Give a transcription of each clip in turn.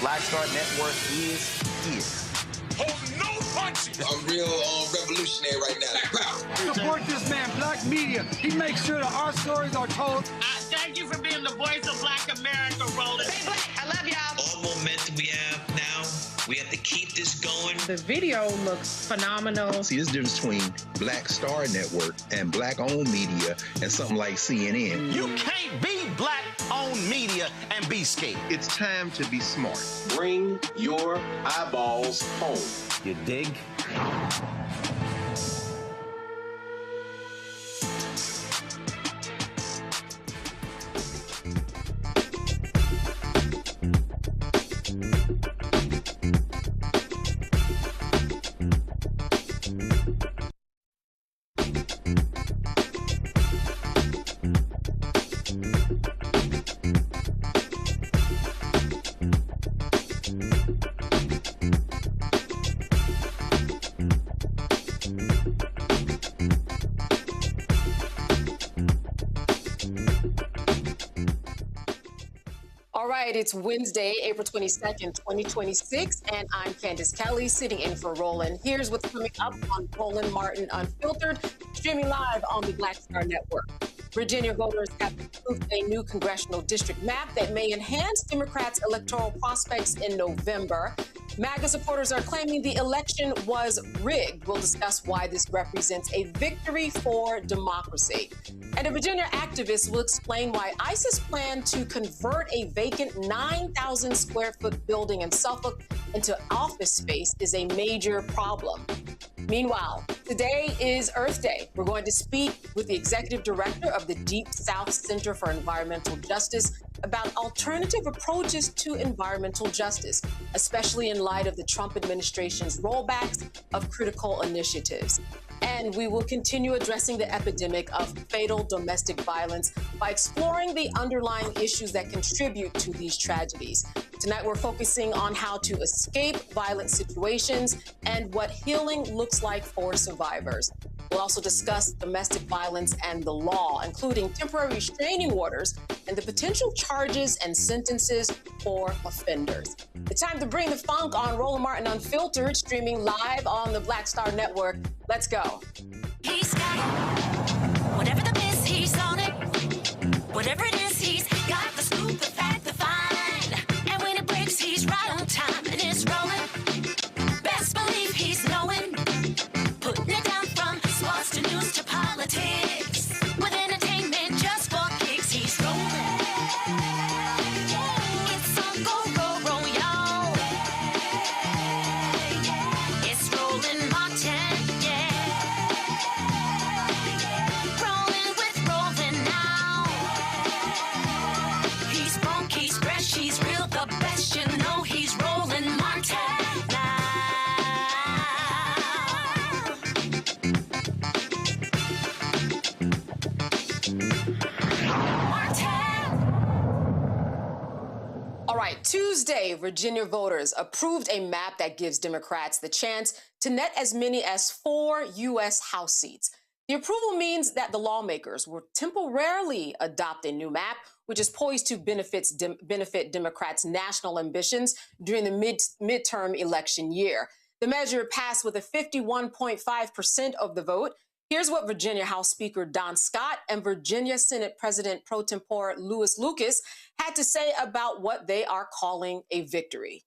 Black Star Network is here. Hold no punches. I'm real revolutionary right now. Support this man, Black Media. He makes sure that our stories are told. Thank you for being the voice of Black America, Roland. Stay black. I love y'all. All momentum we have now, we have to keep this going. The video looks phenomenal. See, there's a difference between Black Star Network and Black-owned media and something like CNN. You can't be Black-owned media and be scared. It's time to be smart. Bring your eyeballs home. You dig? It's Wednesday, April 22nd, 2026, and I'm Candace Kelly, sitting in for Roland. Here's what's coming up on Roland Martin Unfiltered, streaming live on the Black Star Network. Virginia voters have approved a new congressional district map that may enhance Democrats' electoral prospects in November. MAGA supporters are claiming the election was rigged. We'll discuss why this represents a victory for democracy. And a Virginia activist will explain why ISIS planned to convert a vacant 9,000 square foot building in Suffolk into office space is a major problem. Meanwhile, today is Earth Day. We're going to speak with the executive director of the Deep South Center for Environmental Justice about alternative approaches to environmental justice, especially in light of the Trump administration's rollbacks of critical initiatives. And we will continue addressing the epidemic of fatal domestic violence by exploring the underlying issues that contribute to these tragedies. Tonight, we're focusing on how to escape violent situations and what healing looks like for survivors. We'll also discuss domestic violence and the law, including temporary restraining orders and the potential charges and sentences for offenders. It's time to bring the funk on Roland Martin Unfiltered, streaming live on the Black Star Network. Let's go. He's got it. Whatever the miss, he's on it. Whatever it is, he's got the scoop, the fact, the find. And when it breaks, he's right on time and it's rolling. Best believe he's knowing. Putting it down from sports to news to politics. With entertainment just for kicks, he's rolling. It's on go, y'all. It's Roland Martin, yeah. Rolling with Roland now. He's funk, he's fresh, he's real, the best, you know he's Roland Martin now. All right, Tuesday, Virginia voters approved a map that gives Democrats the chance to net as many as 4 U.S. House seats. The approval means that the lawmakers will temporarily adopt a new map, which is poised to benefit Democrats' national ambitions during the midterm election year. The measure passed with a 51.5% of the vote. Here's what Virginia House Speaker Don Scott and Virginia Senate President pro tempore Louis Lucas had to say about what they are calling a victory.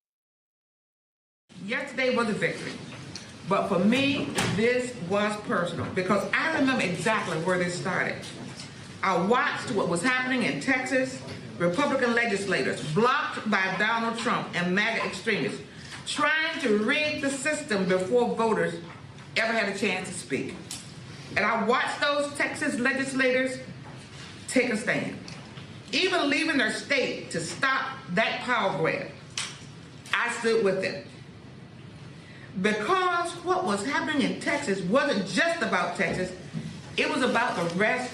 Yesterday was a victory. But for me, this was personal because I remember exactly where this started. I watched what was happening in Texas, Republican legislators blocked by Donald Trump and MAGA extremists trying to rig the system before voters ever had a chance to speak. And I watched those Texas legislators take a stand, even leaving their state to stop that power grab. I stood with them. Because what was happening in Texas wasn't just about Texas, it was about the rest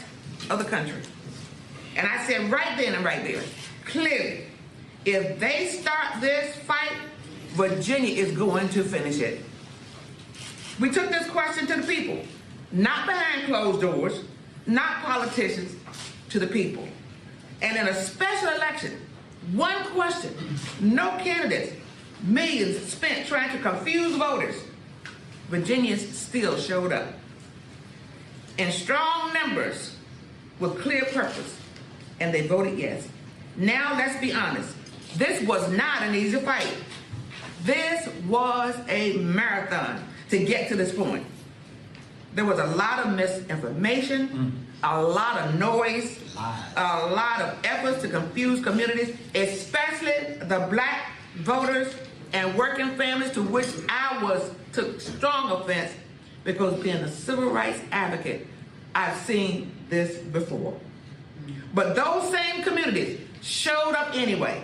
of the country. And I said right then and right there, clearly, if they start this fight, Virginia is going to finish it. We took this question to the people, not behind closed doors, not politicians, to the people. And in a special election, One question, no candidates, millions spent trying to confuse voters. Virginians still showed up in strong numbers with clear purpose, and they voted yes. Now let's be honest, this was not an easy fight. This was a marathon to get to this point. There was a lot of misinformation, a lot of noise, a lot of efforts to confuse communities, especially the black voters and working families, to which I took strong offense, because being a civil rights advocate, I've seen this before. But those same communities showed up anyway.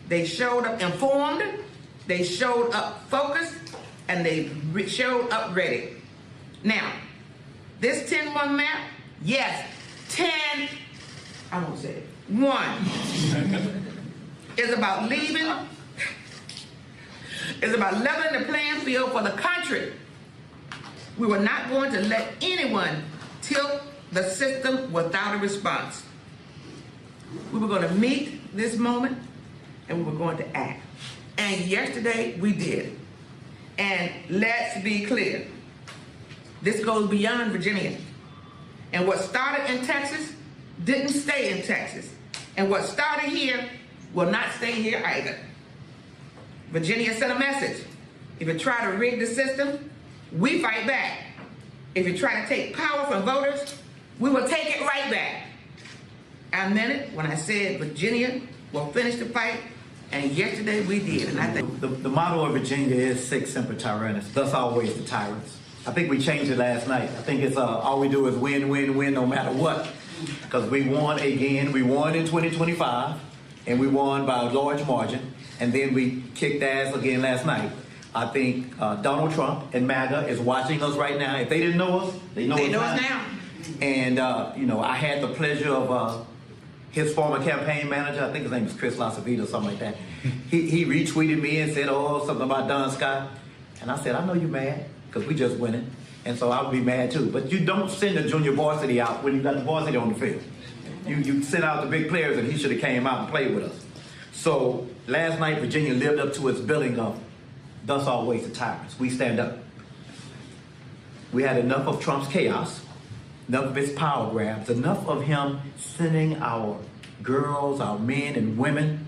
They showed up informed, they showed up focused, and they showed up ready. Now, this 10-1 map, yes, 10, I won't say it, 1 is about leaving, is about leveling the playing field for the country. We were not going to let anyone tilt the system without a response. We were going to meet this moment, and we were going to act. And yesterday, we did. And let's be clear, this goes beyond Virginia. And what started in Texas didn't stay in Texas. And what started here will not stay here either. Virginia sent a message. If you try to rig the system, we fight back. If you try to take power from voters, we will take it right back. I meant it when I said Virginia will finish the fight, and yesterday we did. And I think the motto of Virginia is sic semper tyrannis, thus always the tyrants. I think we changed it last night. I think it's all we do is win, win, win, no matter what. Because we won again. We won in 2025, and we won by a large margin. And then we kicked ass again last night. I think Donald Trump and MAGA is watching us right now. If they didn't know us, they know us now. And you know, I had the pleasure of his former campaign manager, I think his name is Chris Lasavita or something like that. He retweeted me and said, oh, something about Don Scott. And I said, I know you're mad, because we just winning. And so I would be mad too. But you don't send the junior varsity out when you got the varsity on the field. You send out the big players, and he should have came out and played with us. So last night, Virginia lived up to its billing of thus always the tyrants. We stand up. We had enough of Trump's chaos, enough of his power grabs, enough of him sending our girls, our men and women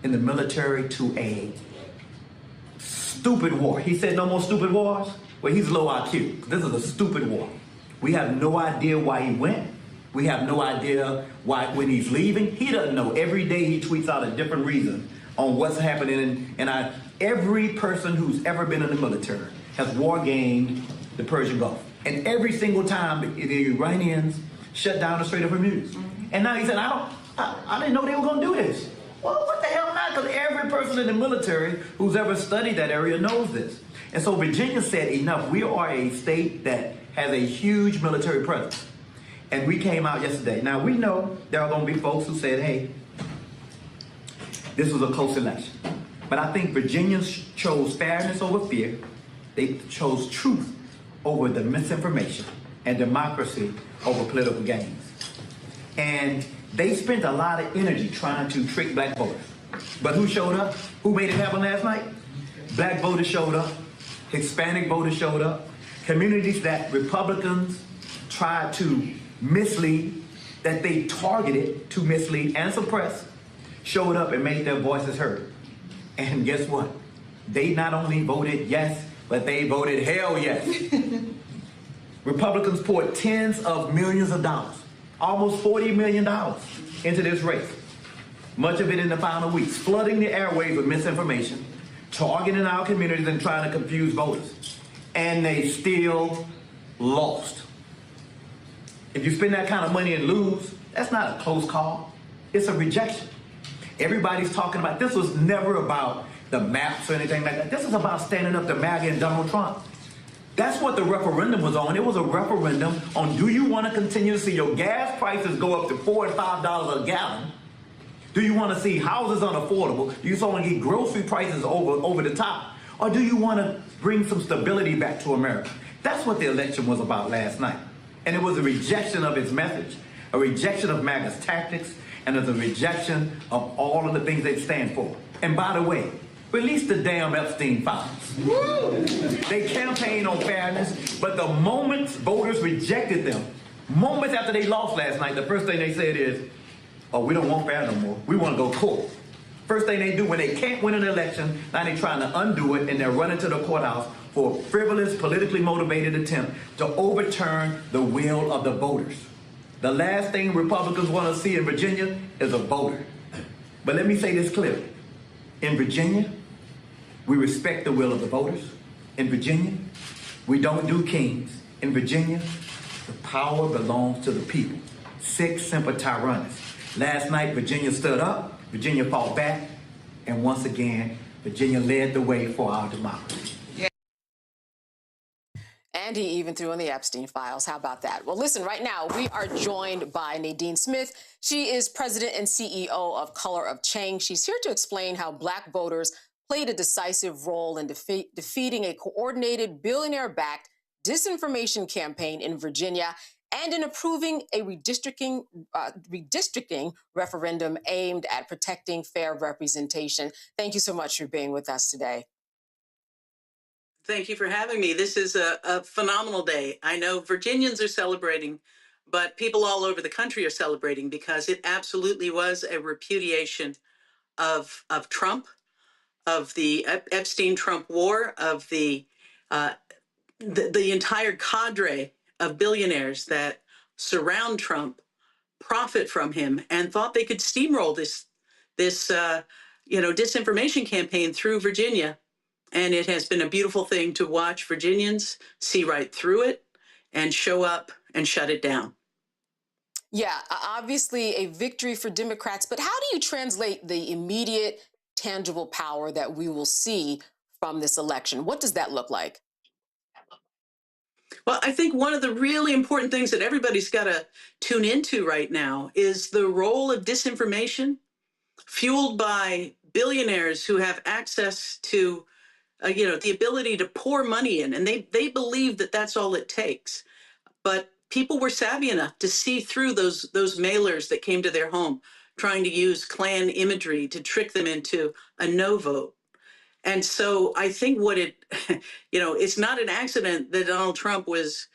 in the military to a stupid war. He said no more stupid wars. Well, he's low IQ. This is a stupid war. We have no idea why he went. We have no idea why when he's leaving. He doesn't know. Every day he tweets out a different reason on what's happening. And every person who's ever been in the military has war gamed the Persian Gulf. And every single time the Iranians shut down the Strait of Hormuz. And now he said, I didn't know they were going to do this. Well, what the hell not? Because every person in the military who's ever studied that area knows this. And so Virginia said, enough. We are a state that has a huge military presence. And we came out yesterday. Now, we know there are going to be folks who said, hey, this was a close election. But I think Virginians chose fairness over fear. They chose truth over the misinformation, and democracy over political gains. And they spent a lot of energy trying to trick black voters. But who showed up? Who made it happen last night? Black voters showed up. Hispanic voters showed up. Communities that Republicans tried to mislead, that they targeted to mislead and suppress, showed up and made their voices heard. And guess what? They not only voted yes, but they voted hell yes. Republicans poured tens of millions of dollars, almost $40 million into this race. Much of it in the final weeks, flooding the airwaves with misinformation, targeting our communities and trying to confuse voters. And they still lost. If you spend that kind of money and lose, that's not a close call. It's a rejection. Everybody's talking about, this was never about the maps or anything like that. This is about standing up to MAGA and Donald Trump. That's what the referendum was on. It was a referendum on, do you want to continue to see your gas prices go up to $4 and $5 a gallon? Do you want to see houses unaffordable? Do you want to get grocery prices over the top? Or do you want to bring some stability back to America? That's what the election was about last night. And it was a rejection of its message. a rejection of MAGA's tactics, and there's a rejection of all of the things they stand for. And by the way, release the damn Epstein files. Woo! They campaigned on fairness, but the moment voters rejected them, moments after they lost last night, the first thing they said is, oh, we don't want fair no more. We want to go court. First thing they do when they can't win an election, now they're trying to undo it, and they're running to the courthouse for a frivolous, politically motivated attempt to overturn the will of the voters. The last thing Republicans want to see in Virginia is a voter. But let me say this clearly. In Virginia, we respect the will of the voters. In Virginia, we don't do kings. In Virginia, the power belongs to the people. Sic semper tyrannis. Last night, Virginia stood up, Virginia fought back, and once again, Virginia led the way for our democracy. And he even threw in the Epstein files. How about that? Well, listen, right now we are joined by Nadine Smith. She is president and CEO of Color of Change. She's here to explain how Black voters played a decisive role in defeating a coordinated billionaire-backed disinformation campaign in Virginia and in approving a redistricting referendum aimed at protecting fair representation. Thank you so much for being with us today. Thank you for having me. This is a phenomenal day. I know Virginians are celebrating, but people all over the country are celebrating because it absolutely was a repudiation of Trump, of the Epstein-Trump war, of the entire cadre of billionaires that surround Trump, profit from him, and thought they could steamroll this disinformation campaign through Virginia. And it has been a beautiful thing to watch Virginians see right through it and show up and shut it down. Yeah, obviously a victory for Democrats, but how do you translate the immediate, tangible power that we will see from this election? What does that look like? Well, I think one of the really important things that everybody's got to tune into right now is the role of disinformation fueled by billionaires who have access to the ability to pour money in, and they believe that that's all it takes. But people were savvy enough to see through those mailers that came to their home, trying to use Klan imagery to trick them into a no vote. And so I think it's not an accident that Donald Trump was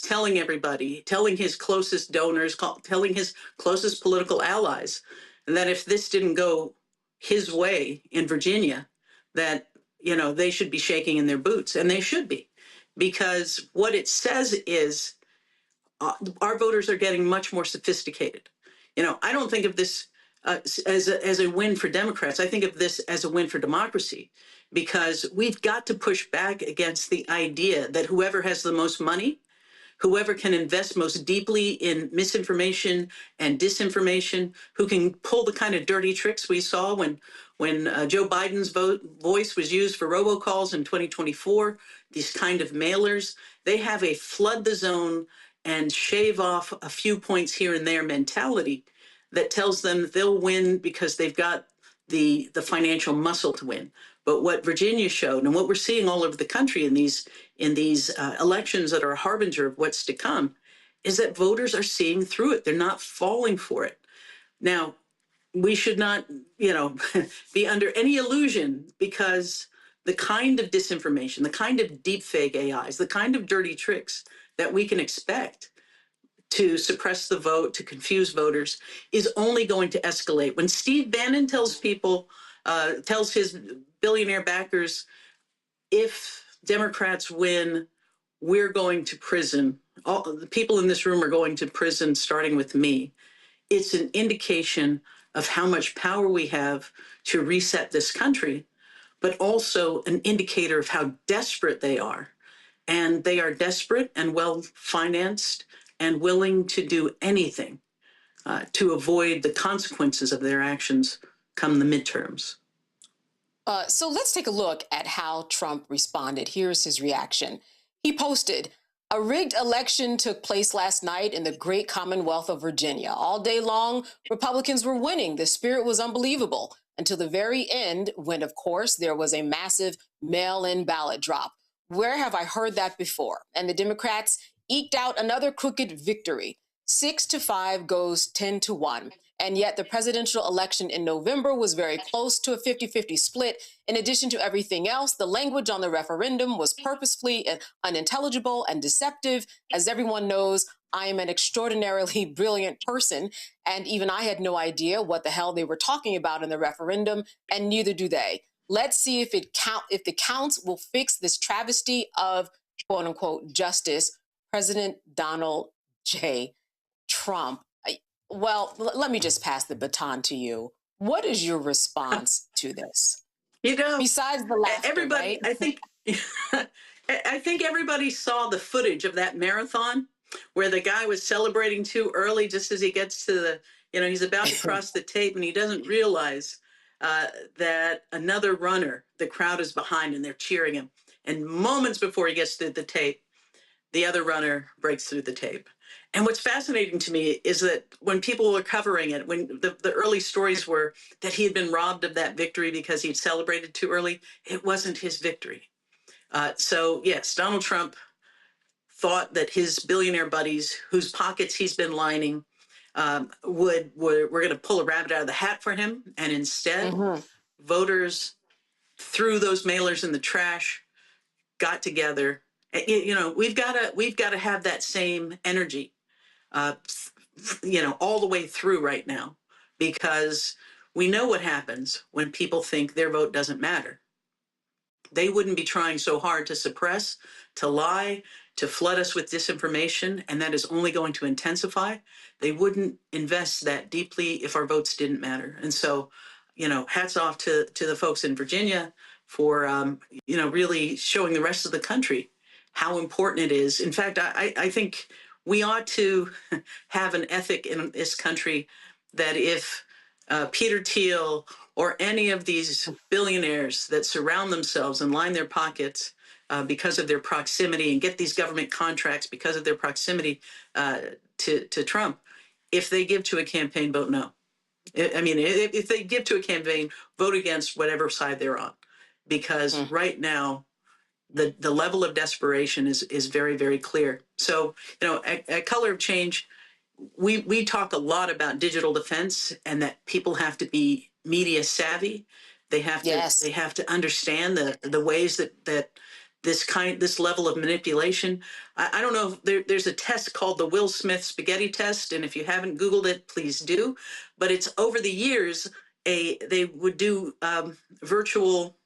telling everybody, telling his closest donors, telling his closest political allies, that if this didn't go his way in Virginia, that they should be shaking in their boots, and they should be, because what it says is our voters are getting much more sophisticated. I don't think of this as a win for Democrats. I think of this as a win for democracy, because we've got to push back against the idea that whoever has the most money, whoever can invest most deeply in misinformation and disinformation, who can pull the kind of dirty tricks we saw when Joe Biden's voice was used for robocalls in 2024, these kind of mailers, they have a flood the zone and shave off a few points here and there mentality that tells them they'll win because they've got the financial muscle to win. But what Virginia showed, and what we're seeing all over the country in these elections that are a harbinger of what's to come, is that voters are seeing through it. They're not falling for it. Now, we should not, be under any illusion, because the kind of disinformation, the kind of deepfake AIs, the kind of dirty tricks that we can expect to suppress the vote, to confuse voters, is only going to escalate. When Steve Bannon tells his billionaire backers, if Democrats win, we're going to prison. All the people in this room are going to prison, starting with me. It's an indication of how much power we have to reset this country, but also an indicator of how desperate they are. And they are desperate and well-financed and willing to do anything to avoid the consequences of their actions come the midterms. So let's take a look at how Trump responded. Here's his reaction. He posted, "A rigged election took place last night in the great Commonwealth of Virginia. All day long, Republicans were winning. The spirit was unbelievable until the very end, when, of course, there was a massive mail-in ballot drop. Where have I heard that before?" And the Democrats eked out another crooked victory. 6-5 goes 10-1. And yet the presidential election in November was very close to a 50-50 split. In addition to everything else, the language on the referendum was purposefully unintelligible and deceptive. As everyone knows, I am an extraordinarily brilliant person, and even I had no idea what the hell they were talking about in the referendum, and neither do they. Let's see if the counts will fix this travesty of quote unquote justice. President Donald J. Trump. Well, let me just pass the baton to you. What is your response to this? You know, besides the laughter, everybody, right? I think everybody saw the footage of that marathon where the guy was celebrating too early, just as he gets to the, he's about to cross the tape and he doesn't realize that another runner, the crowd is behind and they're cheering him. And moments before he gets to the tape, the other runner breaks through the tape. And what's fascinating to me is that when people were covering it, when the early stories were that he had been robbed of that victory because he'd celebrated too early, it wasn't his victory. So yes, Donald Trump thought that his billionaire buddies, whose pockets he's been lining, were going to pull a rabbit out of the hat for him, and instead, voters threw those mailers in the trash, got together. We've got to have that same energy, all the way through right now, because we know what happens when people think their vote doesn't matter. They wouldn't be trying so hard to suppress, to lie, to flood us with disinformation, and that is only going to intensify. They wouldn't invest that deeply if our votes didn't matter. And so, hats off to the folks in Virginia for, really showing the rest of the country how important it is. In fact, I think we ought to have an ethic in this country that if Peter Thiel or any of these billionaires that surround themselves and line their pockets because of their proximity and get these government contracts because of their proximity to Trump, if they give to a campaign, vote no. I mean, if they give to a campaign, vote against whatever side they're on, because right now, the level of desperation is very, very clear. So, at Color of Change, we talk a lot about digital defense and that people have to be media savvy. They have to understand the ways that this level of manipulation. I don't know if there's a test called the Will Smith spaghetti test, and if you haven't Googled it, please do. But it's over the years they would do virtual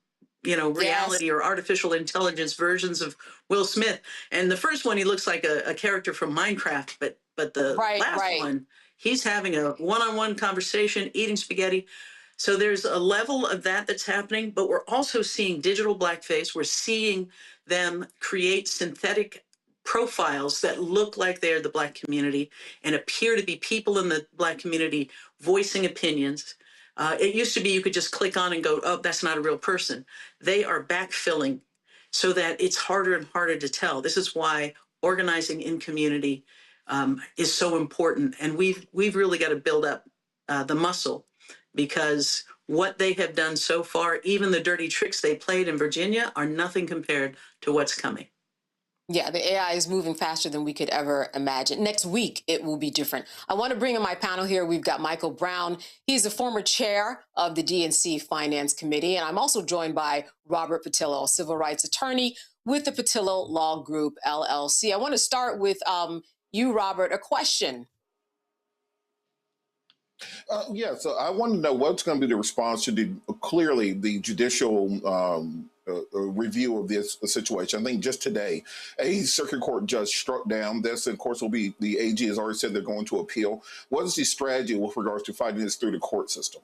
reality or artificial intelligence versions of Will Smith. And the first one, he looks like a character from Minecraft, but the last one, he's having a one-on-one conversation, eating spaghetti. So there's a level of that's happening, but we're also seeing digital blackface. We're seeing them create synthetic profiles that look like they're the Black community and appear to be people in the Black community voicing opinions. It used to be you could just click on and go, oh, that's not a real person. They are backfilling so that it's harder and harder to tell. This is why organizing in community is so important. And we've really got to build up the muscle, because what they have done so far, even the dirty tricks they played in Virginia, are nothing compared to what's coming. Yeah, the AI is moving faster than we could ever imagine. Next week, it will be different. I want to bring in my panel here. We've got Michael Brown. He's the former chair of the DNC Finance Committee. And I'm also joined by Robert Patillo, a civil rights attorney with the Patillo Law Group, LLC. I want to start with you, Robert, a question. So I want to know what's going to be the response to the judicial review of this situation. I think just today, a circuit court judge struck down this, and of course, the AG has already said they're going to appeal. What is the strategy with regards to fighting this through the court system?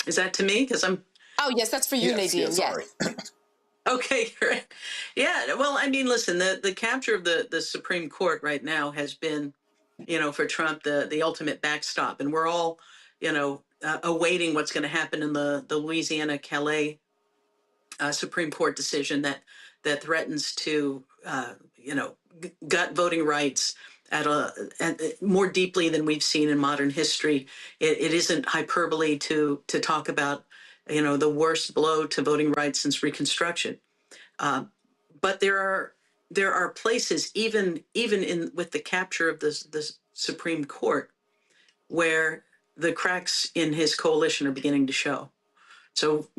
Is that to me? Because I'm. Oh yes, that's for you, Nadine. Yes, sorry. Okay, great. Yeah, well, I mean, listen, the capture of the Supreme Court right now has been, for Trump, the ultimate backstop. And we're all, awaiting what's going to happen in the Louisiana Calais Supreme Court decision that threatens to, gut voting rights at more deeply than we've seen in modern history. It isn't hyperbole to talk about the worst blow to voting rights since Reconstruction. but there are places, even in with the capture of the Supreme Court, where the cracks in his coalition are beginning to show. So,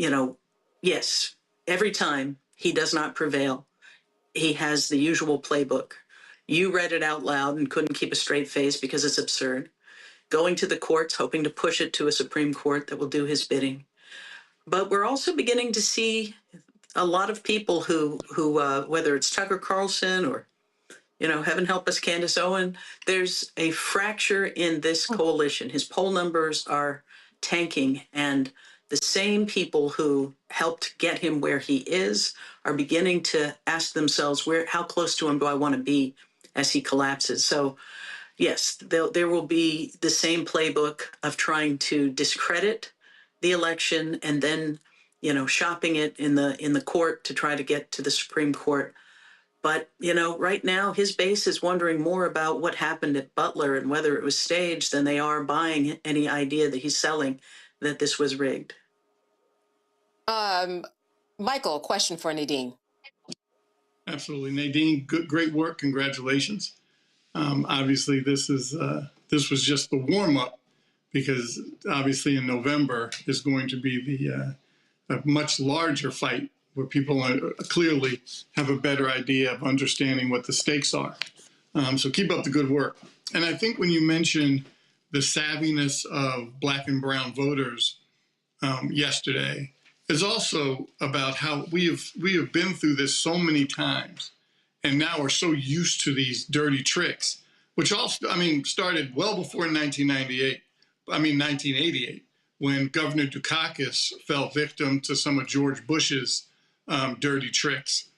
yes, every time he does not prevail, he has the usual playbook. You read it out loud and couldn't keep a straight face because it's absurd. Going to the courts, hoping to push it to a Supreme Court that will do his bidding. But we're also beginning to see a lot of people who whether it's Tucker Carlson or, heaven help us, Candace Owen, there's a fracture in this coalition. His poll numbers are tanking, and the same people who helped get him where he is are beginning to ask themselves, how close to him do I want to be as he collapses? So, yes, there will be the same playbook of trying to discredit the election and then, shopping it in the court to try to get to the Supreme Court. But, right now his base is wondering more about what happened at Butler and whether it was staged than they are buying any idea that he's selling that this was rigged. Michael, a question for Nadine. Absolutely. Nadine, great work. Congratulations. Obviously, this was just the warm-up, because obviously in November is going to be a much larger fight where people clearly have a better idea of understanding what the stakes are. So keep up the good work. And I think when you mentioned the savviness of Black and brown voters yesterday, is also about how we have been through this so many times, and now we're so used to these dirty tricks, which started well before 1988, when Governor Dukakis fell victim to some of George Bush's dirty tricks.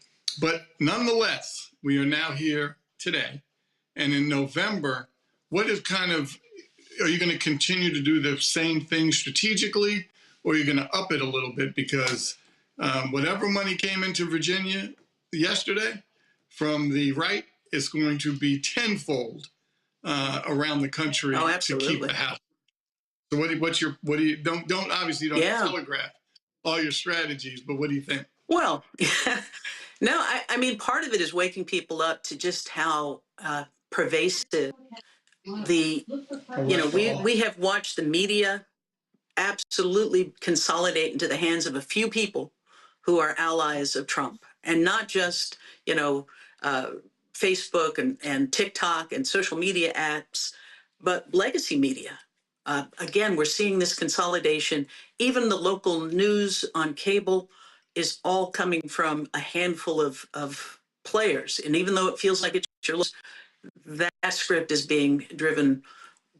But nonetheless, we are now here today. And in November, are you going to continue to do the same thing strategically, or are you going to up it a little bit? Because whatever money came into Virginia yesterday from the right is going to be tenfold around the country to keep the house. So don't telegraph all your strategies, but what do you think? Well, no, I mean, part of it is waking people up to just how pervasive we have watched the media absolutely consolidate into the hands of a few people who are allies of Trump, and not just, Facebook and TikTok and social media apps, but legacy media. Again, we're seeing this consolidation. Even the local news on cable is all coming from a handful of players. And even though it feels like it's that script is being driven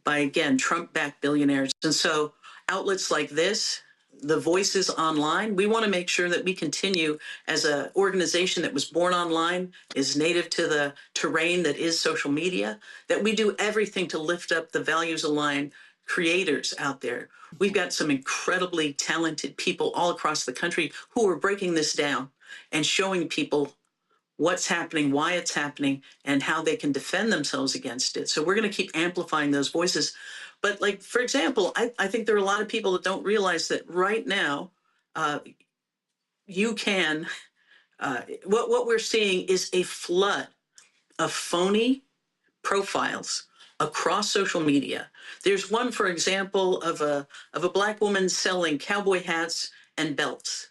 by, again, Trump-backed billionaires. And so outlets like this, the voices online, we want to make sure that we continue as an organization that was born online, is native to the terrain that is social media, that we do everything to lift up the values-aligned creators out there. We've got some incredibly talented people all across the country who are breaking this down and showing people what's happening, why it's happening, and how they can defend themselves against it. So we're going to keep amplifying those voices. But for example, I think there are a lot of people that don't realize that right now, you can, what we're seeing is a flood of phony profiles across social media. There's one, for example, of a Black woman selling cowboy hats and belts.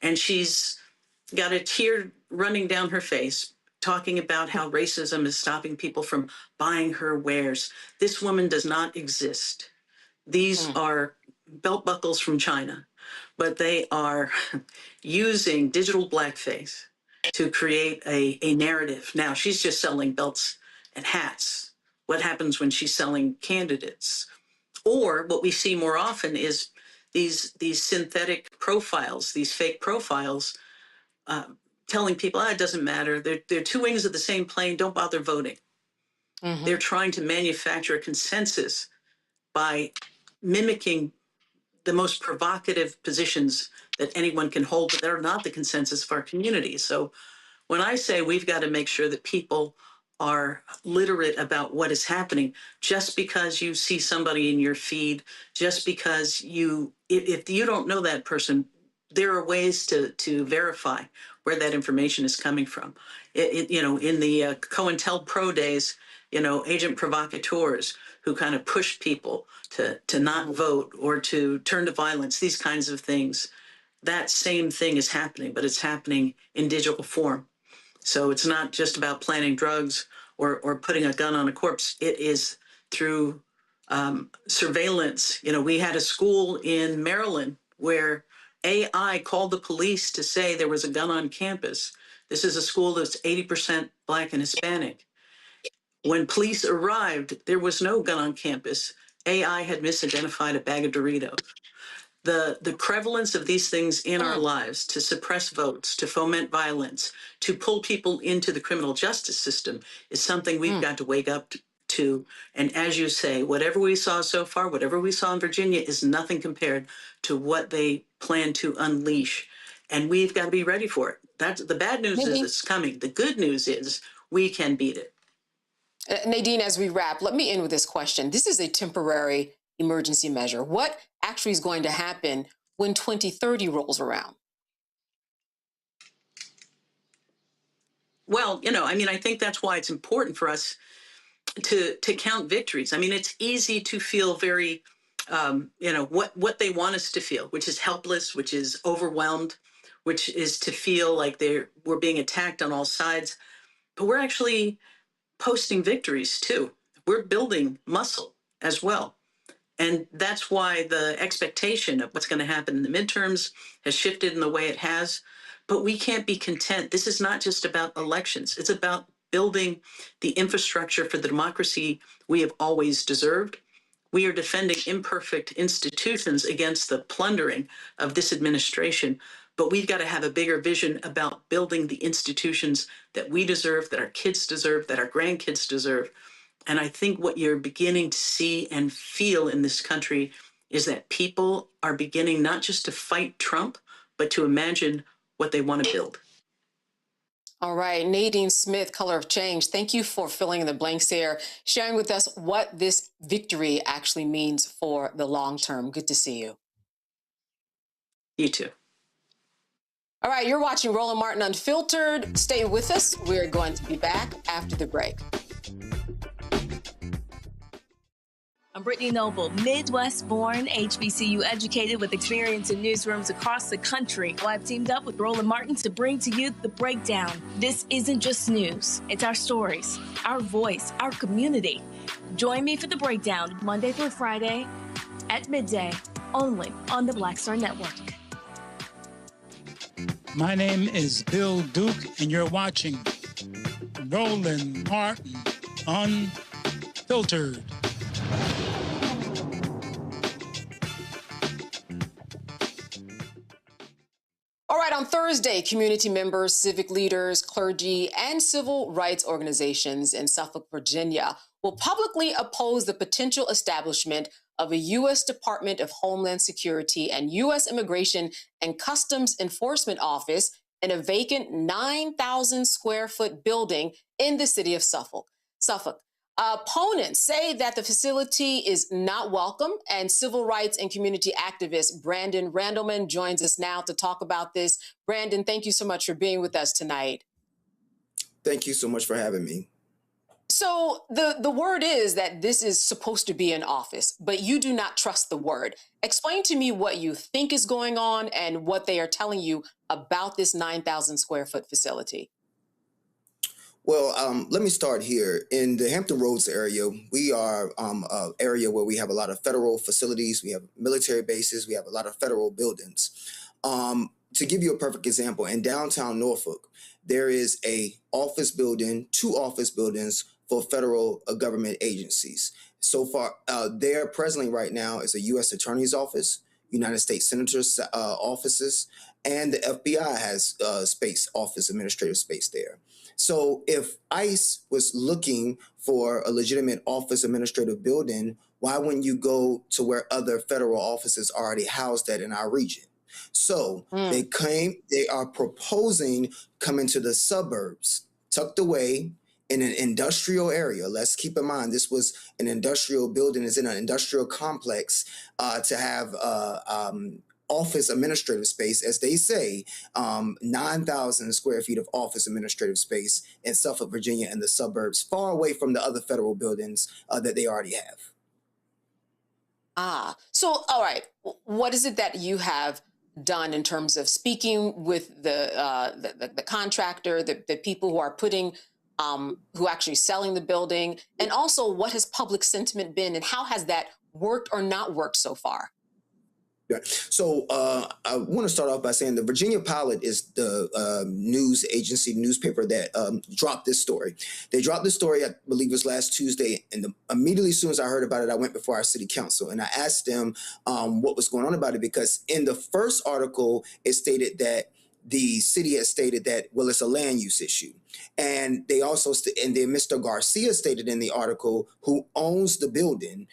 And she's got a tear running down her face, talking about how racism is stopping people from buying her wares. This woman does not exist. These are belt buckles from China, but they are using digital blackface to create a narrative. Now, she's just selling belts and hats. What happens when she's selling candidates? Or what we see more often is these synthetic profiles, these fake profiles, telling people, it doesn't matter. They're two wings of the same plane. Don't bother voting. Mm-hmm. They're trying to manufacture a consensus by mimicking the most provocative positions that anyone can hold, but they're not the consensus of our community. So when I say we've got to make sure that people are literate about what is happening, just because you see somebody in your feed, just because if you don't know that person, there are ways to verify where that information is coming from. In the COINTELPRO days, agent provocateurs who kind of push people to not vote or to turn to violence, these kinds of things. That same thing is happening, but it's happening in digital form. So it's not just about planting drugs or putting a gun on a corpse. It is through surveillance. We had a school in Maryland where AI called the police to say there was a gun on campus. This is a school that's 80% Black and Hispanic. When police arrived, there was no gun on campus. AI had misidentified a bag of Doritos. The prevalence of these things in our lives to suppress votes, to foment violence, to pull people into the criminal justice system is something we've got to wake up to. And as you say, whatever we saw so far, whatever we saw in Virginia is nothing compared to what they plan to unleash. And we've got to be ready for it. That's the bad news is it's coming. The good news is we can beat it. Nadine, as we wrap, let me end with this question. This is a temporary emergency measure. What actually is going to happen when 2030 rolls around? Well, I think that's why it's important for us to count victories. I mean, it's easy to feel very, what they want us to feel, which is helpless, which is overwhelmed, which is to feel like we're being attacked on all sides. But we're actually posting victories too. We're building muscle as well. And that's why the expectation of what's going to happen in the midterms has shifted in the way it has. But we can't be content. This is not just about elections. It's about building the infrastructure for the democracy we have always deserved. We are defending imperfect institutions against the plundering of this administration. But we've got to have a bigger vision about building the institutions that we deserve, that our kids deserve, that our grandkids deserve. And I think what you're beginning to see and feel in this country is that people are beginning not just to fight Trump, but to imagine what they want to build. All right, Nadine Smith, Color of Change, thank you for filling in the blanks here, sharing with us what this victory actually means for the long term. Good to see you. You too. All right, you're watching Roland Martin Unfiltered. Stay with us. We're going to be back after the break. I'm Brittany Noble, Midwest-born, HBCU educated with experience in newsrooms across the country. Well, I've teamed up with Roland Martin to bring to you The Breakdown. This isn't just news. It's our stories, our voice, our community. Join me for The Breakdown Monday through Friday at midday, only on the Black Star Network. My name is Bill Duke, and you're watching Roland Martin Unfiltered. All right, on Thursday, community members, civic leaders, clergy, and civil rights organizations in Suffolk, Virginia will publicly oppose the potential establishment of a U.S. Department of Homeland Security and U.S. Immigration and Customs Enforcement Office in a vacant 9,000 square foot building in the city of Suffolk. Opponents say that the facility is not welcome, and civil rights and community activist Brandon Randleman joins us now to talk about this. Brandon, thank you so much for being with us tonight. Thank you so much for having me. So the word is that this is supposed to be an office, but you do not trust the word. Explain to me what you think is going on and what they are telling you about this 9,000 square foot facility. Well, let me start here. In the Hampton Roads area, we are an area where we have a lot of federal facilities. We have military bases. We have a lot of federal buildings. To give you a perfect example, in downtown Norfolk, there is a office building, 2 office buildings for federal government agencies. So far, there presently right now is a U.S. Attorney's Office, United States Senators' offices, and the FBI has administrative space there. So if ICE was looking for a legitimate office administrative building, why wouldn't you go to where other federal offices already housed that in our region? So they are proposing coming to the suburbs, tucked away in an industrial area. Let's keep in mind, this was an industrial building. It's in an industrial complex to have office administrative space, as they say, 9,000 square feet of office administrative space in Suffolk, Virginia, and the suburbs, far away from the other federal buildings that they already have. So, all right, what is it that you have done in terms of speaking with the contractor, the people who are who actually selling the building, and also what has public sentiment been, and how has that worked or not worked so far? Yeah. So I want to start off by saying the Virginia Pilot is the news agency newspaper that dropped this story. They dropped this story, I believe it was last Tuesday, and immediately as soon as I heard about it, I went before our city council and I asked them what was going on about it, because in the first article, it stated that the city has stated that, well, it's a land use issue. And they also, and then Mr. Garcia stated in the article, who owns the building,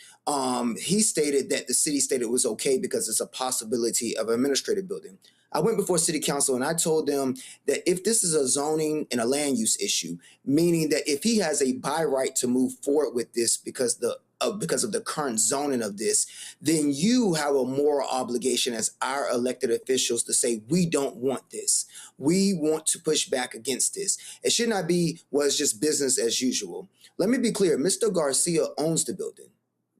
he stated that the city stated it was okay because it's a possibility of an administrative building. I went before city council and I told them that if this is a zoning and a land use issue, meaning that if he has a by right to move forward with this because of the current zoning of this, then you have a moral obligation as our elected officials to say, we don't want this. We want to push back against this. It should not be, well, it's just business as usual. Let me be clear. Mr. Garcia owns the building.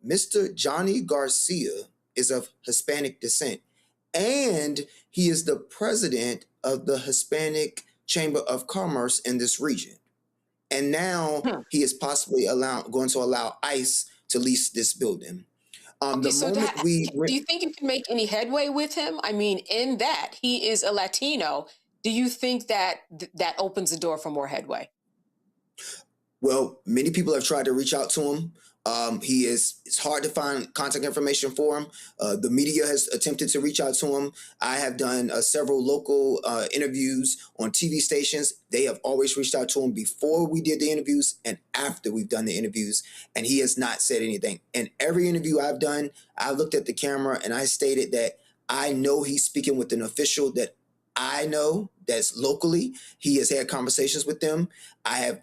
Mr. Johnny Garcia is of Hispanic descent, and he is the president of the Hispanic Chamber of Commerce in this region. And now he is possibly going to allow ICE to lease this building. Do you think you can make any headway with him? I mean, in that he is a Latino, do you think that that opens the door for more headway? Well, many people have tried to reach out to him. It's hard to find contact information for him. The media has attempted to reach out to him. I have done several local interviews on TV stations. They have always reached out to him before we did the interviews and after we've done the interviews, and he has not said anything. In every interview I've done, I looked at the camera and I stated that I know he's speaking with an official that I know that's locally. He has had conversations with them. I have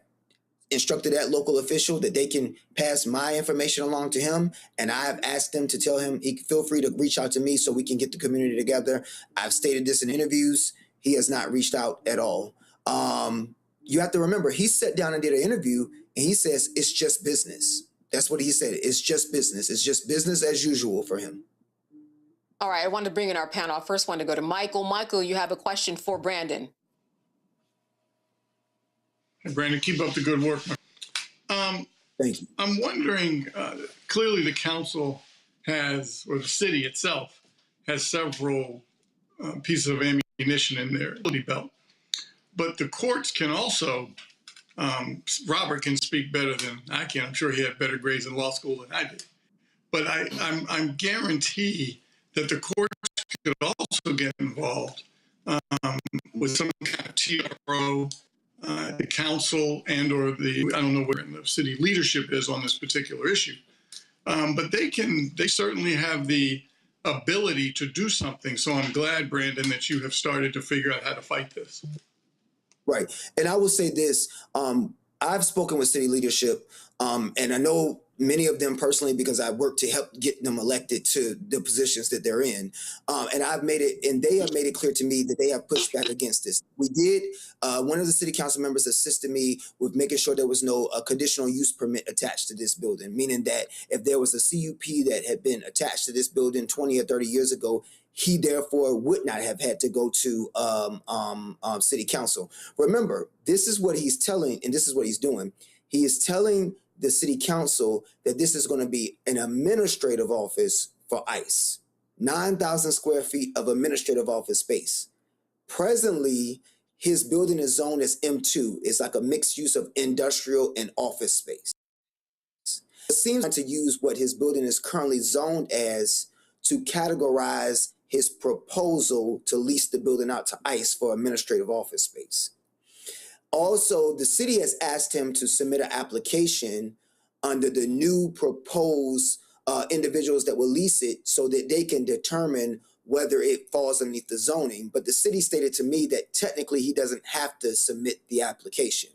instructed that local official that they can pass my information along to him, and I have asked them to tell him he can feel free to reach out to me so we can get the community together. I've stated this in interviews. He has not reached out at all. You have to remember, he sat down and did an interview and he says it's just business. That's what he said. It's just business. It's just business as usual for him. All right, I want to bring in our panel. I first want to go to Michael. Michael, you have a question for Brandon. Hey, Brandon, keep up the good work. Thank you. I'm wondering, clearly the council has, or the city itself, has several pieces of ammunition in their ability belt. But the courts can also, Robert can speak better than I can. I'm sure he had better grades in law school than I did. But I'm guarantee that the courts could also get involved with some kind of TRO, the council and or I don't know where the city leadership is on this particular issue. But they certainly have the ability to do something. So I'm glad, Brandon, that you have started to figure out how to fight this. Right. And I will say this, I've spoken with city leadership, and I know many of them personally because I work to help get them elected to the positions that they're in. And they have made it clear to me that they have pushed back against this. We did, one of the city council members assisted me with making sure there was no conditional use permit attached to this building, meaning that if there was a CUP that had been attached to this building 20 or 30 years ago, he therefore would not have had to go to city council. Remember, this is what he's telling, and this is what he's doing. He is telling the city council that this is going to be an administrative office for ICE, 9,000 square feet of administrative office space. Presently, his building is zoned as M2. It's like a mixed use of industrial and office space. It seems to use what his building is currently zoned as to categorize his proposal to lease the building out to ICE for administrative office space. Also, the city has asked him to submit an application under the new proposed individuals that will lease it so that they can determine whether it falls underneath the zoning. But the city stated to me that technically he doesn't have to submit the application.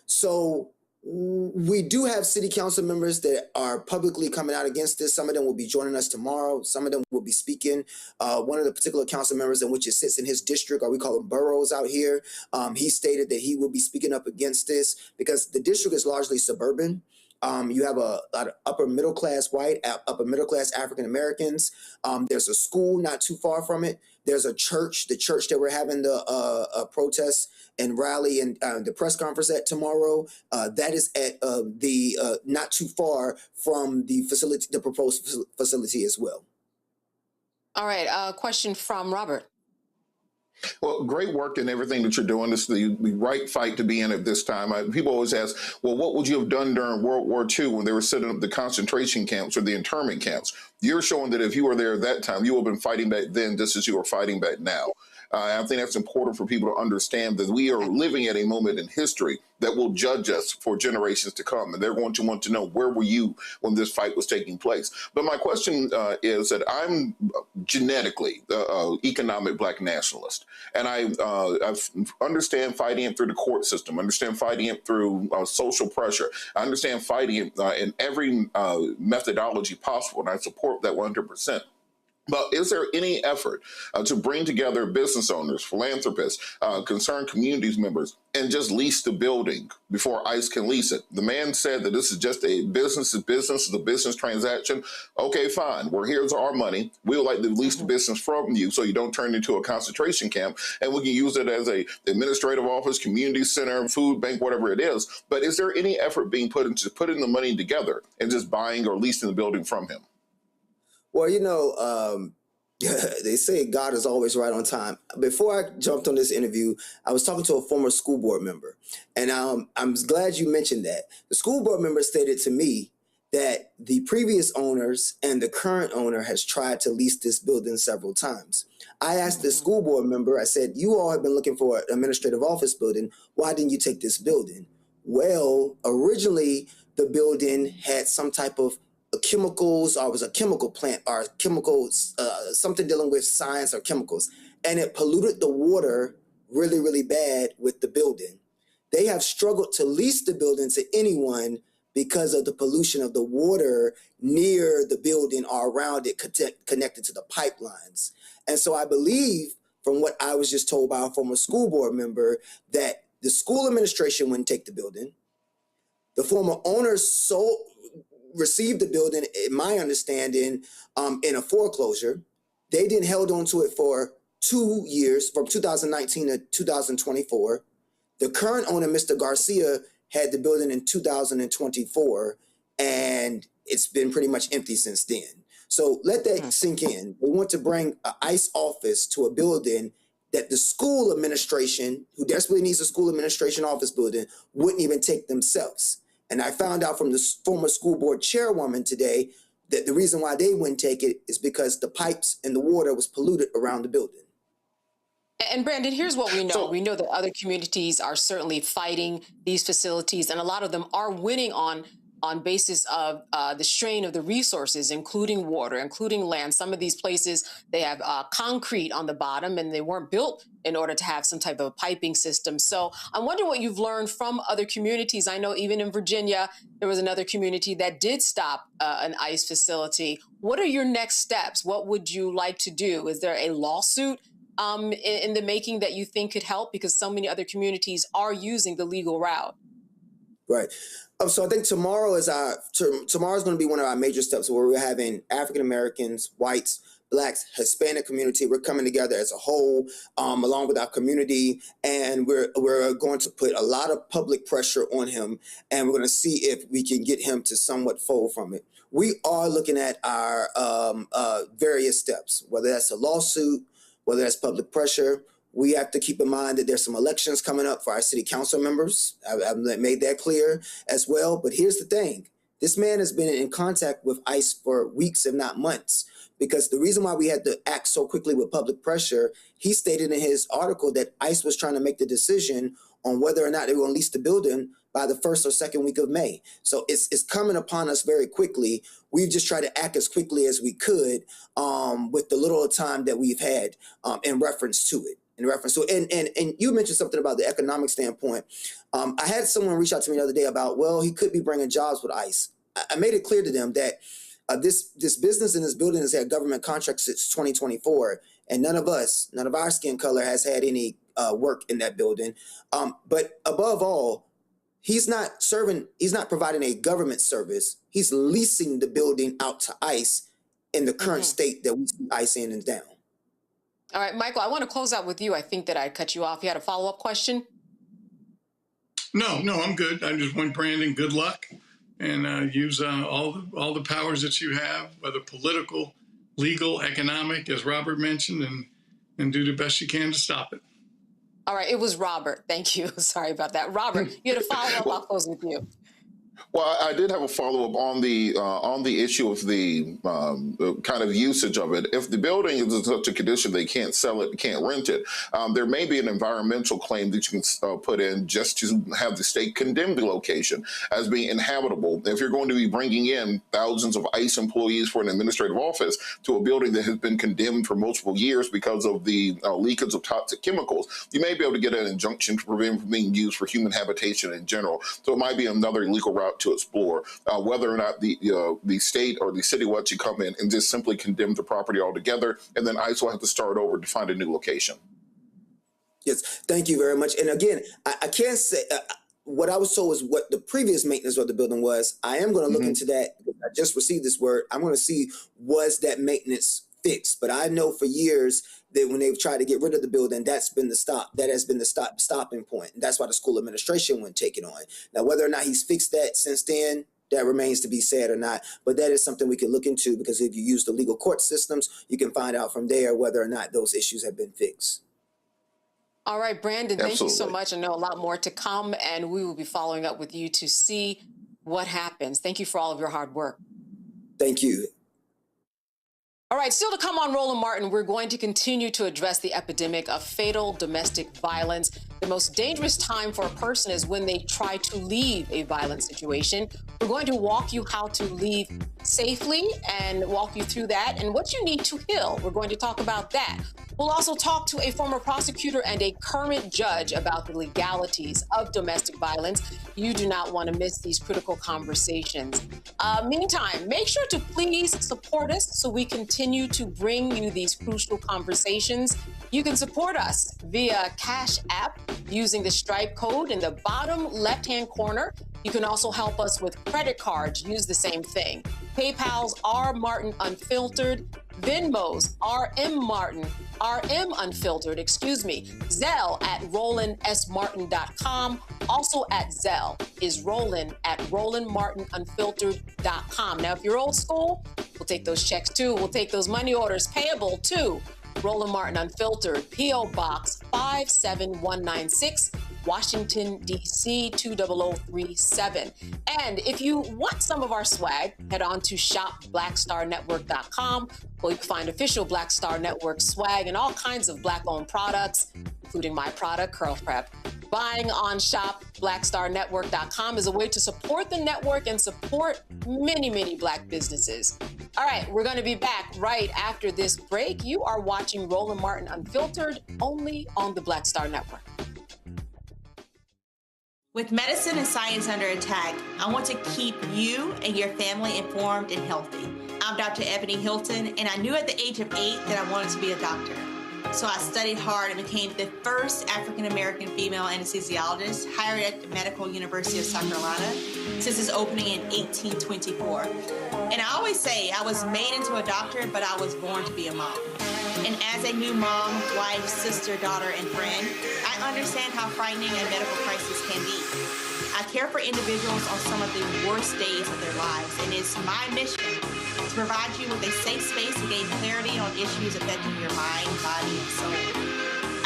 So we do have city council members that are publicly coming out against this. Some of them will be joining us tomorrow. Some of them will be be speaking. One of the particular council members in which it sits in his district, or we call them boroughs out here, he stated that he will be speaking up against this because the district is largely suburban. You have a lot of upper middle class white, upper middle class African Americans. There's a school not too far from it. There's a church, the church that we're having the protest and rally and the press conference at tomorrow. That is at the not too far from the facility, the proposed facility as well. All right, question from Robert. Well, great work and everything that you're doing. This is the right fight to be in at this time. People always ask, well, what would you have done during World War II when they were setting up the concentration camps or the internment camps? You're showing that if you were there at that time, you would have been fighting back then just as you are fighting back now. I think that's important for people to understand that we are living at a moment in history that will judge us for generations to come. And they're going to want to know, where were you when this fight was taking place? But my question is that I'm genetically economic Black nationalist. And I understand fighting it through the court system, understand fighting it through social pressure. I understand fighting it in every methodology possible, and I support that 100%. But is there any effort to bring together business owners, philanthropists, concerned communities members, and just lease the building before ICE can lease it? The man said that this is just a business to business, it's a business transaction. Okay, fine. Well, here's our money. We would like to lease the business from you so you don't turn into a concentration camp, and we can use it as a administrative office, community center, food bank, whatever it is. But is there any effort being put into putting the money together and just buying or leasing the building from him? Well, you know, they say God is always right on time. Before I jumped on this interview, I was talking to a former school board member, and I'm glad you mentioned that. The school board member stated to me that the previous owners and the current owner has tried to lease this building several times. I asked the school board member, I said, you all have been looking for an administrative office building. Why didn't you take this building? Well, originally the building had some type of chemicals, or it was a chemical plant, or chemicals, something dealing with science or chemicals, and it polluted the water really, really bad with the building. They have struggled to lease the building to anyone because of the pollution of the water near the building or around it connected to the pipelines. And so I believe, from what I was just told by a former school board member, that the school administration wouldn't take the building. The former owners received the building, in my understanding, in a foreclosure. They then held on to it for 2 years, from 2019 to 2024. The current owner, Mr. Garcia, had the building in 2024, and it's been pretty much empty since then. So let that sink in. We want to bring an ICE office to a building that the school administration, who desperately needs a school administration office building, wouldn't even take themselves. And I found out from the former school board chairwoman today that the reason why they wouldn't take it is because the pipes and the water was polluted around the building. And Brandon, here's what we know. We know that other communities are certainly fighting these facilities, and a lot of them are winning on basis of the strain of the resources, including water, including land. Some of these places, they have concrete on the bottom, and they weren't built in order to have some type of piping system. So I wonder what you've learned from other communities. I know even in Virginia, there was another community that did stop an ICE facility. What are your next steps? What would you like to do? Is there a lawsuit in the making that you think could help? Because so many other communities are using the legal route. Right. So I think tomorrow is tomorrow's going to be one of our major steps where we're having African Americans, whites, Blacks, Hispanic community. We're coming together as a whole, along with our community, and we're going to put a lot of public pressure on him, and we're going to see if we can get him to somewhat fold from it. We are looking at our various steps, whether that's a lawsuit, whether that's public pressure. We have to keep in mind that there's some elections coming up for our city council members. I've made that clear as well. But here's the thing. This man has been in contact with ICE for weeks, if not months, because the reason why we had to act so quickly with public pressure, he stated in his article that ICE was trying to make the decision on whether or not they were going to lease the building by the first or second week of May. So it's coming upon us very quickly. We've just tried to act as quickly as we could with the little time that we've had in reference to it. And you mentioned something about the economic standpoint. I had someone reach out to me the other day about, well, he could be bringing jobs with ICE. I made it clear to them that This business in this building has had government contracts since 2024, and none of our skin color has had any work in that building. But above all, he's not providing a government service. He's leasing the building out to ICE in the current state that we see ICE in and down. All right, Michael, I want to close out with you. I think that I cut you off. You had a follow-up question? No, I'm good. I just want Brandon good luck, and use all the powers that you have, whether political, legal, economic, as Robert mentioned, and do the best you can to stop it. All right, it was Robert. Thank you. Sorry about that. Robert, you had a follow-up. I'll close with you. Well, I did have a follow-up on the issue of the kind of usage of it. If the building is in such a condition they can't sell it, can't rent it, there may be an environmental claim that you can put in just to have the state condemn the location as being inhabitable. If you're going to be bringing in thousands of ICE employees for an administrative office to a building that has been condemned for multiple years because of the leakage of toxic chemicals, you may be able to get an injunction to prevent from being used for human habitation in general. So it might be another legal route to explore whether or not the state or the city will actually come in and just simply condemn the property altogether, and then ICE will have to start over to find a new location. Yes, thank you very much. And again, I can't say what I was told was what the previous maintenance of the building was. I am going to look into that. I just received this word. I'm going to see, was that maintenance fixed? But I know for years that when they've tried to get rid of the building, that's been the stop. That has been the stopping point. And that's why the school administration wouldn't take it on. Now, whether or not he's fixed that since then, that remains to be said or not. But that is something we can look into, because if you use the legal court systems, you can find out from there whether or not those issues have been fixed. All right, Brandon, thank Absolutely. you so much. I know a lot more to come, and we will be following up with you to see what happens. Thank you for all of your hard work. Thank you. All right, still to come on Roland Martin, we're going to continue to address the epidemic of fatal domestic violence. The most dangerous time for a person is when they try to leave a violent situation. We're going to walk you how to leave safely and walk you through that and what you need to heal. We're going to talk about that. We'll also talk to a former prosecutor and a current judge about the legalities of domestic violence. You do not want to miss these critical conversations. Meantime, make sure to please support us so we continue to bring you these crucial conversations. You can support us via Cash App using the Stripe code in the bottom left-hand corner. You can also help us with credit cards. Use the same thing. PayPal's R Martin Unfiltered, Venmo's RM Unfiltered, Zelle at RolandSMartin.com. Also at Zelle is Roland at RolandMartinUnfiltered.com. Now, if you're old school, we'll take those checks too. We'll take those money orders payable too. Roland Martin Unfiltered, P.O. Box 57196, Washington, D.C. 20037. And if you want some of our swag, head on to shopblackstarnetwork.com, where you can find official Black Star Network swag and all kinds of Black-owned products, including my product, Curl Prep. Buying on shopblackstarnetwork.com is a way to support the network and support many, many Black businesses. All right, we're going to be back right after this break. You are watching Roland Martin Unfiltered, only on the Black Star Network. With medicine and science under attack, I want to keep you and your family informed and healthy. I'm Dr. Ebony Hilton, and I knew at the age of 8 that I wanted to be a doctor. So I studied hard and became the first African-American female anesthesiologist hired at the Medical University of South Carolina since its opening in 1824. And I always say I was made into a doctor, but I was born to be a mom. And as a new mom, wife, sister, daughter, and friend, I understand how frightening a medical crisis can be. I care for individuals on some of the worst days of their lives, and it's my mission to provide you with a safe space to gain clarity on issues affecting your mind, body, and soul.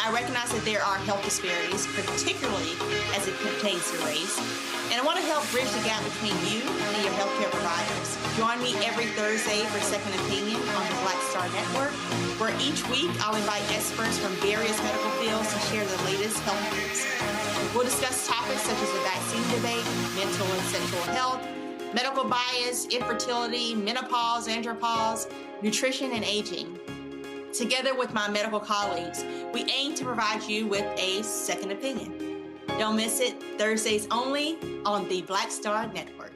I recognize that there are health disparities, particularly as it pertains to race, and I want to help bridge the gap between you and your healthcare providers. Join me every Thursday for Second Opinion on the Black Star Network, where each week I'll invite experts from various medical fields to share the latest health news. We'll discuss topics such as the vaccine debate, mental and sexual health, medical bias, infertility, menopause, andropause, nutrition, and aging. Together with my medical colleagues, we aim to provide you with a second opinion. Don't miss it, Thursdays only on the Black Star Network.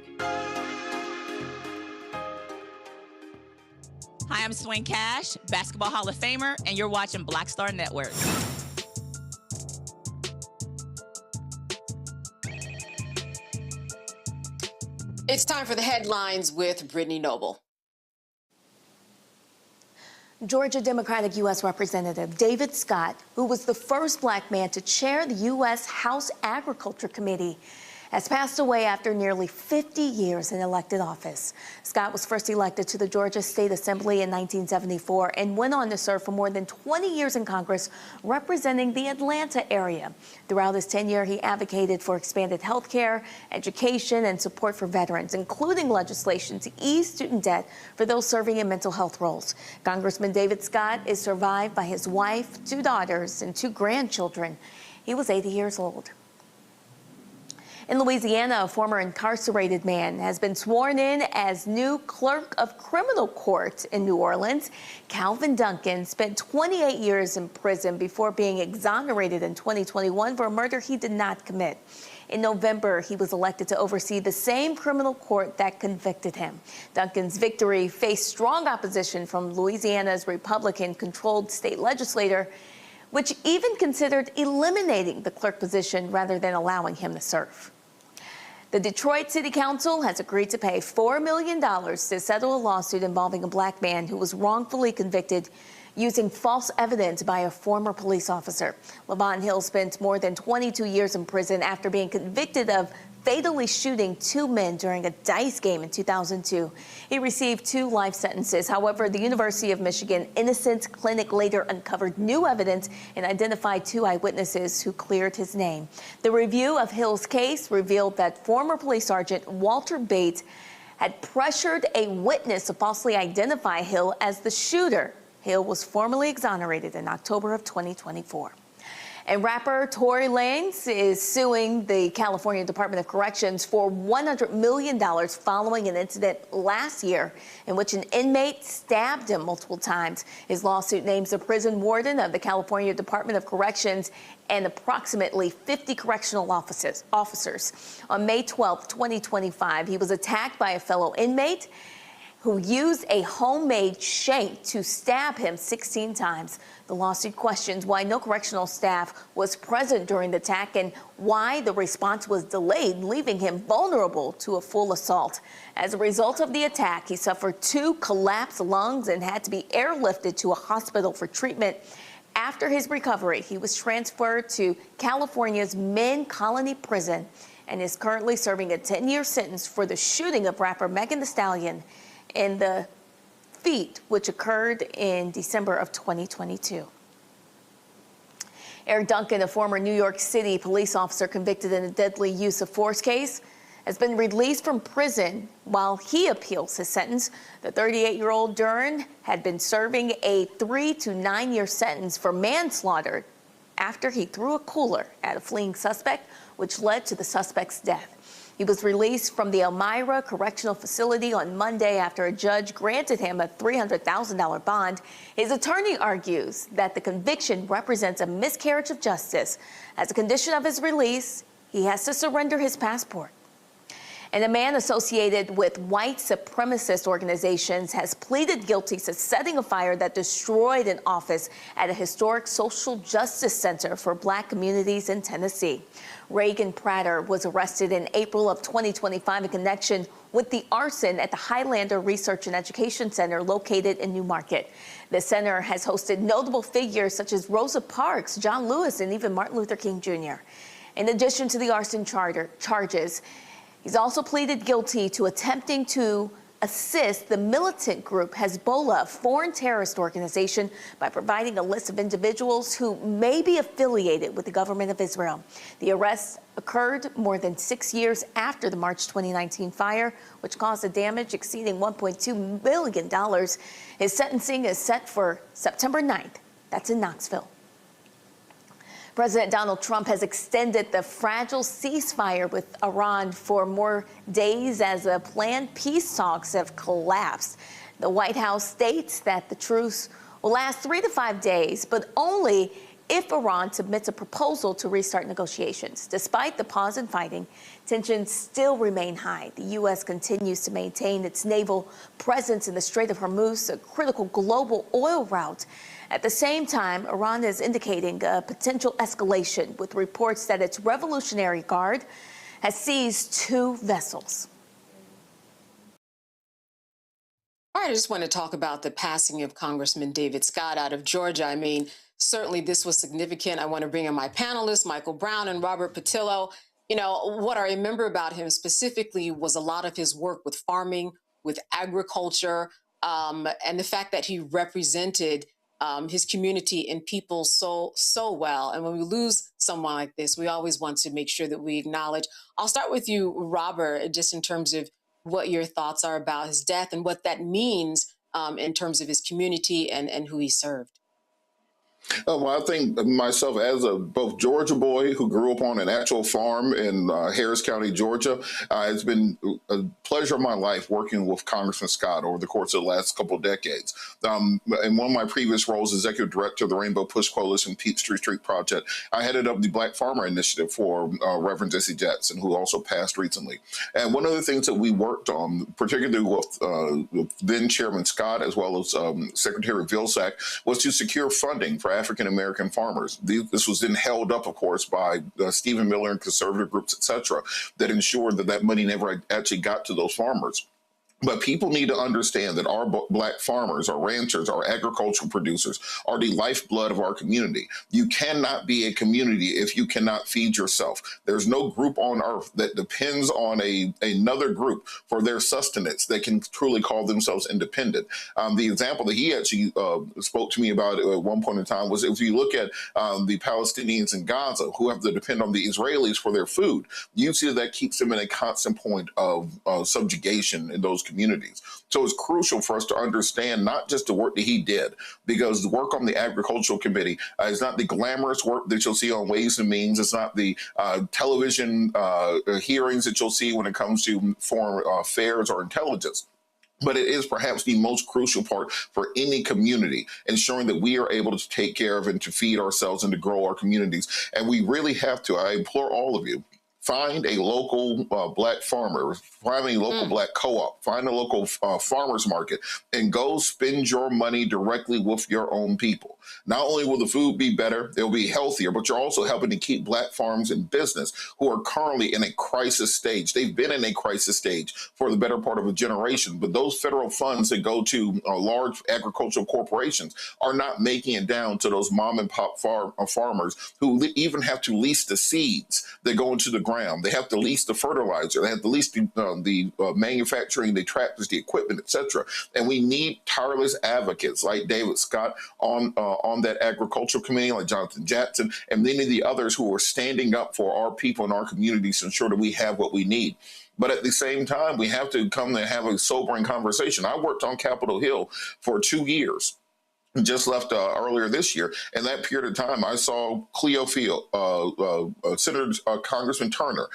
Hi, I'm Swing Cash, Basketball Hall of Famer, and you're watching Black Star Network. It's time for the headlines with Brittany Noble. Georgia Democratic U.S. Representative David Scott, who was the first black man to chair the U.S. House Agriculture Committee, has passed away after nearly 50 years in elected office. Scott was first elected to the Georgia State Assembly in 1974 and went on to serve for more than 20 years in Congress representing the Atlanta area. Throughout his tenure, he advocated for expanded health care, education, and support for veterans, including legislation to ease student debt for those serving in mental health roles. Congressman David Scott is survived by his wife, 2 daughters, and 2 grandchildren. He was 80 years old. In Louisiana, a former incarcerated man has been sworn in as new clerk of criminal court in New Orleans. Calvin Duncan spent 28 years in prison before being exonerated in 2021 for a murder he did not commit. In November, he was elected to oversee the same criminal court that convicted him. Duncan's victory faced strong opposition from Louisiana's Republican-controlled state legislature, which even considered eliminating the clerk position rather than allowing him to serve. The Detroit City Council has agreed to pay $4 million to settle a lawsuit involving a black man who was wrongfully convicted using false evidence by a former police officer. Levon Hill spent more than 22 years in prison after being convicted of fatally shooting 2 men during a dice game in 2002. He received 2 life sentences. However, the University of Michigan Innocence Clinic later uncovered new evidence and identified 2 eyewitnesses who cleared his name. The review of Hill's case revealed that former police sergeant Walter Bates had pressured a witness to falsely identify Hill as the shooter. Hill was formally exonerated in October of 2024. And rapper Tory Lanez is suing the California Department of Corrections for $100 million following an incident last year in which an inmate stabbed him multiple times. His lawsuit names the prison warden of the California Department of Corrections and approximately 50 correctional officers. On May 12, 2025, he was attacked by a fellow inmate who used a homemade shank to stab him 16 times. The lawsuit questions why no correctional staff was present during the attack and why the response was delayed, leaving him vulnerable to a full assault. As a result of the attack, he suffered 2 collapsed lungs and had to be airlifted to a hospital for treatment. After his recovery, he was transferred to California's Men Colony Prison and is currently serving a 10-year sentence for the shooting of rapper Megan Thee Stallion in the feet, which occurred in December of 2022. Eric Duncan, a former New York City police officer convicted in a deadly use of force case, has been released from prison while he appeals his sentence. The 38-year-old Duran had been serving a 3 to 9 year sentence for manslaughter after he threw a cooler at a fleeing suspect, which led to the suspect's death. He was released from the Elmira Correctional Facility on Monday after a judge granted him a $300,000 bond. His attorney argues that the conviction represents a miscarriage of justice. As a condition of his release, he has to surrender his passport. And a man associated with white supremacist organizations has pleaded guilty to setting a fire that destroyed an office at a historic social justice center for black communities in Tennessee. Reagan Prater was arrested in April of 2025 in connection with the arson at the Highlander Research and Education Center located in Newmarket. The center has hosted notable figures such as Rosa Parks, John Lewis, and even Martin Luther King Jr. In addition to the arson charges, he's also pleaded guilty to attempting to assist the militant group Hezbollah, a foreign terrorist organization, by providing a list of individuals who may be affiliated with the government of Israel. The arrest occurred more than 6 years after the March 2019 fire, which caused a damage exceeding $1.2 million. His sentencing is set for September 9th. That's in Knoxville. President Donald Trump has extended the fragile ceasefire with Iran for more days as the planned peace talks have collapsed. The White House states that the truce will last 3 to 5 days, but only if Iran submits a proposal to restart negotiations. Despite the pause in fighting, tensions still remain high. The U.S. continues to maintain its naval presence in the Strait of Hormuz, a critical global oil route. At the same time, Iran is indicating a potential escalation with reports that its Revolutionary Guard has seized 2 vessels. All right, I just want to talk about the passing of Congressman David Scott out of Georgia. I mean, certainly this was significant. I want to bring in my panelists, Michael Brown and Robert Patillo. You know, what I remember about him specifically was a lot of his work with farming, with agriculture, and the fact that he represented his community and people so well. And when we lose someone like this, we always want to make sure that we acknowledge. I'll start with you, Robert, just in terms of what your thoughts are about his death and what that means in terms of his community and who he served. Well, I think myself, as a both Georgia boy who grew up on an actual farm in Harris County, Georgia, it's been a pleasure of my life working with Congressman Scott over the course of the last couple of decades. In one of my previous roles, executive director of the Rainbow Push Coalition Peachtree Street Project, I headed up the Black Farmer Initiative for Reverend Jesse Jackson, who also passed recently. And one of the things that we worked on, particularly with then Chairman Scott as well as Secretary Vilsack, was to secure funding for African-American farmers. This was then held up, of course, by Stephen Miller and conservative groups, et cetera, that ensured that that money never actually got to those farmers. But people need to understand that our Black farmers, our ranchers, our agricultural producers are the lifeblood of our community. You cannot be a community if you cannot feed yourself. There's no group on earth that depends on another group for their sustenance that can truly call themselves independent. The example that he actually spoke to me about at one point in time was, if you look at the Palestinians in Gaza who have to depend on the Israelis for their food, you see that keeps them in a constant point of subjugation in those communities. So it's crucial for us to understand not just the work that he did, because the work on the Agricultural Committee is not the glamorous work that you'll see on Ways and Means. It's not the television hearings that you'll see when it comes to foreign affairs or intelligence. But it is perhaps the most crucial part for any community, ensuring that we are able to take care of and to feed ourselves and to grow our communities. And we really have to, I implore all of you, find a local Black farmer, find a local Black co-op, find a local farmer's market, and go spend your money directly with your own people. Not only will the food be better, it'll be healthier, but you're also helping to keep Black farms in business who are currently in a crisis stage. They've been in a crisis stage for the better part of a generation, but those federal funds that go to large agricultural corporations are not making it down to those mom and pop farmers who even have to lease the seeds that go into the ground. They have to lease the fertilizer. They have to lease the manufacturing, the tractors, the equipment, etc. And we need tireless advocates like David Scott on that agricultural committee, like Jonathan Jackson, and many of the others who are standing up for our people and our communities to ensure that we have what we need. But at the same time, we have to come and have a sobering conversation. I worked on Capitol Hill for 2 years. Just left earlier this year. In that period of time, I saw Cleo Field, Senator Congressman Turner,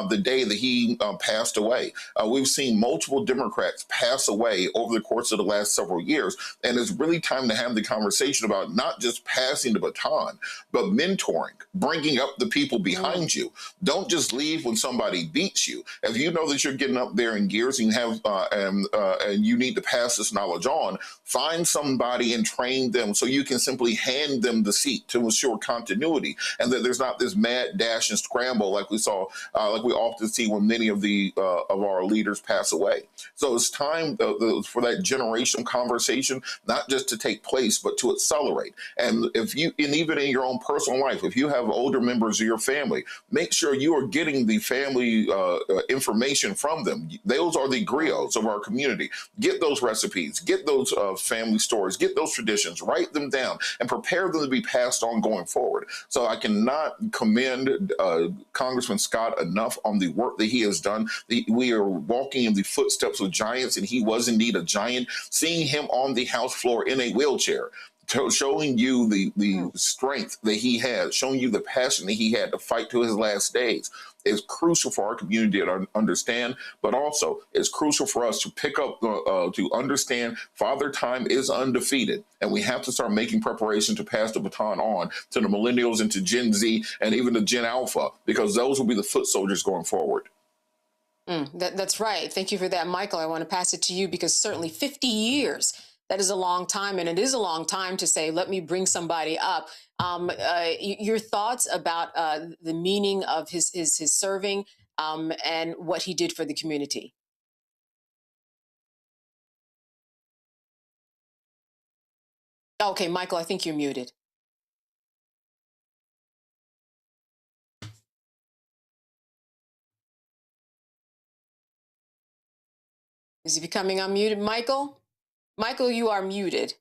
the day that he passed away. We've seen multiple Democrats pass away over the course of the last several years. And it's really time to have the conversation about not just passing the baton, but mentoring, bringing up the people behind you. Don't just leave when somebody beats you. If you know that you're getting up there in gears and you have and you need to pass this knowledge on, find somebody and train them so you can simply hand them the seat to ensure continuity, and that there's not this mad dash and scramble like we saw, like we often see when many of our leaders pass away. So it's time for that generational conversation, not just to take place, but to accelerate. And even in your own personal life, if you have older members of your family, make sure you are getting the family information from them. Those are the griots of our community. Get those recipes, get those family stories, get those traditions, write them down, and prepare them to be passed on going forward. So I cannot commend Congressman Scott enough on the work that he has done. We are walking in the footsteps of giants, and he was indeed a giant. Seeing him on the House floor in a wheelchair, showing you the strength that he had, showing you the passion that he had to fight to his last days. is crucial for our community to understand, but also it's crucial for us to pick up, to understand Father Time is undefeated. And we have to start making preparation to pass the baton on to the millennials and to Gen Z and even to Gen Alpha, because those will be the foot soldiers going forward. That's right. Thank you for that, Michael. I want to pass it to you because certainly 50 years, that is a long time. And it is a long time to say, let me bring somebody up. Your thoughts about the meaning of his serving and what he did for the community. Okay, Michael, I think you're muted. Is he becoming unmuted, Michael? Michael, you are muted.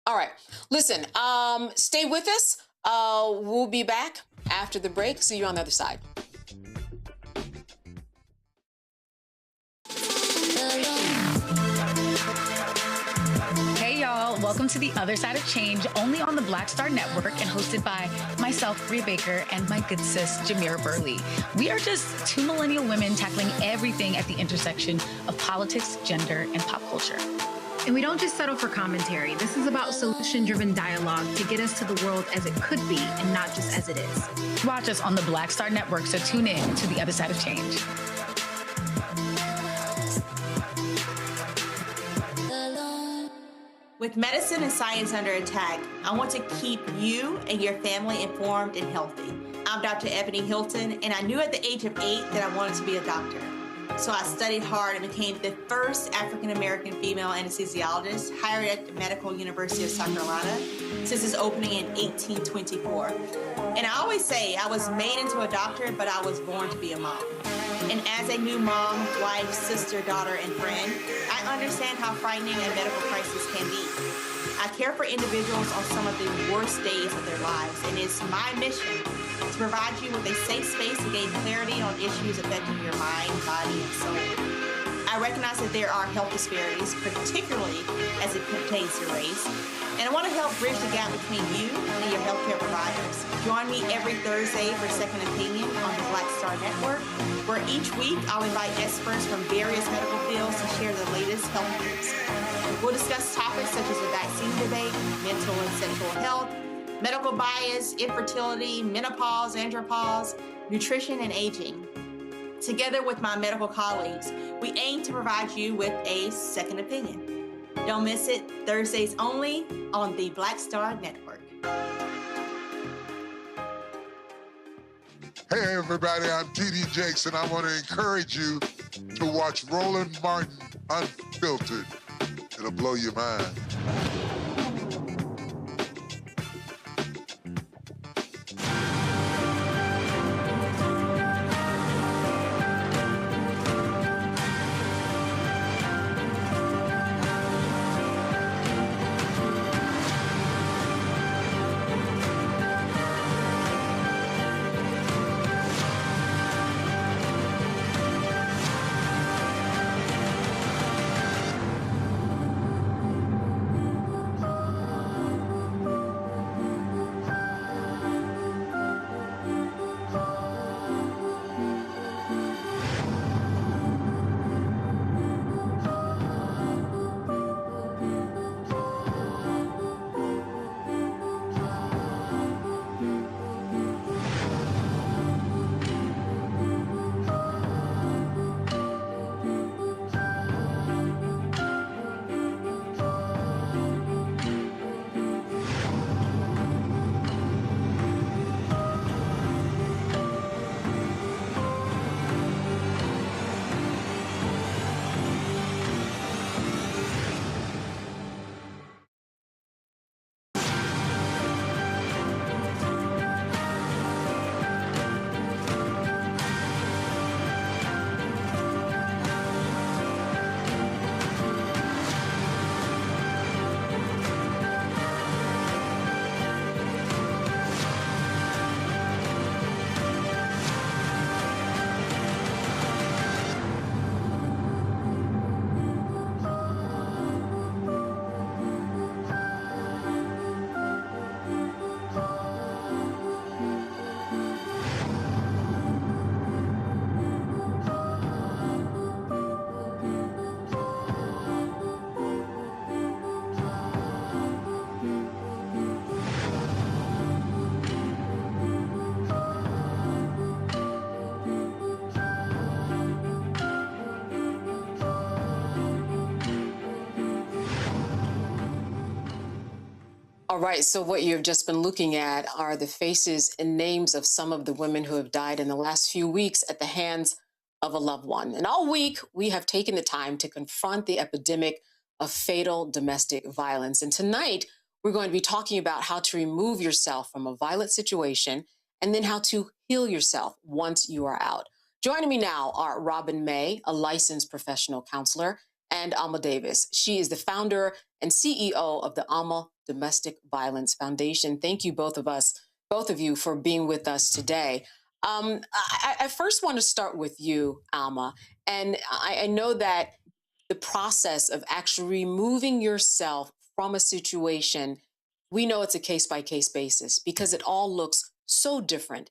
All right. Listen, stay with us. We'll be back after the break. See you on the other side. Hey y'all, welcome to The Other Side of Change, only on the Black Star Network and hosted by myself, Bria Baker, and my good sis, Jamira Burley. We are just two millennial women tackling everything at the intersection of politics, gender, and pop culture. And we don't just settle for commentary. This is about solution-driven dialogue to get us to the world as it could be and not just as it is. Watch us on the Black Star Network, so tune in to The Other Side of Change. With medicine and science under attack, I want to keep you and your family informed and healthy. I'm Dr. Ebony Hilton, and I knew at the age of 8 that I wanted to be a doctor. So I studied hard and became the first African-American female anesthesiologist hired at the Medical University of South Carolina since its opening in 1824. And I always say I was made into a doctor, but I was born to be a mom. And as a new mom, wife, sister, daughter, and friend, I understand how frightening a medical crisis can be. I care for individuals on some of the worst days of their lives, and it's my mission to provide you with a safe space to gain clarity on issues affecting your mind, body, and soul. I recognize that there are health disparities, particularly as it pertains to race, and I want to help bridge the gap between you and your healthcare providers. Join me every Thursday for Second Opinion on the Black Star Network, where each week I'll invite experts from various medical fields to share the latest health news. We'll discuss topics such as the vaccine debate, mental and sexual health, medical bias, infertility, menopause, andropause, nutrition, and aging. Together with my medical colleagues, we aim to provide you with a second opinion. Don't miss it, Thursdays only on the Black Star Network. Hey everybody, I'm T.D. Jakes, and I want to encourage you to watch Roland Martin Unfiltered. It'll blow your mind. All right, so what you've just been looking at are the faces and names of some of the women who have died in the last few weeks at the hands of a loved one. And all week, we have taken the time to confront the epidemic of fatal domestic violence. And tonight, we're going to be talking about how to remove yourself from a violent situation and then how to heal yourself once you are out. Joining me now are Robin May, a licensed professional counselor, and Alma Davis. She is the founder and CEO of the Alma Domestic Violence Foundation. Thank you, both of you, for being with us today. I first want to start with you, Alma, and I know that the process of actually removing yourself from a situation, we know it's a case-by-case basis because it all looks so different.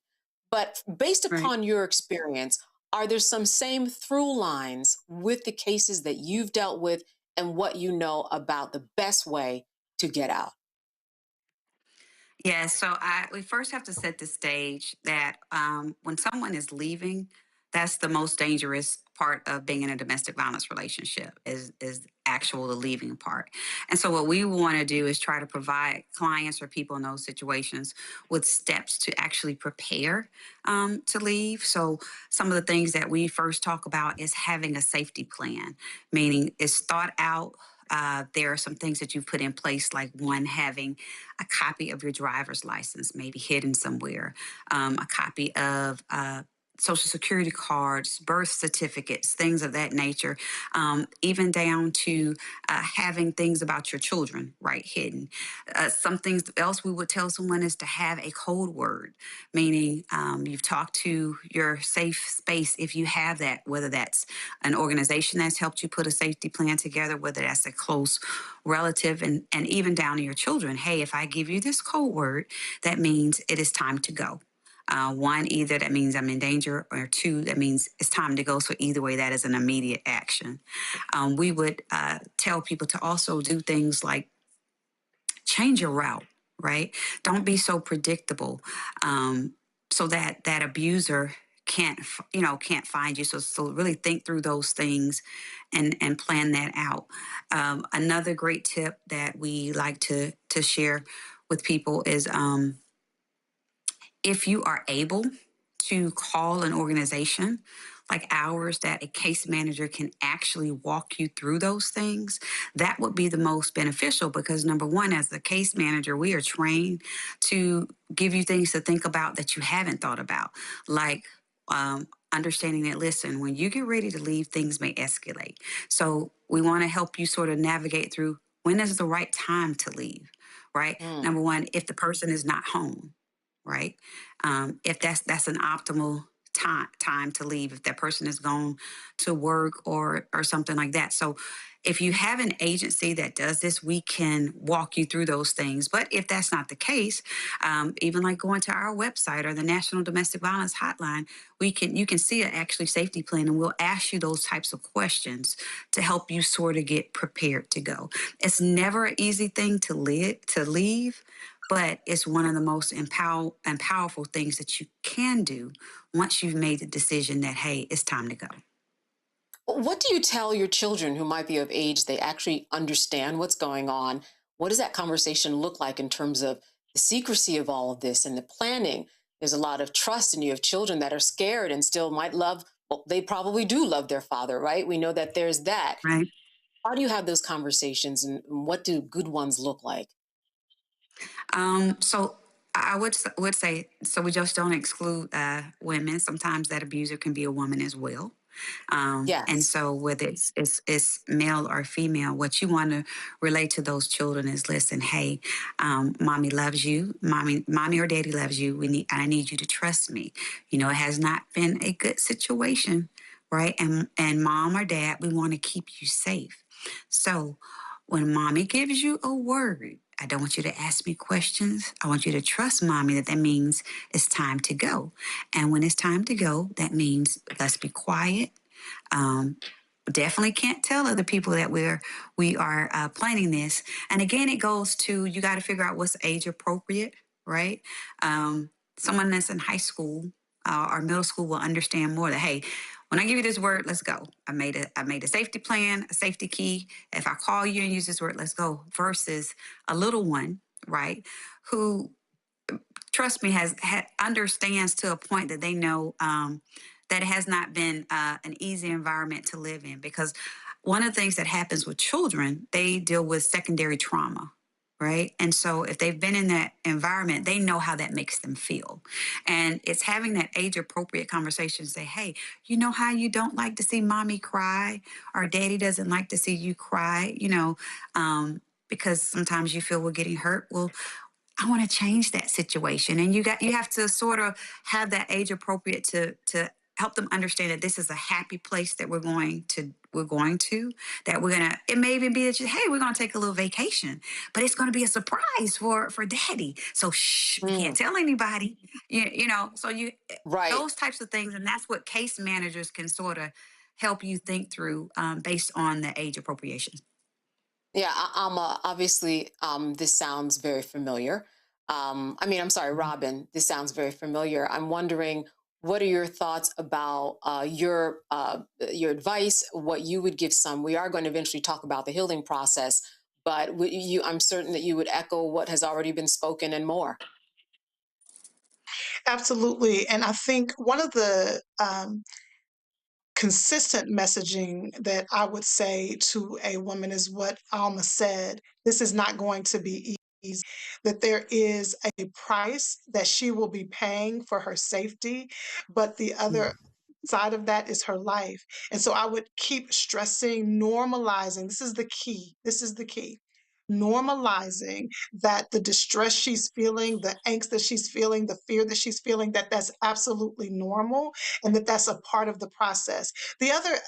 But based upon your experience, are there some same through lines with the cases that you've dealt with and what you know about the best way to get out? Yeah, so we first have to set the stage that when someone is leaving, that's the most dangerous part of being in a domestic violence relationship is actual the leaving part. And so what we want to do is try to provide clients or people in those situations with steps to actually prepare to leave. So some of the things that we first talk about is having a safety plan, meaning it's thought out. There are some things that you've put in place, like one, having a copy of your driver's license, maybe hidden somewhere, a copy of Social Security cards, birth certificates, things of that nature, even down to having things about your children, right, hidden. Some things else we would tell someone is to have a code word, meaning you've talked to your safe space if you have that, whether that's an organization that's helped you put a safety plan together, whether that's a close relative, and even down to your children. Hey, if I give you this code word, that means it is time to go. One, either that means I'm in danger, or two, that means it's time to go. So either way, that is an immediate action. We would tell people to also do things like change your route, right? Don't be so predictable, so that that abuser can't find you. So really think through those things and plan that out. Another great tip that we like to share with people is if you are able to call an organization like ours that a case manager can actually walk you through those things, that would be the most beneficial because number one, as a case manager, we are trained to give you things to think about that you haven't thought about, like understanding that, listen, when you get ready to leave, things may escalate. So we want to help you sort of navigate through when is the right time to leave, right? Number one, if the person is not home, right? If that's an optimal time to leave, if that person is gone to work or something like that. So if you have an agency that does this, we can walk you through those things. But if that's not the case, even like going to our website or the National Domestic Violence Hotline, you can see an actually safety plan, and we'll ask you those types of questions to help you sort of get prepared to go. It's never an easy thing to leave, but it's one of the most powerful things that you can do once you've made the decision that, hey, it's time to go. What do you tell your children who might be of age, they actually understand what's going on? What does that conversation look like in terms of the secrecy of all of this and the planning? There's a lot of trust, and you have children that are scared and still might love, well, they probably do love their father, right? We know that there's that. Right. How do you have those conversations, and what do good ones look like? So I would say, so we just don't exclude women. Sometimes that abuser can be a woman as well. And so whether it's male or female, what you want to relate to those children is, listen, hey, mommy loves you. Mommy or daddy loves you. I need you to trust me. You know, it has not been a good situation, right? And mom or dad, we want to keep you safe. So when mommy gives you a word, I don't want you to ask me questions. I want you to trust mommy that means it's time to go. And when it's time to go, that means let's be quiet. Definitely can't tell other people that we are planning this. And again, it goes to, you got to figure out what's age appropriate, right? Someone that's in high school or middle school will understand more that, hey, when I give you this word, let's go. I made a safety plan, a safety key. If I call you and use this word, let's go. Versus a little one right? Who, trust me, understands to a point that they know that it has not been an easy environment to live in, because one of the things that happens with children, they deal with secondary trauma, right? And so if they've been in that environment, they know how that makes them feel. And it's having that age appropriate conversation, say, hey, you know how you don't like to see mommy cry, or daddy doesn't like to see you cry, because sometimes you feel we're getting hurt. Well, I want to change that situation. And you have to sort of have that age appropriate to help them understand that this is a happy place that we're going to, it may even be that hey, we're going to take a little vacation, but it's going to be a surprise for daddy. So shh, we can't tell anybody, those types of things. And that's what case managers can sort of help you think through based on the age appropriation. Yeah, obviously, this sounds very familiar. I'm sorry, Robin, this sounds very familiar. I'm wondering, what are your thoughts about your advice, what you would give some? We are going to eventually talk about the healing process, but I'm certain that you would echo what has already been spoken and more. Absolutely. And I think one of the consistent messaging that I would say to a woman is what Alma said. This is not going to be easy, that there is a price that she will be paying for her safety, but the other side of that is her life. And so I would keep stressing, normalizing. This is the key. This is the key. Normalizing that the distress she's feeling, the angst that she's feeling, the fear that she's feeling, that's absolutely normal, and that's a part of the process. The other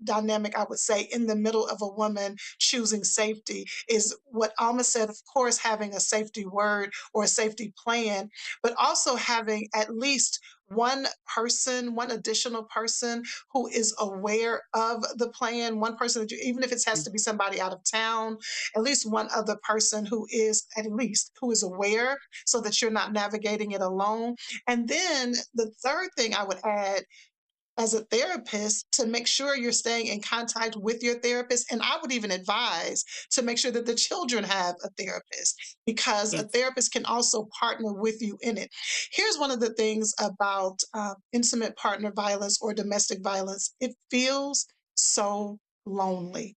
dynamic I would say in the middle of a woman choosing safety is what Alma said, of course, having a safety word or a safety plan, but also having at least one additional person who is aware of the plan, one person that even if it has to be somebody out of town, at least one other person who is aware, so that you're not navigating it alone. And then the third thing I would add, as a therapist, to make sure you're staying in contact with your therapist. And I would even advise to make sure that the children have a therapist, because a therapist can also partner with you in it. Here's one of the things about intimate partner violence or domestic violence. It feels so lonely.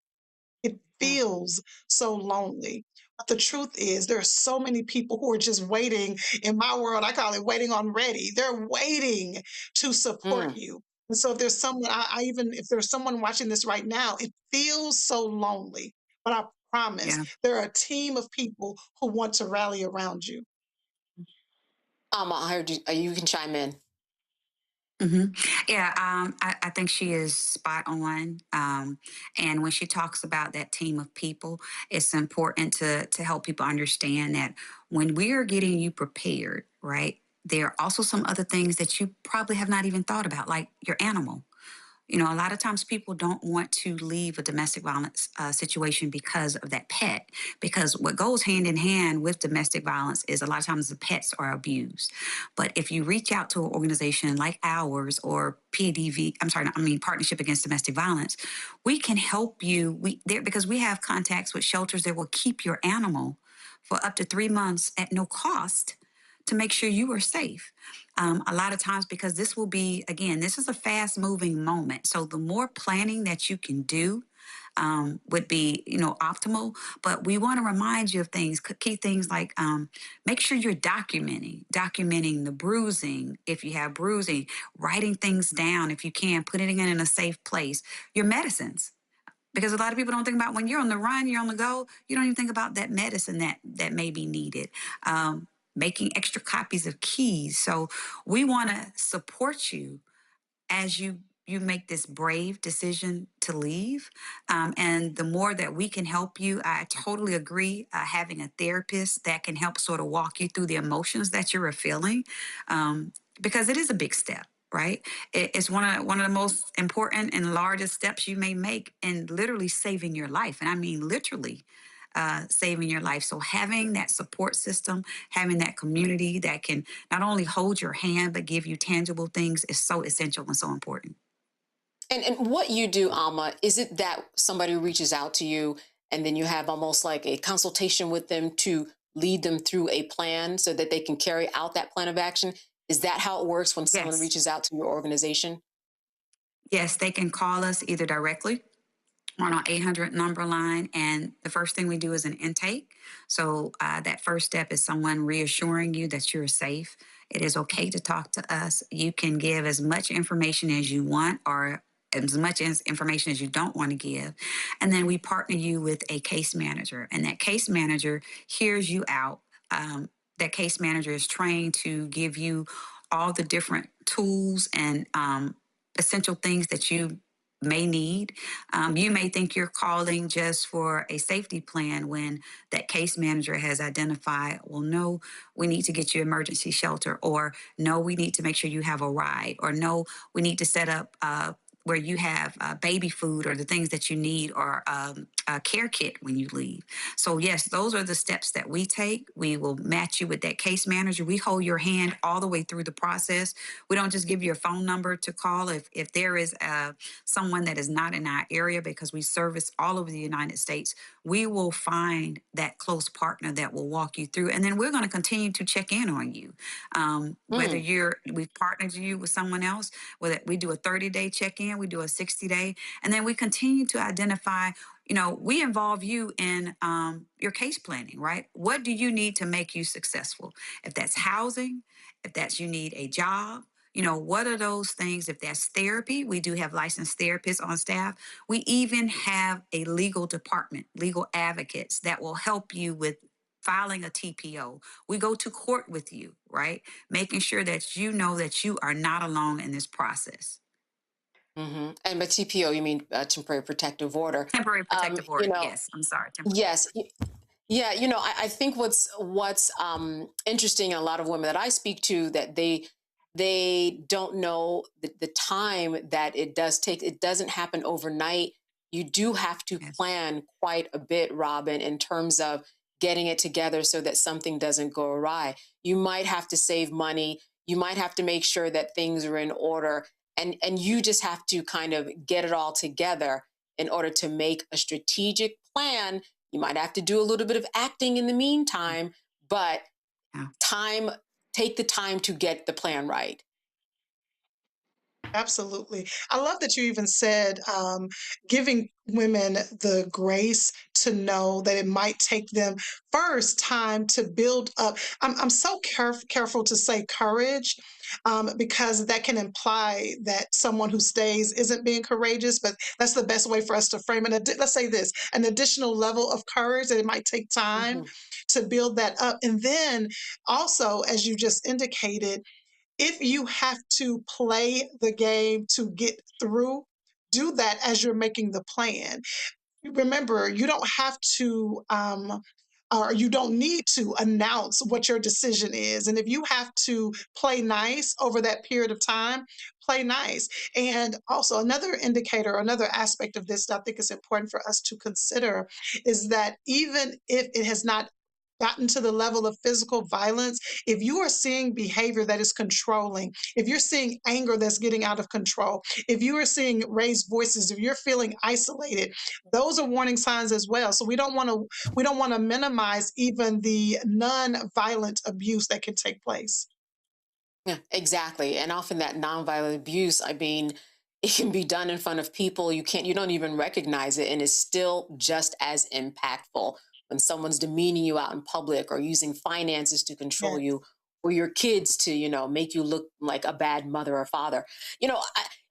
It feels so lonely. But the truth is, there are so many people who are just waiting. In my world, I call it waiting on ready. They're waiting to support you. And so if there's someone, if there's someone watching this right now, it feels so lonely. But I promise there are a team of people who want to rally around you. I heard you. You can chime in. Yeah, I think she is spot on. And when she talks about that team of people, it's important to help people understand that when we are getting you prepared, right, there are also some other things that you probably have not even thought about, like your animal. A lot of times people don't want to leave a domestic violence situation because of that pet, because what goes hand in hand with domestic violence is a lot of times the pets are abused. But if you reach out to an organization like ours or Partnership Against Domestic Violence, we can help you because we have contacts with shelters that will keep your animal for up to 3 months at no cost to make sure you are safe. A lot of times, because this is a fast moving moment. So the more planning that you can do would be, optimal. But we want to remind you of things, key things like make sure you're documenting the bruising. If you have bruising, writing things down, if you can, putting it in a safe place, your medicines. Because a lot of people don't think about when you're on the run, you're on the go, you don't even think about that medicine that may be needed. Making extra copies of keys. So we want to support you as you make this brave decision to leave. And the more that we can help you, I totally agree, having a therapist that can help sort of walk you through the emotions that you're feeling, because it is a big step. Right? It's one of the most important and largest steps you may make in literally saving your life. And I mean literally saving your life. So having that support system, having that community that can not only hold your hand, but give you tangible things is so essential and so important. And what you do, Alma, is it that somebody reaches out to you and then you have almost like a consultation with them to lead them through a plan so that they can carry out that plan of action? Is that how it works when someone Yes. reaches out to your organization? Yes, they can call us either directly on our 800 number line. And the first thing we do is an intake. So that first step is someone reassuring you that you're safe. It is okay to talk to us. You can give as much information as you want or as much information as you don't want to give. And then we partner you with a case manager. And that case manager hears you out. That case manager is trained to give you all the different tools and essential things that you may need. You may think you're calling just for a safety plan when that case manager has identified, well, no, we need to get you emergency shelter, or no, we need to make sure you have a ride, or no, we need to set up where you have baby food or the things that you need, or a care kit when you leave. So yes, those are the steps that we take. We will match you with that case manager. We hold your hand all the way through the process. We don't just give you a phone number to call if there is someone that is not in our area, because we service all over the United States. We will find that close partner that will walk you through, and then we're going to continue to check in on you. Whether we've partnered you with someone else, whether we do a 30-day check-in, we do a 60-day, and then we continue to identify, we involve you in your case planning, right? What do you need to make you successful? If that's housing, if that's you need a job, what are those things? If that's therapy, we do have licensed therapists on staff. We even have a legal department, legal advocates that will help you with filing a TPO. We go to court with you, right? Making sure that you know that you are not alone in this process. And by TPO, you mean temporary protective order. Temporary protective order, yes. I'm sorry. Yes. Yeah, I think what's interesting in a lot of women that I speak to, that they don't know the time that it does take. It doesn't happen overnight. You do have to plan quite a bit, Robin, in terms of getting it together so that something doesn't go awry. You might have to save money. You might have to make sure that things are in order. And you just have to kind of get it all together in order to make a strategic plan. You might have to do a little bit of acting in the meantime, but take the time to get the plan right. Absolutely. I love that you even said giving women the grace to know that it might take them first time to build up. I'm so careful to say courage, because that can imply that someone who stays isn't being courageous, but that's the best way for us to frame it. Let's say this, an additional level of courage, that it might take time to build that up. And then also, as you just indicated, if you have to play the game to get through, do that as you're making the plan. Remember, you don't have to, or you don't need to announce what your decision is. And if you have to play nice over that period of time, play nice. And also, another indicator, another aspect of this that I think is important for us to consider is that even if it has not gotten to the level of physical violence, if you are seeing behavior that is controlling, if you're seeing anger that's getting out of control, if you are seeing raised voices, if you're feeling isolated, those are warning signs as well. So we don't want to minimize even the non-violent abuse that can take place. Yeah, exactly. And often that nonviolent abuse, I mean, it can be done in front of people. You don't even recognize it, and it's still just as impactful when someone's demeaning you out in public, or using finances to control you, or your kids to, make you look like a bad mother or father.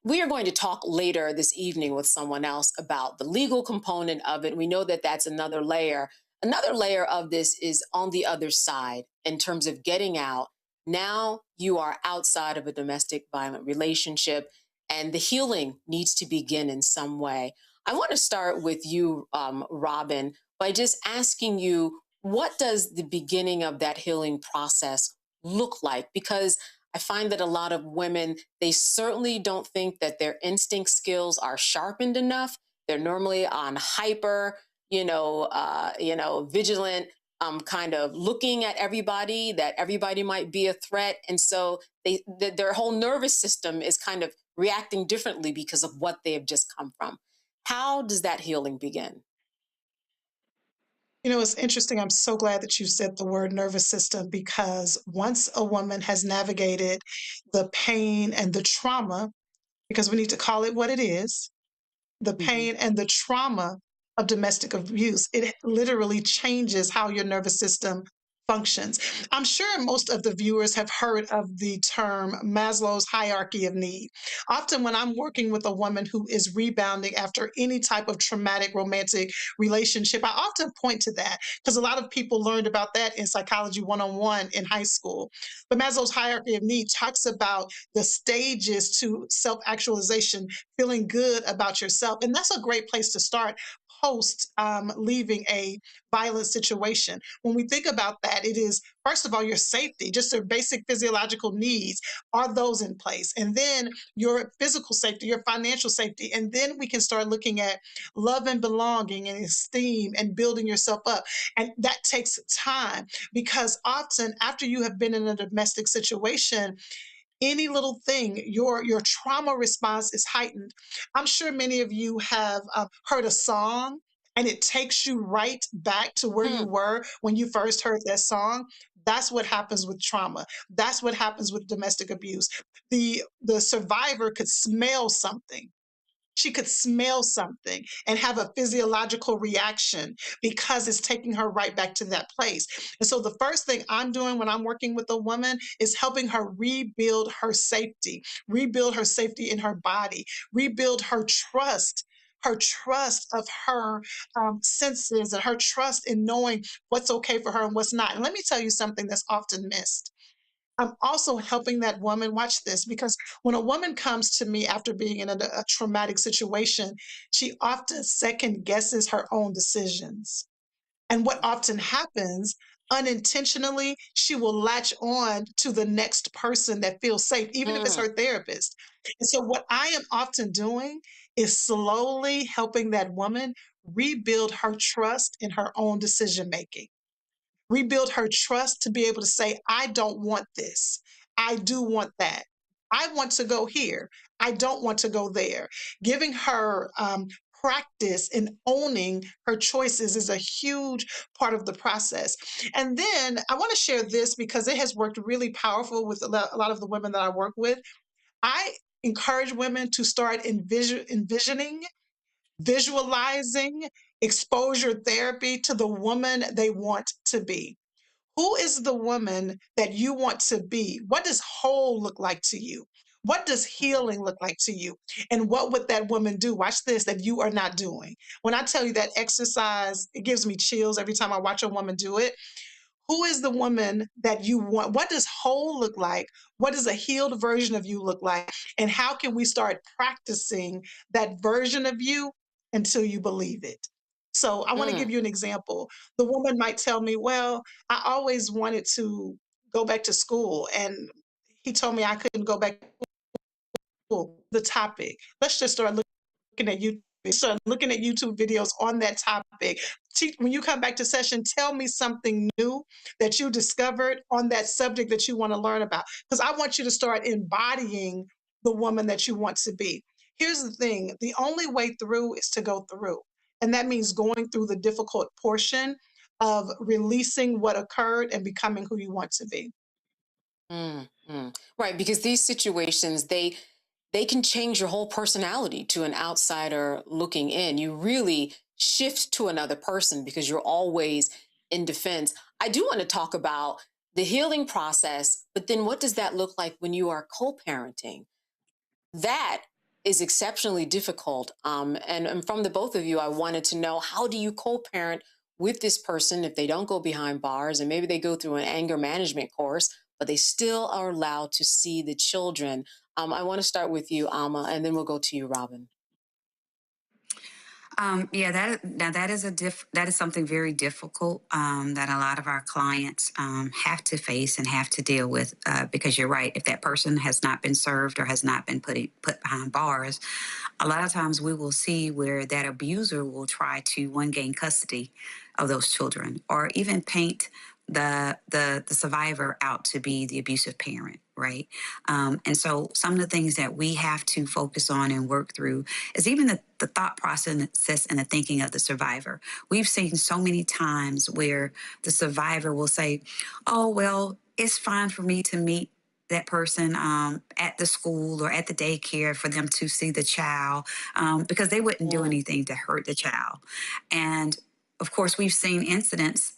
We are going to talk later this evening with someone else about the legal component of it. We know that that's another layer. Another layer of this is on the other side in terms of getting out. Now you are outside of a domestic violent relationship, and the healing needs to begin in some way. I want to start with you, Robin, by just asking you, what does the beginning of that healing process look like? Because I find that a lot of women, they certainly don't think that their instinct skills are sharpened enough. They're normally on hyper, vigilant, kind of looking at everybody, that everybody might be a threat. And so their whole nervous system is kind of reacting differently because of what they have just come from. How does that healing begin? You know, it's interesting. I'm so glad that you said the word nervous system, because once a woman has navigated the pain and the trauma, because we need to call it what it is, the pain and the trauma of domestic abuse, it literally changes how your nervous system functions. I'm sure most of the viewers have heard of the term Maslow's hierarchy of need. Often, when I'm working with a woman who is rebounding after any type of traumatic romantic relationship, I often point to that because a lot of people learned about that in Psychology 101 in high school. But Maslow's hierarchy of need talks about the stages to self actualization, feeling good about yourself. And that's a great place to start post leaving a violent situation. When we think about that, it is, first of all, your safety, just your basic physiological needs. Are those in place? And then your physical safety, your financial safety. And then we can start looking at love and belonging and esteem and building yourself up. And that takes time, because often after you have been in a domestic situation, any little thing, your trauma response is heightened. I'm sure many of you have heard a song and it takes you right back to where you were when you first heard that song. That's what happens with trauma. That's what happens with domestic abuse. The survivor could smell something. She could smell something and have a physiological reaction because it's taking her right back to that place. And so the first thing I'm doing when I'm working with a woman is helping her rebuild her safety in her body, rebuild her trust of her senses, and her trust in knowing what's okay for her and what's not. And let me tell you something that's often missed. I'm also helping that woman, watch this, because when a woman comes to me after being in a traumatic situation, she often second guesses her own decisions. And what often happens unintentionally, she will latch on to the next person that feels safe, even if it's her therapist. And so, what I am often doing is slowly helping that woman rebuild her trust in her own decision making, rebuild her trust to be able to say, I don't want this. I do want that. I want to go here. I don't want to go there. Giving her practice in owning her choices is a huge part of the process. And then I want to share this because it has worked really powerful with a lot of the women that I work with. I encourage women to start envisioning, visualizing exposure therapy to the woman they want to be. Who is the woman that you want to be? What does whole look like to you? What does healing look like to you? And what would that woman do? Watch this, that you are not doing. When I tell you that exercise, it gives me chills every time I watch a woman do it. Who is the woman that you want? What does whole look like? What does a healed version of you look like? And how can we start practicing that version of you until you believe it? So I want to give you an example. The woman might tell me, well, I always wanted to go back to school, and he told me I couldn't go back to school. The topic. Let's just start looking at YouTube. Start looking at YouTube videos on that topic. When you come back to session, tell me something new that you discovered on that subject that you want to learn about. Because I want you to start embodying the woman that you want to be. Here's the thing, the only way through is to go through. And that means going through the difficult portion of releasing what occurred and becoming who you want to be. Right, because these situations, they can change your whole personality to an outsider looking in. You really shift to another person because you're always in defense. I do want to talk about the healing process, but then what does that look like when you are co-parenting? That is exceptionally difficult. And from the both of you, I wanted to know, how do you co-parent with this person if they don't go behind bars and maybe they go through an anger management course, but they still are allowed to see the children? I want to start with you, Alma, and then we'll go to you, Robin. Yeah, that is something very difficult that a lot of our clients have to face and have to deal with, because you're right. If that person has not been served or has not been put behind bars, a lot of times we will see where that abuser will try to gain custody of those children, or even paint the survivor out to be the abusive parent, right? And so some of the things that we have to focus on and work through is even the thought process and the thinking of the survivor. We've seen so many times where the survivor will say, oh, well, it's fine for me to meet that person at the school or at the daycare for them to see the child because they wouldn't do anything to hurt the child. And of course, we've seen incidents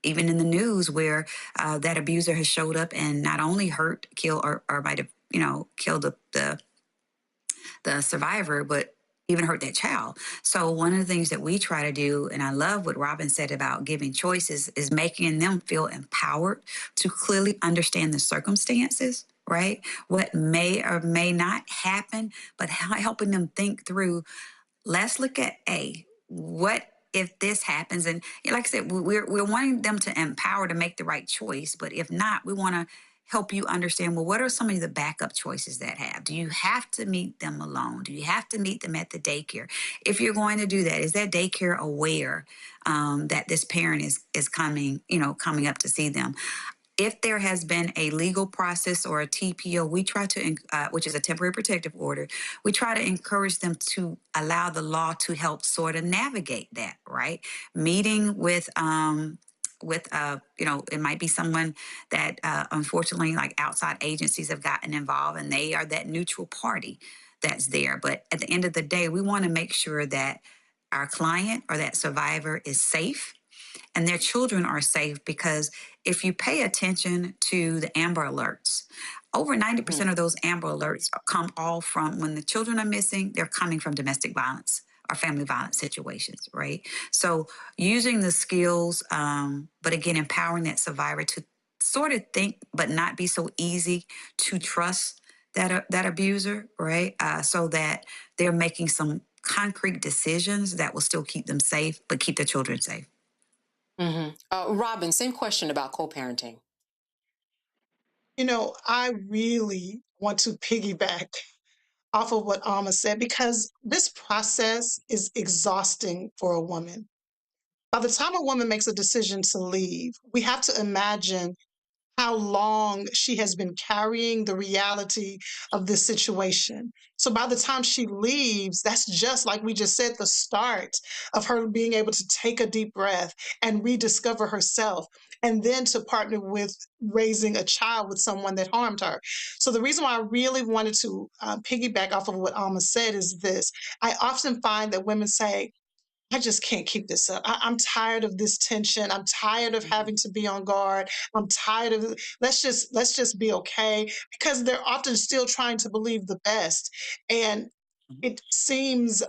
even in the news where that abuser has showed up and not only hurt, killed, or might have, killed the survivor, but even hurt that child. So one of the things that we try to do, and I love what Robin said about giving choices, is making them feel empowered to clearly understand the circumstances, right? What may or may not happen, but helping them think through, let's look at what if this happens? And like I said, we're wanting them to empower to make the right choice. But if not, we want to help you understand, well, what are some of the backup choices that have? Do you have to meet them alone? Do you have to meet them at the daycare? If you're going to do that, is that daycare aware that this parent is coming up to see them? If there has been a legal process or a TPO, we try to, which is a temporary protective order, we try to encourage them to allow the law to help sort of navigate that, right? Meeting with it might be someone that unfortunately, like outside agencies have gotten involved and they are that neutral party that's there. But at the end of the day, we want to make sure that our client or that survivor is safe and their children are safe, because if you pay attention to the Amber Alerts, over 90% of those Amber Alerts come all from when the children are missing, they're coming from domestic violence or family violence situations, right? So using the skills, but again, empowering that survivor to sort of think, but not be so easy to trust that abuser, right? So that they're making some concrete decisions that will still keep them safe, but keep their children safe. Robin, same question about co-parenting. I really want to piggyback off of what Alma said, because this process is exhausting for a woman. By the time a woman makes a decision to leave, we have to imagine how long she has been carrying the reality of this situation. So by the time she leaves, that's just like we just said, the start of her being able to take a deep breath and rediscover herself, and then to partner with raising a child with someone that harmed her. So the reason why I really wanted to piggyback off of what Alma said is this. I often find that women say, I just can't keep this up. I'm tired of this tension. I'm tired of having to be on guard. I'm tired of let's just be okay, because they're often still trying to believe the best. And it seems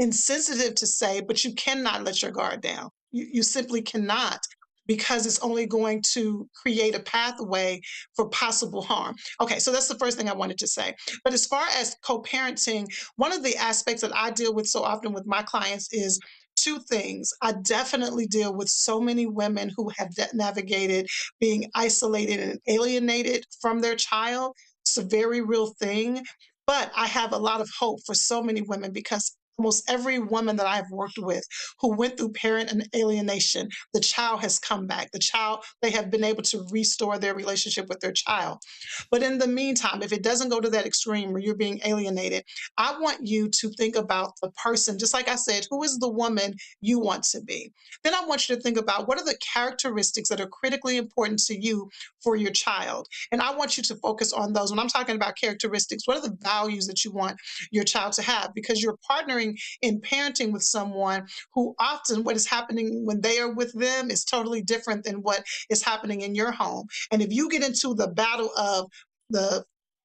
insensitive to say, but you cannot let your guard down. You simply cannot, because it's only going to create a pathway for possible harm. Okay, so that's the first thing I wanted to say. But as far as co-parenting, one of the aspects that I deal with so often with my clients is two things. I definitely deal with so many women who have navigated being isolated and alienated from their child. It's a very real thing. But I have a lot of hope for so many women, because almost every woman that I've worked with who went through parent and alienation, the child has come back. They have been able to restore their relationship with their child. But in the meantime, if it doesn't go to that extreme where you're being alienated, I want you to think about the person, just like I said, who is the woman you want to be? Then I want you to think about, what are the characteristics that are critically important to you for your child? And I want you to focus on those. When I'm talking about characteristics, what are the values that you want your child to have? Because you're partnering in parenting with someone who often what is happening when they are with them is totally different than what is happening in your home. And if you get into the battle of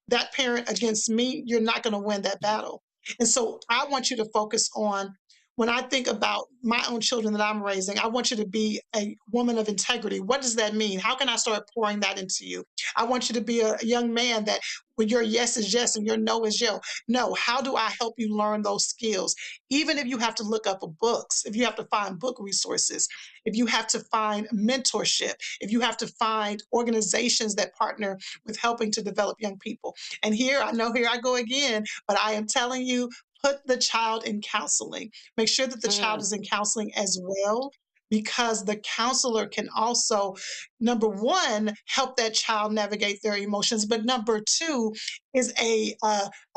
that parent against me, you're not going to win that battle. And so I want you to focus on, when I think about my own children that I'm raising, I want you to be a woman of integrity. What does that mean? How can I start pouring that into you? I want you to be a young man that when your yes is yes and your no is no, how do I help you learn those skills? Even if you have to look up books, if you have to find book resources, if you have to find mentorship, if you have to find organizations that partner with helping to develop young people. And here I go again, but I am telling you, put the child in counseling. Make sure that the child is in counseling as well, because the counselor can also, number one, help that child navigate their emotions, but number two is a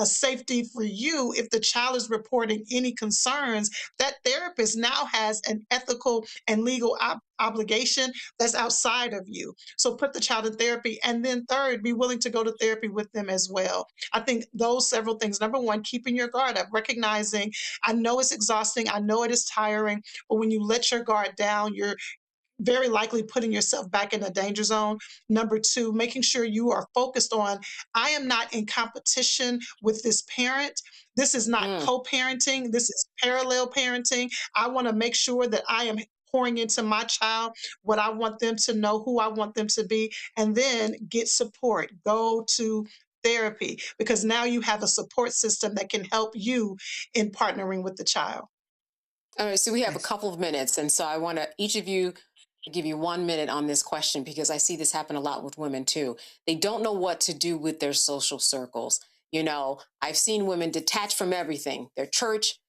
safety for you. If the child is reporting any concerns, that therapist now has an ethical and legal obligation that's outside of you. So put the child in therapy. And then third, be willing to go to therapy with them as well. I think those several things. Number one, keeping your guard up, recognizing, I know it's exhausting, I know it is tiring, but when you let your guard down, you're very likely putting yourself back in a danger zone. Number two, making sure you are focused on, I am not in competition with this parent. This is not co-parenting. This is parallel parenting. I want to make sure that I am pouring into my child what I want them to know, who I want them to be, and then get support. Go to therapy, because now you have a support system that can help you in partnering with the child. All right, so we have a couple of minutes, and so I want to each of you give you 1 minute on this question, because I see this happen a lot with women too. They don't know what to do with their social circles. You know, I've seen women detach from everything, their church,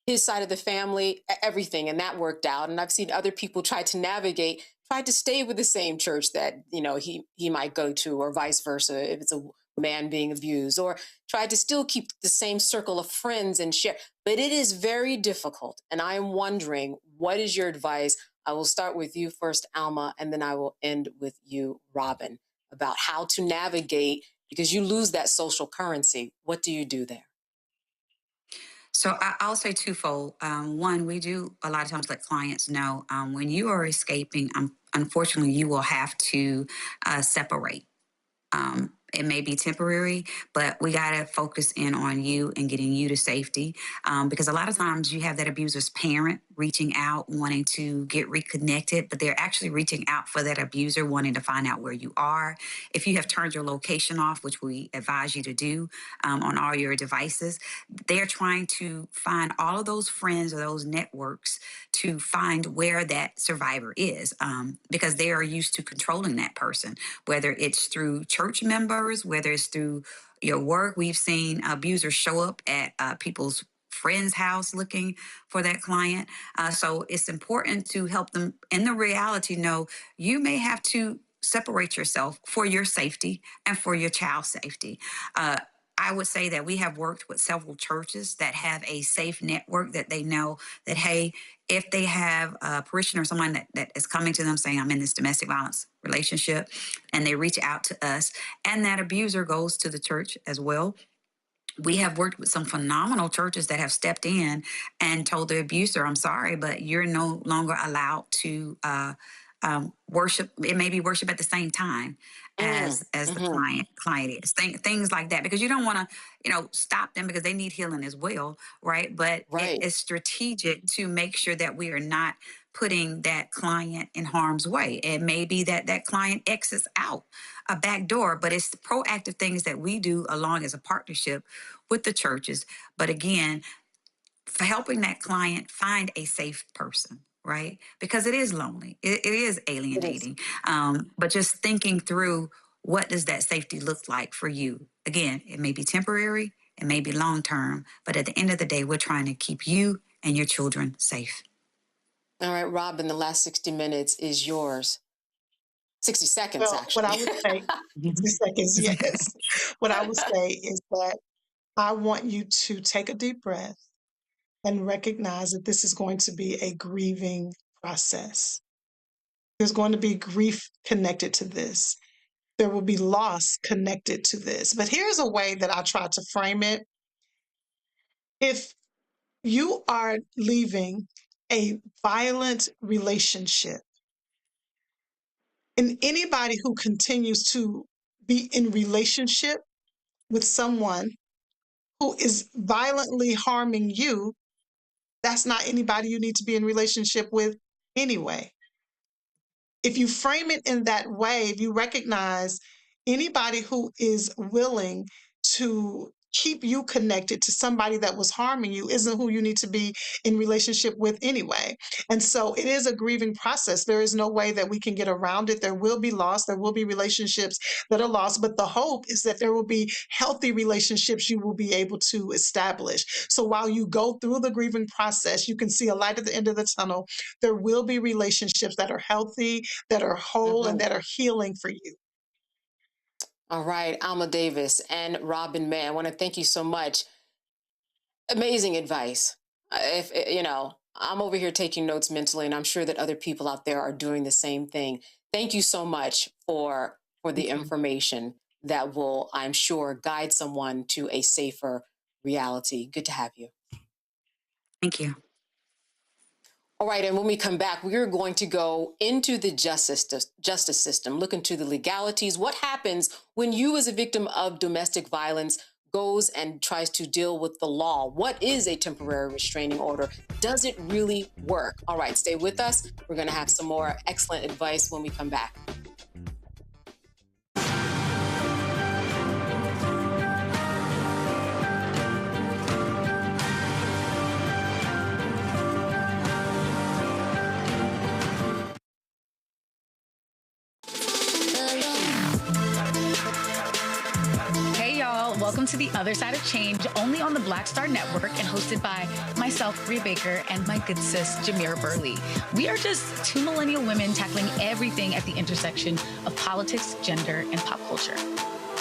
his side of the family, everything, and that worked out. And I've seen other people try to stay with the same church that, you know, he might go to, or vice versa, if it's a man being abused, or try to still keep the same circle of friends and share. But it is very difficult. And I am wondering, what is your advice? I will start with you first, Alma, and then I will end with you, Robin, about how to navigate, because you lose that social currency. What do you do there? So I'll say twofold. One, we do a lot of times let clients know when you are escaping, unfortunately, you will have to separate. It may be temporary, but we got to focus in on you and getting you to safety. Because a lot of times you have that abuser's parent reaching out, wanting to get reconnected, but they're actually reaching out for that abuser, wanting to find out where you are. If you have turned your location off, which we advise you to do on all your devices, they're trying to find all of those friends or those networks to find where that survivor is, because they are used to controlling that person, whether it's through church members, whether it's through your work. We've seen abusers show up at people's friend's house looking for that client. So it's important to help them in the reality know you may have to separate yourself for your safety and for your child's safety. I would say that we have worked with several churches that have a safe network that they know that, hey, if they have a parishioner or someone that is coming to them saying, I'm in this domestic violence relationship, and they reach out to us, and that abuser goes to the church as well. We have worked with some phenomenal churches that have stepped in and told the abuser, I'm sorry, but you're no longer allowed to worship. It may be worship at the same time as the client is. Things like that, because you don't want to, stop them because they need healing as well, right? But it's strategic to make sure that we are not putting that client in harm's way. It may be that that client exits out a back door, but it's the proactive things that we do along as a partnership with the churches. But again, for helping that client find a safe person, right? Because it is lonely. It is alienating. But just thinking through, what does that safety look like for you? Again, it may be temporary, it may be long-term, but at the end of the day, we're trying to keep you and your children safe. All right, Robin, the last 60 minutes is yours. 60 seconds, actually. What I would say, 60 seconds, yes. What I would say is that I want you to take a deep breath and recognize that this is going to be a grieving process. There's going to be grief connected to this. There will be loss connected to this. But here's a way that I try to frame it. If you are leaving a violent relationship, and anybody who continues to be in relationship with someone who is violently harming you, that's not anybody you need to be in relationship with anyway. If you frame it in that way, if you recognize anybody who is willing to keep you connected to somebody that was harming you isn't who you need to be in relationship with anyway. And so it is a grieving process. There is no way that we can get around it. There will be loss. There will be relationships that are lost, but the hope is that there will be healthy relationships you will be able to establish. So while you go through the grieving process, you can see a light at the end of the tunnel. There will be relationships that are healthy, that are whole, and that are healing for you. All right, Alma Davis and Robin May, I want to thank you so much. Amazing advice. If you know, I'm over here taking notes mentally, and I'm sure that other people out there are doing the same thing. Thank you so much for the information that will, I'm sure, guide someone to a safer reality. Good to have you. Thank you. All right, and when we come back, we are going to go into the justice system, look into the legalities. What happens when you, as a victim of domestic violence, goes and tries to deal with the law? What is a temporary restraining order? Does it really work? All right, stay with us. We're going to have some more excellent advice when we come back. Welcome to The Other Side of Change, only on the Black Star Network and hosted by myself, Rhea Baker, and my good sis, Jamira Burley. We are just two millennial women tackling everything at the intersection of politics, gender, and pop culture.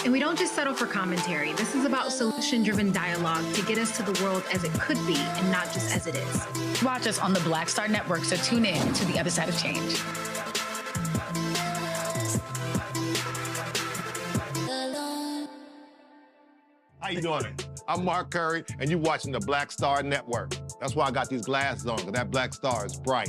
And we don't just settle for commentary. This is about solution-driven dialogue to get us to the world as it could be and not just as it is. Watch us on the Black Star Network, so tune in to The Other Side of Change. How you doing? I'm Mark Curry, and you're watching the Black Star Network. That's why I got these glasses on, because that black star is bright.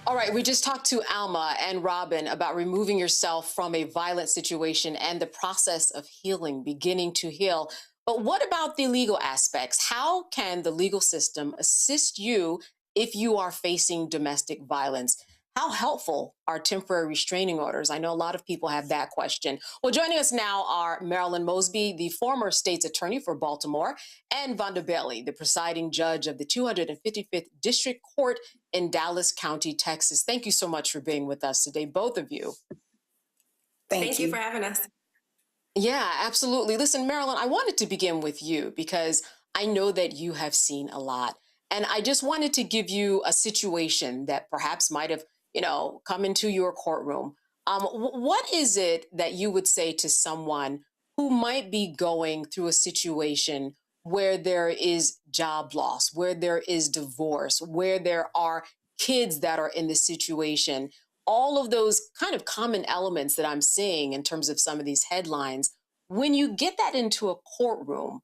All right, we just talked to Alma and Robin about removing yourself from a violent situation and the process of healing, beginning to heal. But what about the legal aspects? How can the legal system assist you if you are facing domestic violence? How helpful are temporary restraining orders? I know a lot of people have that question. Well, joining us now are Marilyn Mosby, the former state's attorney for Baltimore, and Vonda Bailey, the presiding judge of the 255th District Court in Dallas County, Texas. Thank you so much for being with us today, both of you. Thank you for having us. Yeah, absolutely. Listen, Marilyn, I wanted to begin with you because I know that you have seen a lot. And I just wanted to give you a situation that perhaps might have come into your courtroom. What is it that you would say to someone who might be going through a situation where there is job loss, where there is divorce, where there are kids that are in this situation, all of those kind of common elements that I'm seeing in terms of some of these headlines? When you get that into a courtroom,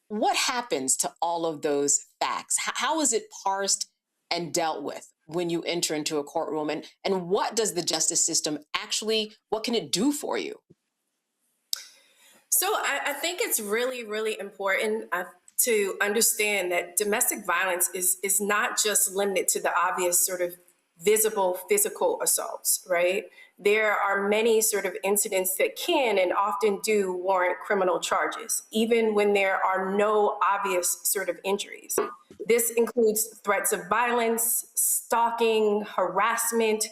what happens to all of those facts? How is it parsed and dealt with when you enter into a courtroom? And what does the justice system actually, what can it do for you? So I think it's really, really important to understand that domestic violence is not just limited to the obvious sort of visible physical assaults, right? There are many sort of incidents that can and often do warrant criminal charges, even when there are no obvious sort of injuries. This includes threats of violence, stalking, harassment,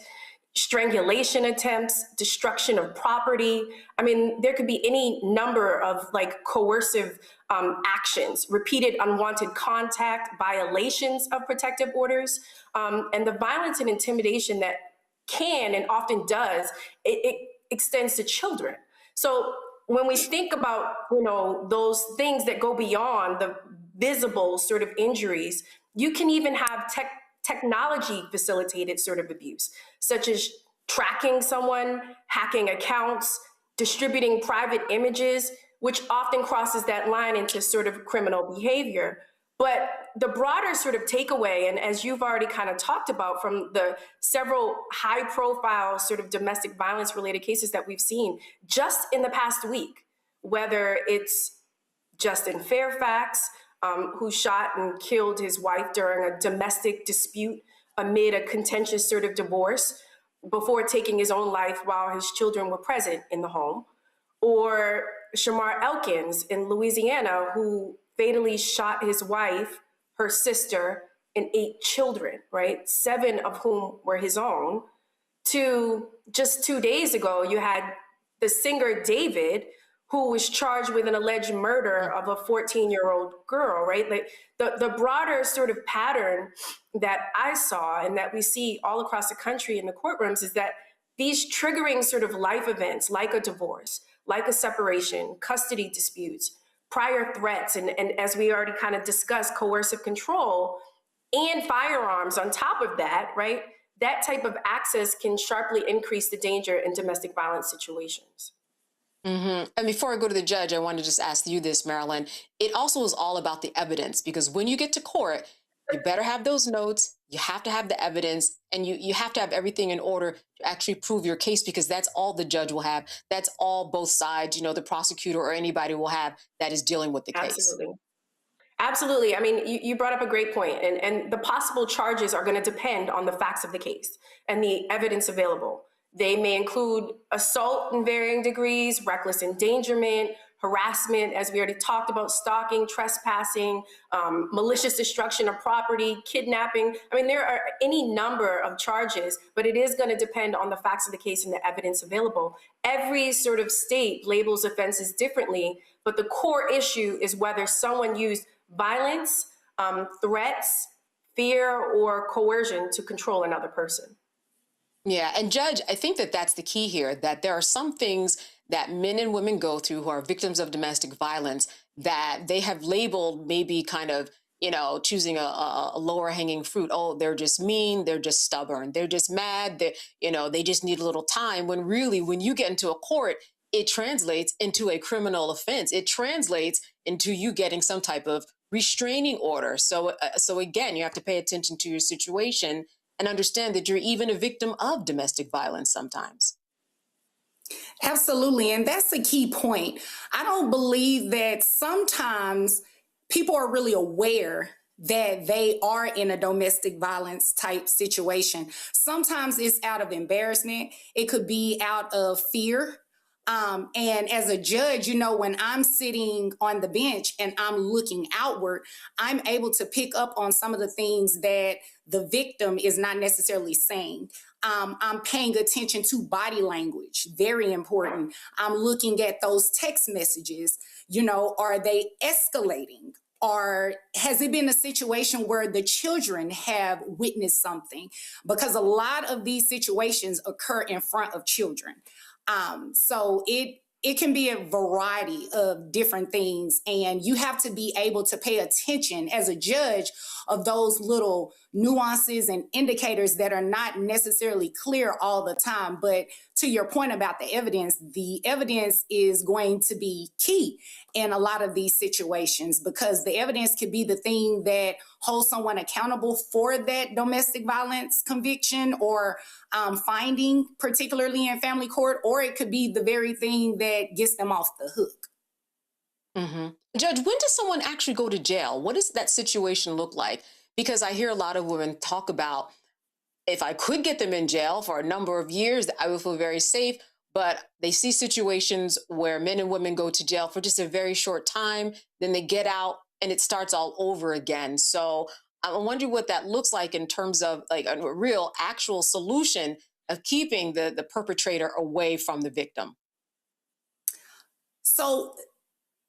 strangulation attempts, destruction of property. I mean, there could be any number of coercive actions, repeated unwanted contact, violations of protective orders, and the violence and intimidation that can and often does, it extends to children. So when we think about, those things that go beyond the visible sort of injuries, you can even have technology facilitated sort of abuse, such as tracking someone, hacking accounts, distributing private images, which often crosses that line into sort of criminal behavior. But the broader sort of takeaway, and as you've already kind of talked about from the several high profile sort of domestic violence related cases that we've seen just in the past week, whether it's Justin Fairfax, who shot and killed his wife during a domestic dispute amid a contentious sort of divorce before taking his own life while his children were present in the home, or Shamar Elkins in Louisiana, who fatally shot his wife, her sister, and 8 children, right? 7 of whom were his own. To just 2 days ago, you had the singer David, who was charged with an alleged murder of a 14-year-old girl, right? Like the broader sort of pattern that I saw and that we see all across the country in the courtrooms is that these triggering sort of life events, like a divorce, like a separation, custody disputes, prior threats, and as we already kind of discussed, coercive control and firearms on top of that, right? That type of access can sharply increase the danger in domestic violence situations. And before I go to the judge, I want to just ask you this, Marilyn. It also is all about the evidence, because when you get to court, you better have those notes, you have to have the evidence, and you have to have everything in order to actually prove your case, because that's all the judge will have. That's all both sides, you know, the prosecutor or anybody will have that is dealing with the case. Absolutely. I mean, you brought up a great point, and the possible charges are going to depend on the facts of the case and the evidence available. They may include assault in varying degrees, reckless endangerment, harassment, as we already talked about, stalking, trespassing, malicious destruction of property, kidnapping. I mean, there are any number of charges, but it is going to depend on the facts of the case and the evidence available. Every sort of state labels offenses differently, but the core issue is whether someone used violence, threats, fear, or coercion to control another person. Yeah, and Judge, I think that that's the key here, that there are some things that men and women go through who are victims of domestic violence that they have labeled maybe kind of, you know, choosing a lower hanging fruit. Oh, they're just mean, they're just stubborn, they're just mad, you know, they just need a little time, when really, when you get into a court, it translates into a criminal offense. It translates into you getting some type of restraining order. So again, you have to pay attention to your situation and understand that you're even a victim of domestic violence sometimes. Absolutely. And that's a key point. I don't believe that sometimes people are really aware that they are in a domestic violence type situation. Sometimes it's out of embarrassment. It could be out of fear. And as a judge, you know, when I'm sitting on the bench and I'm looking outward, I'm able to pick up on some of the things that the victim is not necessarily saying. I'm paying attention to body language, very important. I'm looking at those text messages, you know, are they escalating? Or has it been a situation where the children have witnessed something? Because a lot of these situations occur in front of children. So it can be a variety of different things, and you have to be able to pay attention as a judge of those little nuances and indicators that are not necessarily clear all the time. But to your point about the evidence is going to be key in a lot of these situations, because the evidence could be the thing that holds someone accountable for that domestic violence conviction or finding, particularly in family court, or it could be the very thing that gets them off the hook. Mm-hmm. Judge, when does someone actually go to jail? What does that situation look like? Because I hear a lot of women talk about, if I could get them in jail for a number of years, I would feel very safe. But they see situations where men and women go to jail for just a very short time, then they get out and it starts all over again. So I'm wondering what that looks like in terms of like a real actual solution of keeping the perpetrator away from the victim. So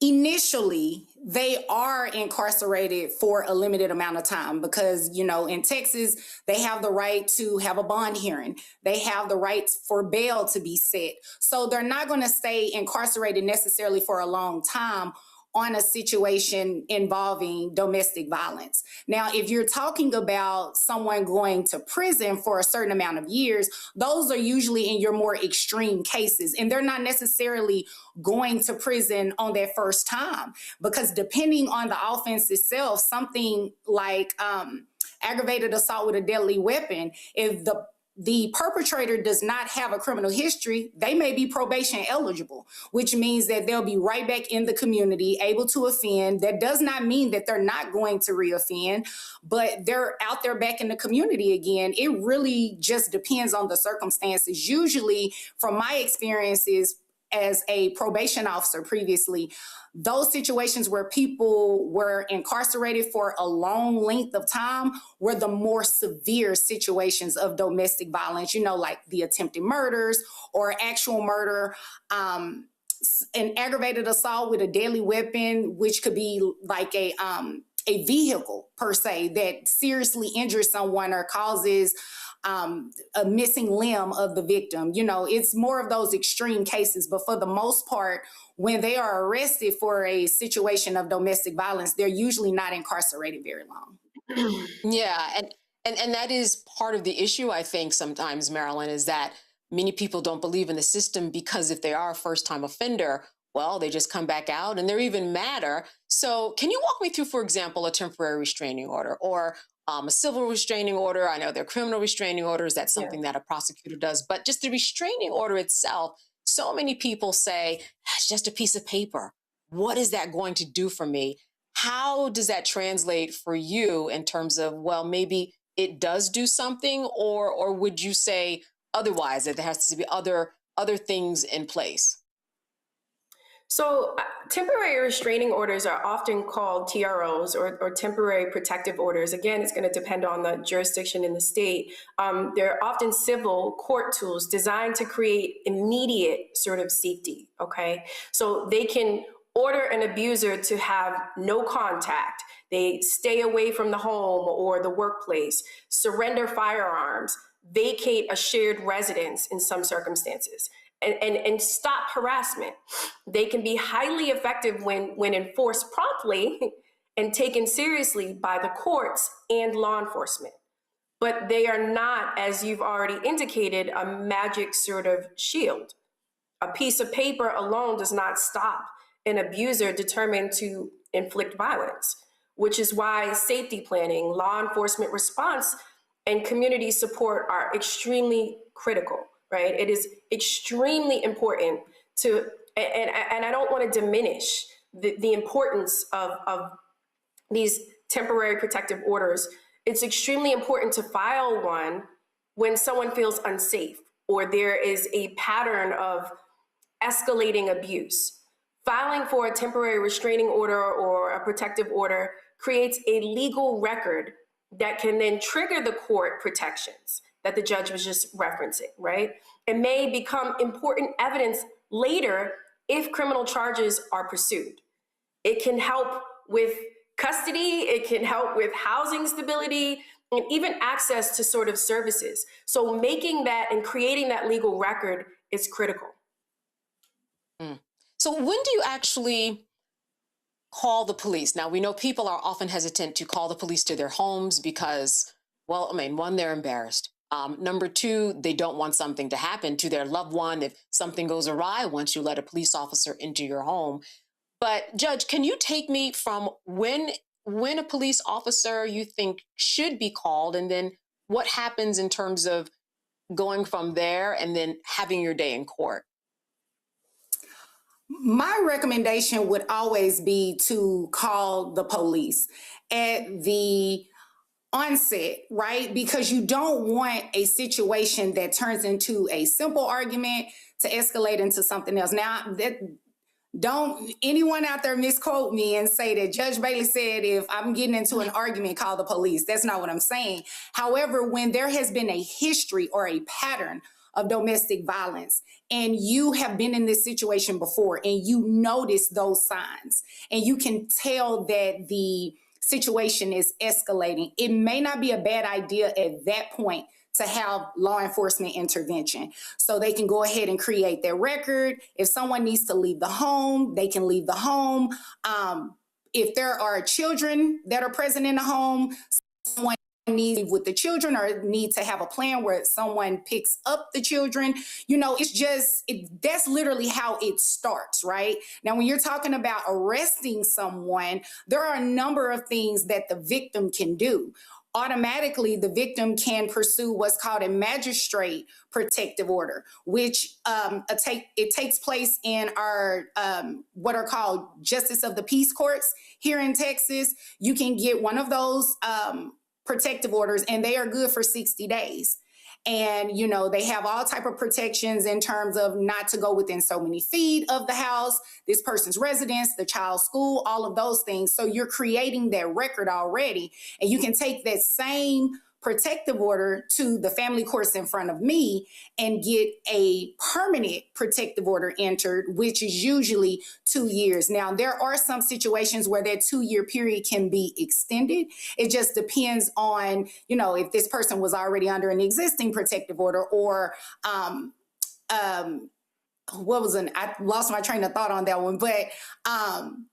initially, they are incarcerated for a limited amount of time because, you know, in Texas, they have the right to have a bond hearing. They have the right for bail to be set. So they're not going to stay incarcerated necessarily for a long time. on a situation involving domestic violence. Now, if you're talking about someone going to prison for a certain amount of years, those are usually in your more extreme cases, and they're not necessarily going to prison on their first time, because depending on the offense itself, something like aggravated assault with a deadly weapon, if the perpetrator does not have a criminal history, they may be probation eligible, which means that they'll be right back in the community, able to offend. That does not mean that they're not going to reoffend, but they're out there back in the community again. It really just depends on the circumstances. Usually, from my experiences as a probation officer previously, those situations where people were incarcerated for a long length of time were the more severe situations of domestic violence, you know, like the attempted murders or actual murder, an aggravated assault with a deadly weapon, which could be like a vehicle per se that seriously injures someone or causes a missing limb of the victim. You know, it's more of those extreme cases, but for the most part, when they are arrested for a situation of domestic violence, they're usually not incarcerated very long. Yeah, and that is part of the issue, I think, sometimes, Marilyn, is that many people don't believe in the system because if they are a first-time offender, well, they just come back out and they're even madder. So can you walk me through, for example, a temporary restraining order or a civil restraining order? I know there are criminal restraining orders. That's something that a prosecutor does. But just the restraining order itself, so many people say, it's just a piece of paper. What is that going to do for me? How does that translate for you in terms of, well, maybe it does do something, or would you say otherwise, that there has to be other things in place? So temporary restraining orders are often called TROs or temporary protective orders. Again, it's going to depend on the jurisdiction in the state. They're often civil court tools designed to create immediate sort of safety, okay? So they can order an abuser to have no contact. They stay away from the home or the workplace, surrender firearms, vacate a shared residence in some circumstances, and stop harassment. They can be highly effective when enforced promptly and taken seriously by the courts and law enforcement. But they are not, as you've already indicated, a magic sort of shield. A piece of paper alone does not stop an abuser determined to inflict violence, which is why safety planning, law enforcement response, and community support are extremely critical. Right? It is extremely important to, and I don't want to diminish the importance of these temporary protective orders. It's extremely important to file one when someone feels unsafe or there is a pattern of escalating abuse. Filing for a temporary restraining order or a protective order creates a legal record that can then trigger the court protections that the judge was just referencing, right? It may become important evidence later if criminal charges are pursued. It can help with custody, it can help with housing stability, and even access to sort of services. So making that and creating that legal record is critical. So when do you actually call the police? Now, we know people are often hesitant to call the police to their homes because, well, I mean, one, they're embarrassed. Number two, they don't want something to happen to their loved one if something goes awry once you let a police officer into your home. But Judge, can you take me from when a police officer you think should be called, and then what happens in terms of going from there and then having your day in court? My recommendation would always be to call the police at the onset, right? Because you don't want a situation that turns into a simple argument to escalate into something else. Now, don't anyone out there misquote me and say that Judge Bailey said if I'm getting into an argument, call the police. That's not what I'm saying. However, when there has been a history or a pattern of domestic violence, and you have been in this situation before, and you notice those signs, and you can tell that the situation is escalating, it may not be a bad idea at that point to have law enforcement intervention. So they can go ahead and create their record. If someone needs to leave the home, they can leave the home. If there are children that are present in the home, someone needs to leave with the children or need to have a plan where someone picks up the children. It's just, that's literally how it starts, right? Now, when you're talking about arresting someone, there are a number of things that the victim can do. Automatically, the victim can pursue what's called a magistrate protective order, which it takes place in our what are called justice of the peace courts here in Texas. You can get one of those protective orders, and they are good for 60 days. And, they have all type of protections in terms of not to go within so many feet of the house, this person's residence, the child's school, all of those things. So you're creating that record already. And you can take that same protective order to the family courts in front of me and get a permanent protective order entered, which is usually 2 years. Now, there are some situations where that 2-year period can be extended. It just depends on, if this person was already under an existing protective order or, I lost my train of thought on that one, but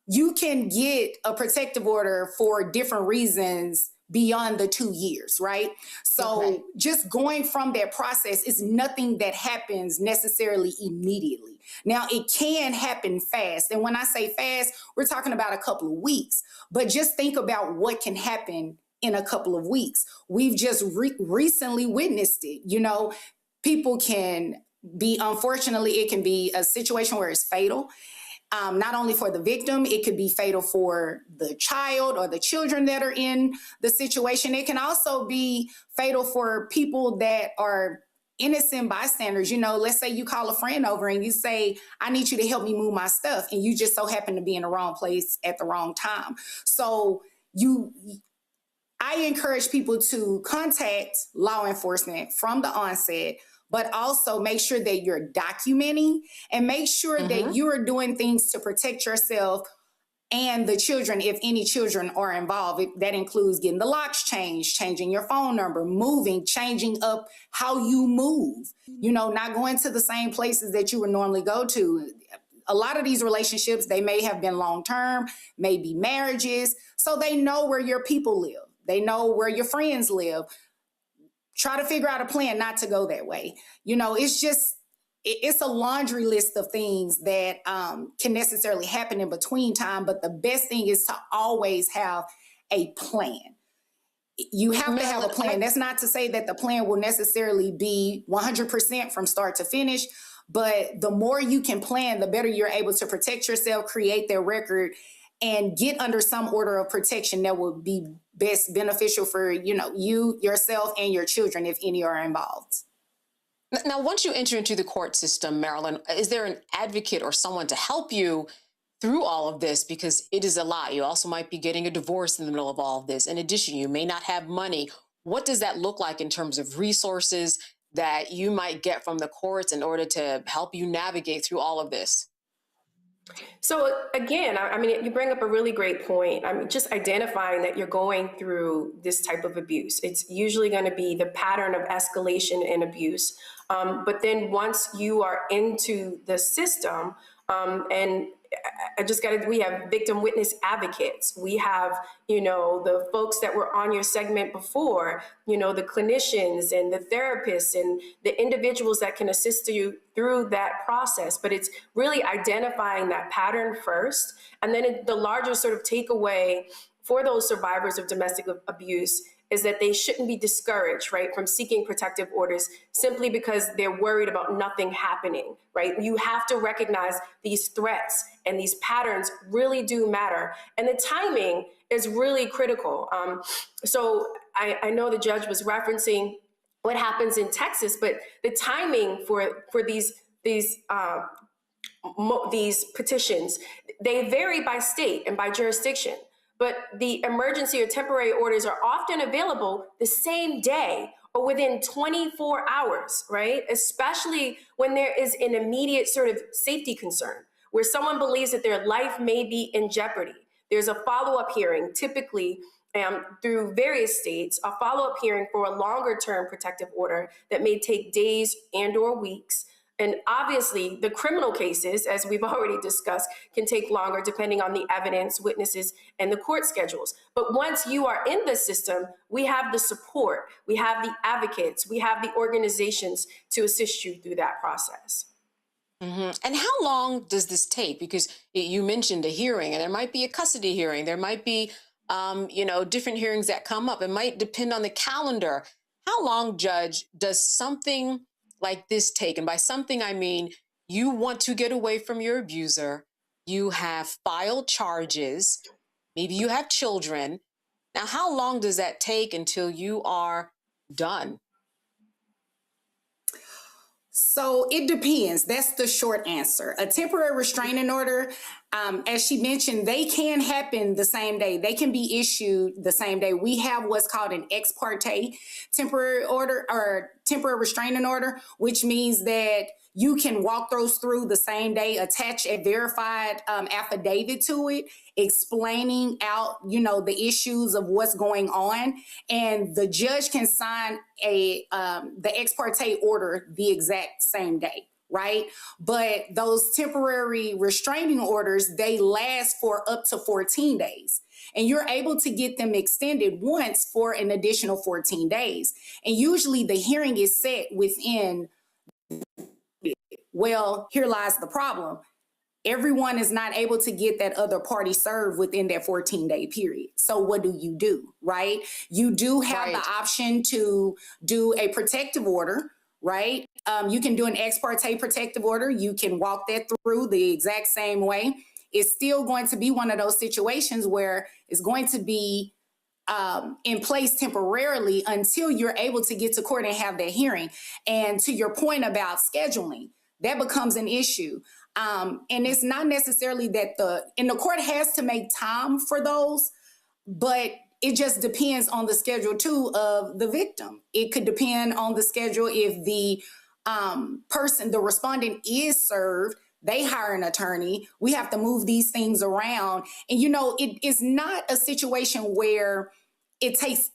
you can get a protective order for different reasons beyond the 2 years, right? So just going from that process is nothing that happens necessarily immediately. Now, it can happen fast. And when I say fast, we're talking about a couple of weeks. But just think about what can happen in a couple of weeks. We've just recently witnessed it. People can be, unfortunately, it can be a situation where it's fatal. Not only for the victim, it could be fatal for the child or the children that are in the situation. It can also be fatal for people that are innocent bystanders. Let's say you call a friend over and you say, I need you to help me move my stuff. And you just so happen to be in the wrong place at the wrong time. So I encourage people to contact law enforcement from the onset, but also make sure that you're documenting and make sure that you are doing things to protect yourself and the children, if any children are involved. That includes getting the locks changed, changing your phone number, moving, changing up how you move, not going to the same places that you would normally go to. A lot of these relationships, they may have been long-term, maybe marriages, so they know where your people live. They know where your friends live. Try to figure out a plan not to go that way. It's a laundry list of things that can necessarily happen in between time, but the best thing is to always have a plan. You have to have a plan. That's not to say that the plan will necessarily be 100% from start to finish, but the more you can plan, the better you're able to protect yourself, create their record, and get under some order of protection that will be best beneficial for, you, yourself, and your children, if any are involved. Now, once you enter into the court system, Marilyn, is there an advocate or someone to help you through all of this? Because it is a lot. You also might be getting a divorce in the middle of all of this. In addition, you may not have money. What does that look like in terms of resources that you might get from the courts in order to help you navigate through all of this? So again, you bring up a really great point. Just identifying that you're going through this type of abuse. It's usually going to be the pattern of escalation and abuse. But then once you are into the system, and we have victim witness advocates. We have, the folks that were on your segment before, the clinicians and the therapists and the individuals that can assist you through that process. But it's really identifying that pattern first. And then the larger sort of takeaway for those survivors of domestic abuse is that they shouldn't be discouraged, right, from seeking protective orders simply because they're worried about nothing happening, right? You have to recognize these threats and these patterns really do matter. And the timing is really critical. So I know the judge was referencing what happens in Texas, but the timing for these petitions, they vary by state and by jurisdiction. But the emergency or temporary orders are often available the same day or within 24 hours, right? Especially when there is an immediate sort of safety concern where someone believes that their life may be in jeopardy. There's a follow-up hearing typically through various states a follow-up hearing for a longer-term protective order that may take days and or weeks. And obviously, the criminal cases, as we've already discussed, can take longer depending on the evidence, witnesses, and the court schedules. But once you are in the system, we have the support, we have the advocates, we have the organizations to assist you through that process. Mm-hmm. And how long does this take? Because you mentioned a hearing, and there might be a custody hearing. There might be, different hearings that come up. It might depend on the calendar. How long, Judge, does something like this take? And by something, I mean you want to get away from your abuser. You have filed charges. Maybe you have children. Now, how long does that take until you are done? So it depends. That's the short answer. A temporary restraining order, as she mentioned, they can happen the same day. They can be issued the same day. We have what's called an ex parte temporary order or temporary restraining order, which means that you can walk those through the same day, attach a verified affidavit to it, explaining out, the issues of what's going on, and the judge can sign the ex parte order the exact same day, right? But those temporary restraining orders, they last for up to 14 days. And you're able to get them extended once for an additional 14 days. And usually the hearing is set within. Well, here lies the problem. Everyone is not able to get that other party served within that 14-day period. So what do, right? You do have the option to do a protective order, right? You can do an ex parte protective order. You can walk that through the exact same way. It's still going to be one of those situations where it's going to be in place temporarily until you're able to get to court and have that hearing. And to your point about scheduling, that becomes an issue. And it's not necessarily that the court has to make time for those, but it just depends on the schedule too of the victim. It could depend on the schedule if the the respondent is served, they hire an attorney. We have to move these things around. And, it is not a situation where it takes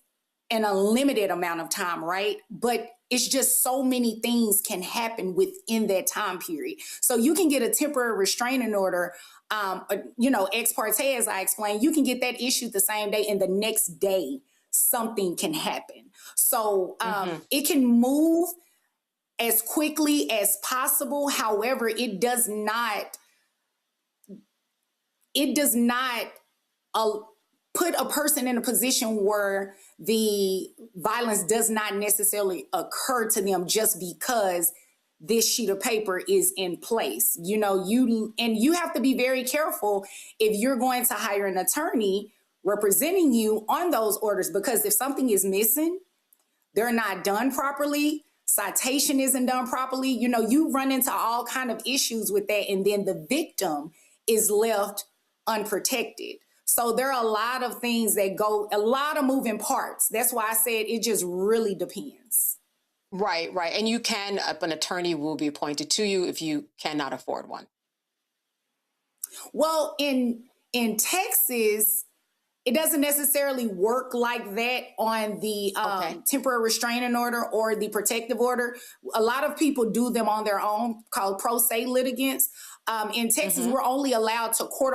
an unlimited amount of time, right? But it's just so many things can happen within that time period. So you can get a temporary restraining order, ex parte, as I explained, you can get that issued the same day, and the next day something can happen. So it can move as quickly as possible. However, it does not put a person in a position where the violence does not necessarily occur to them just because this sheet of paper is in place. You have to be very careful if you're going to hire an attorney representing you on those orders, because if something is missing, they're not done properly, citation isn't done properly, you run into all kind of issues with that, and then the victim is left unprotected. So there are a lot of things that a lot of moving parts. That's why I said it just really depends. Right. And an attorney will be appointed to you if you cannot afford one. Well, in Texas, it doesn't necessarily work like that on the temporary restraining order or the protective order. A lot of people do them on their own, called pro se litigants. In Texas, we're only allowed to court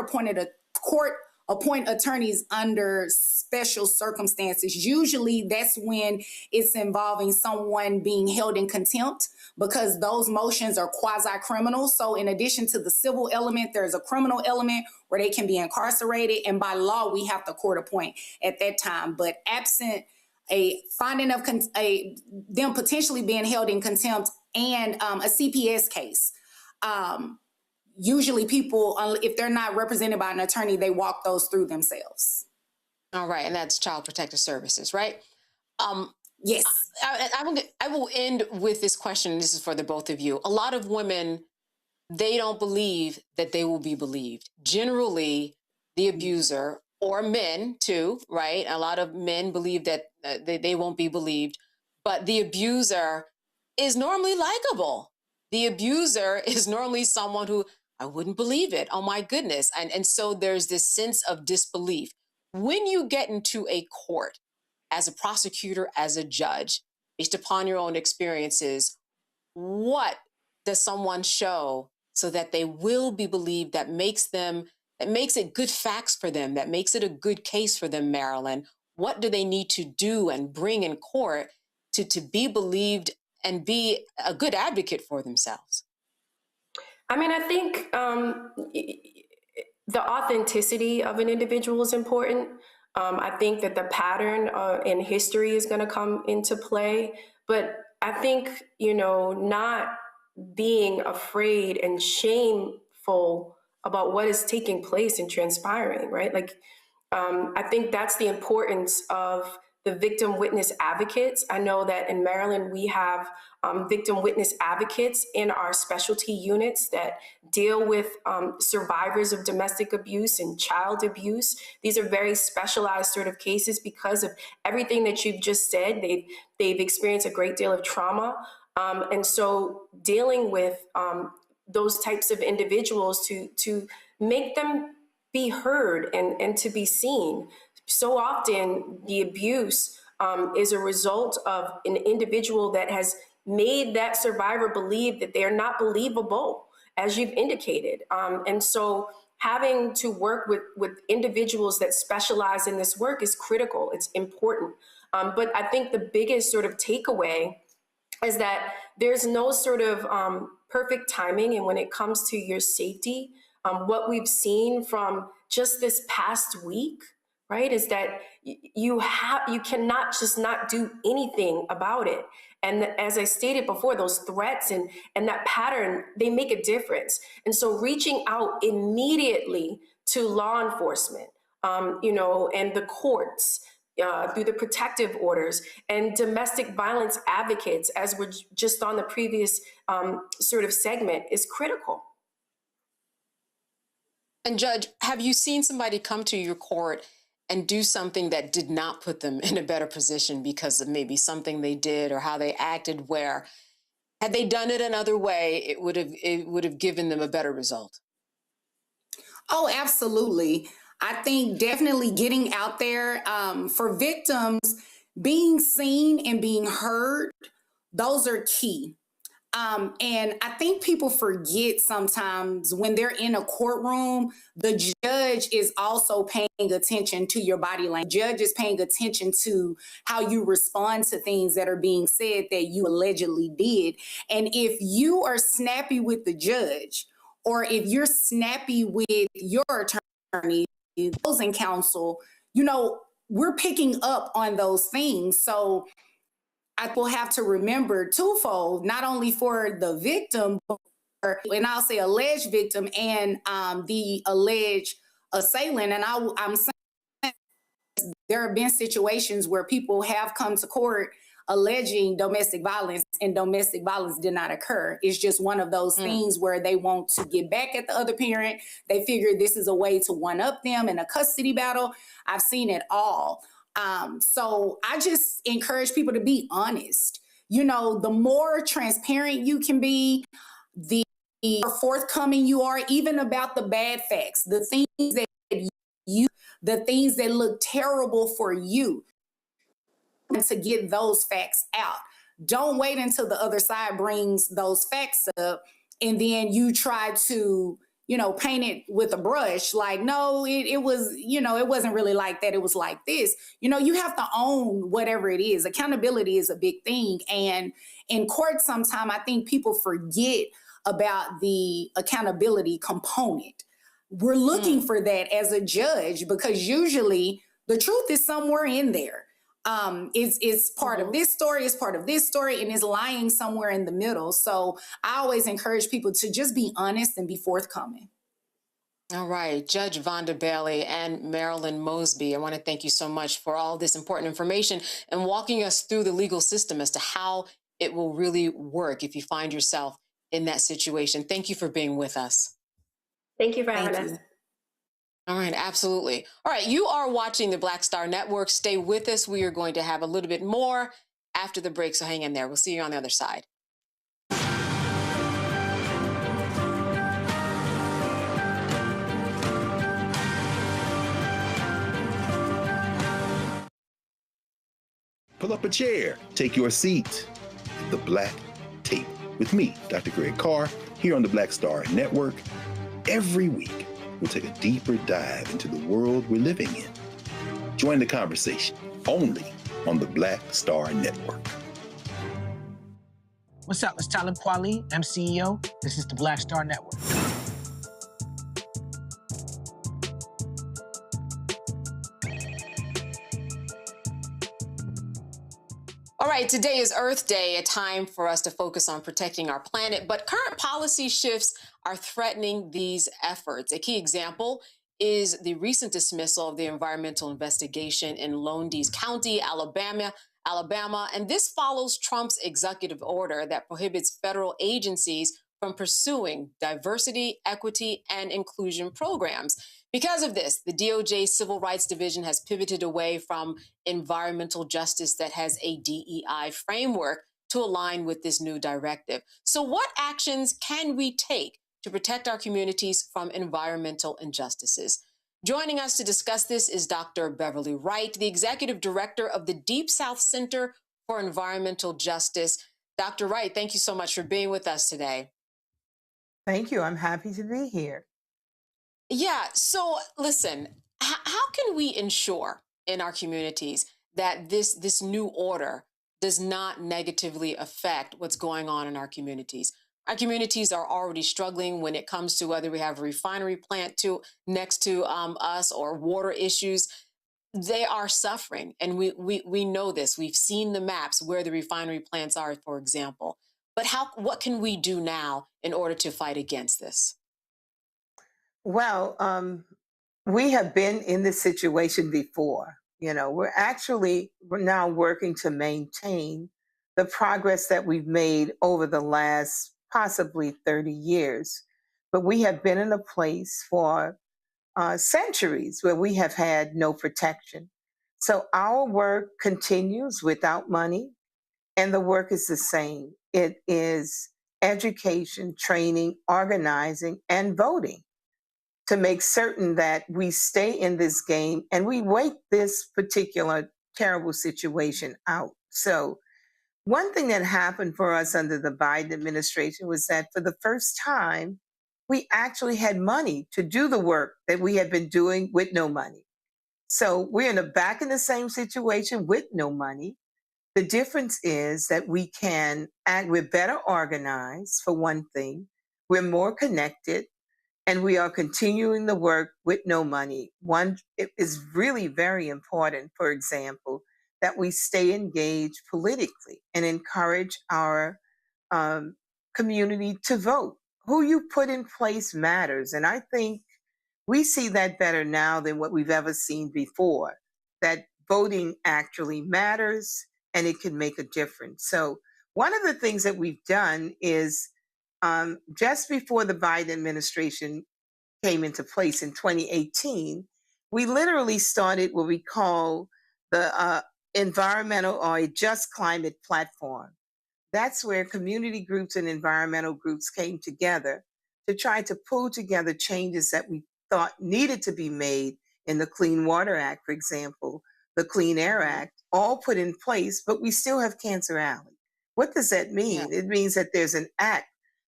appoint attorneys under special circumstances. Usually that's when it's involving someone being held in contempt, because those motions are quasi-criminal. So in addition to the civil element, there's a criminal element where they can be incarcerated. And by law, we have to court appoint at that time. But absent a finding of them potentially being held in contempt and a CPS case, usually people, if they're not represented by an attorney, they walk those through themselves. All right. And that's Child Protective Services, right? Yes. I will end with this question. This is for the both of you. A lot of women, they don't believe that they will be believed. Generally, the abuser, or men too, right? A lot of men believe that they won't be believed, but the abuser is normally likable. The abuser is normally someone who, I wouldn't believe it. Oh my goodness. And so there's this sense of disbelief. When you get into a court as a prosecutor, as a judge, based upon your own experiences, what does someone show so that they will be believed, that makes it good facts for them, that makes it a good case for them, Marilyn? What do they need to do and bring in court to be believed and be a good advocate for themselves? I mean, I think the authenticity of an individual is important. I think that the pattern in history is going to come into play. But I think, not being afraid and shameful about what is taking place and transpiring, right? Like, I think that's the importance of the victim witness advocates. I know that in Maryland, we have victim witness advocates in our specialty units that deal with survivors of domestic abuse and child abuse. These are very specialized sort of cases because of everything that you've just said. They've experienced a great deal of trauma. And so dealing with those types of individuals to make them be heard and to be seen. So often the abuse is a result of an individual that has made that survivor believe that they're not believable, as you've indicated. And so having to work with individuals that specialize in this work is critical. It's important. But I think the biggest sort of takeaway is that there's no sort of perfect timing. And when it comes to your safety, what we've seen from just this past week, right, is that you cannot just not do anything about it. And as I stated before, those threats and that pattern, they make a difference. And so reaching out immediately to law enforcement, and the courts, through the protective orders and domestic violence advocates, as we're just on the previous sort of segment, is critical. And Judge, have you seen somebody come to your court and do something that did not put them in a better position because of maybe something they did or how they acted, where had they done it another way, it would have given them a better result? Oh, absolutely. I think definitely getting out there for victims, being seen and being heard, those are key. And I think people forget sometimes when they're in a courtroom, the judge is also paying attention to your body language. The judge is paying attention to how you respond to things that are being said that you allegedly did. And if you are snappy with the judge, or if you're snappy with your attorney, opposing counsel, we're picking up on those things. So I will have to remember twofold, not only for the victim, and I'll say alleged victim, and the alleged assailant. And I'm saying there have been situations where people have come to court alleging domestic violence, and domestic violence did not occur. It's just one of those things where they want to get back at the other parent. They figure this is a way to one-up them in a custody battle. I've seen it all. So I just encourage people to be honest. The more transparent you can be, the more forthcoming you are, even about the bad facts, the things that look terrible for you, and to get those facts out. Don't wait until the other side brings those facts up and then you try to paint it with a brush, like, no, it was, it wasn't really like that. It was like this. You have to own whatever it is. Accountability is a big thing. And in court, sometimes I think people forget about the accountability component. We're looking for that as a judge, because usually the truth is somewhere in there. It's part of this story, it's part of this story, and it's lying somewhere in the middle. So I always encourage people to just be honest and be forthcoming. All right, Judge Vonda Bailey and Marilyn Mosby, I want to thank you so much for all this important information and walking us through the legal system as to how it will really work if you find yourself in that situation. Thank you for being with us. Thank you for having us. All right, absolutely. All right, you are watching the Black Star Network. Stay with us. We are going to have a little bit more after the break, so hang in there. We'll see you on the other side. pull up a chair, take your seat. The Black Tape with me, Dr. Greg Carr, here on the Black Star Network. Every week, we'll take a deeper dive into the world we're living in. Join the conversation only on the Black Star Network. What's up? It's Talib Kweli. I'm CEO. This is the Black Star Network. All right, today is Earth Day, a time for us to focus on protecting our planet, but current policy shifts are threatening these efforts. A key example is the recent dismissal of the environmental investigation in Lowndes County, Alabama, and this follows Trump's executive order that prohibits federal agencies from pursuing diversity, equity, and inclusion programs. Because of this, the DOJ Civil Rights Division has pivoted away from environmental justice that has a DEI framework to align with this new directive. So what actions can we take to protect our communities from environmental injustices? Joining us to discuss this is Dr. Beverly Wright, the Executive Director of the Deep South Center for Environmental Justice. Dr. Wright, thank you so much for being with us today. Thank you. I'm happy to be here. Yeah, so listen, how can we ensure in our communities that this new order does not negatively affect what's going on in our communities? Our communities are already struggling when it comes to whether we have a refinery plant next to us or water issues. They are suffering, and we know this. We've seen the maps where the refinery plants are, for example. But what can we do now in order to fight against this? Well, we have been in this situation before. We're now working to maintain the progress that we've made over the last possibly 30 years. But we have been in a place for centuries where we have had no protection. So our work continues without money, and the work is the same. It is education, training, organizing, and voting to make certain that we stay in this game and we wait this particular terrible situation out. So one thing that happened for us under the Biden administration was that for the first time, we actually had money to do the work that we had been doing with no money. So we're back in the same situation with no money. The difference is that we're better organized, for one thing. We're more connected, and we are continuing the work with no money. It is really very important, for example, that we stay engaged politically and encourage our community to vote. Who you put in place matters. And I think we see that better now than what we've ever seen before, that voting actually matters and it can make a difference. So one of the things that we've done is just before the Biden administration came into place in 2018, we literally started what we call the environmental or a just climate platform. That's where community groups and environmental groups came together to try to pull together changes that we thought needed to be made in the Clean Water Act, for example, the Clean Air Act, all put in place, but we still have Cancer Alley. What does that mean? Yeah. It means that there's an act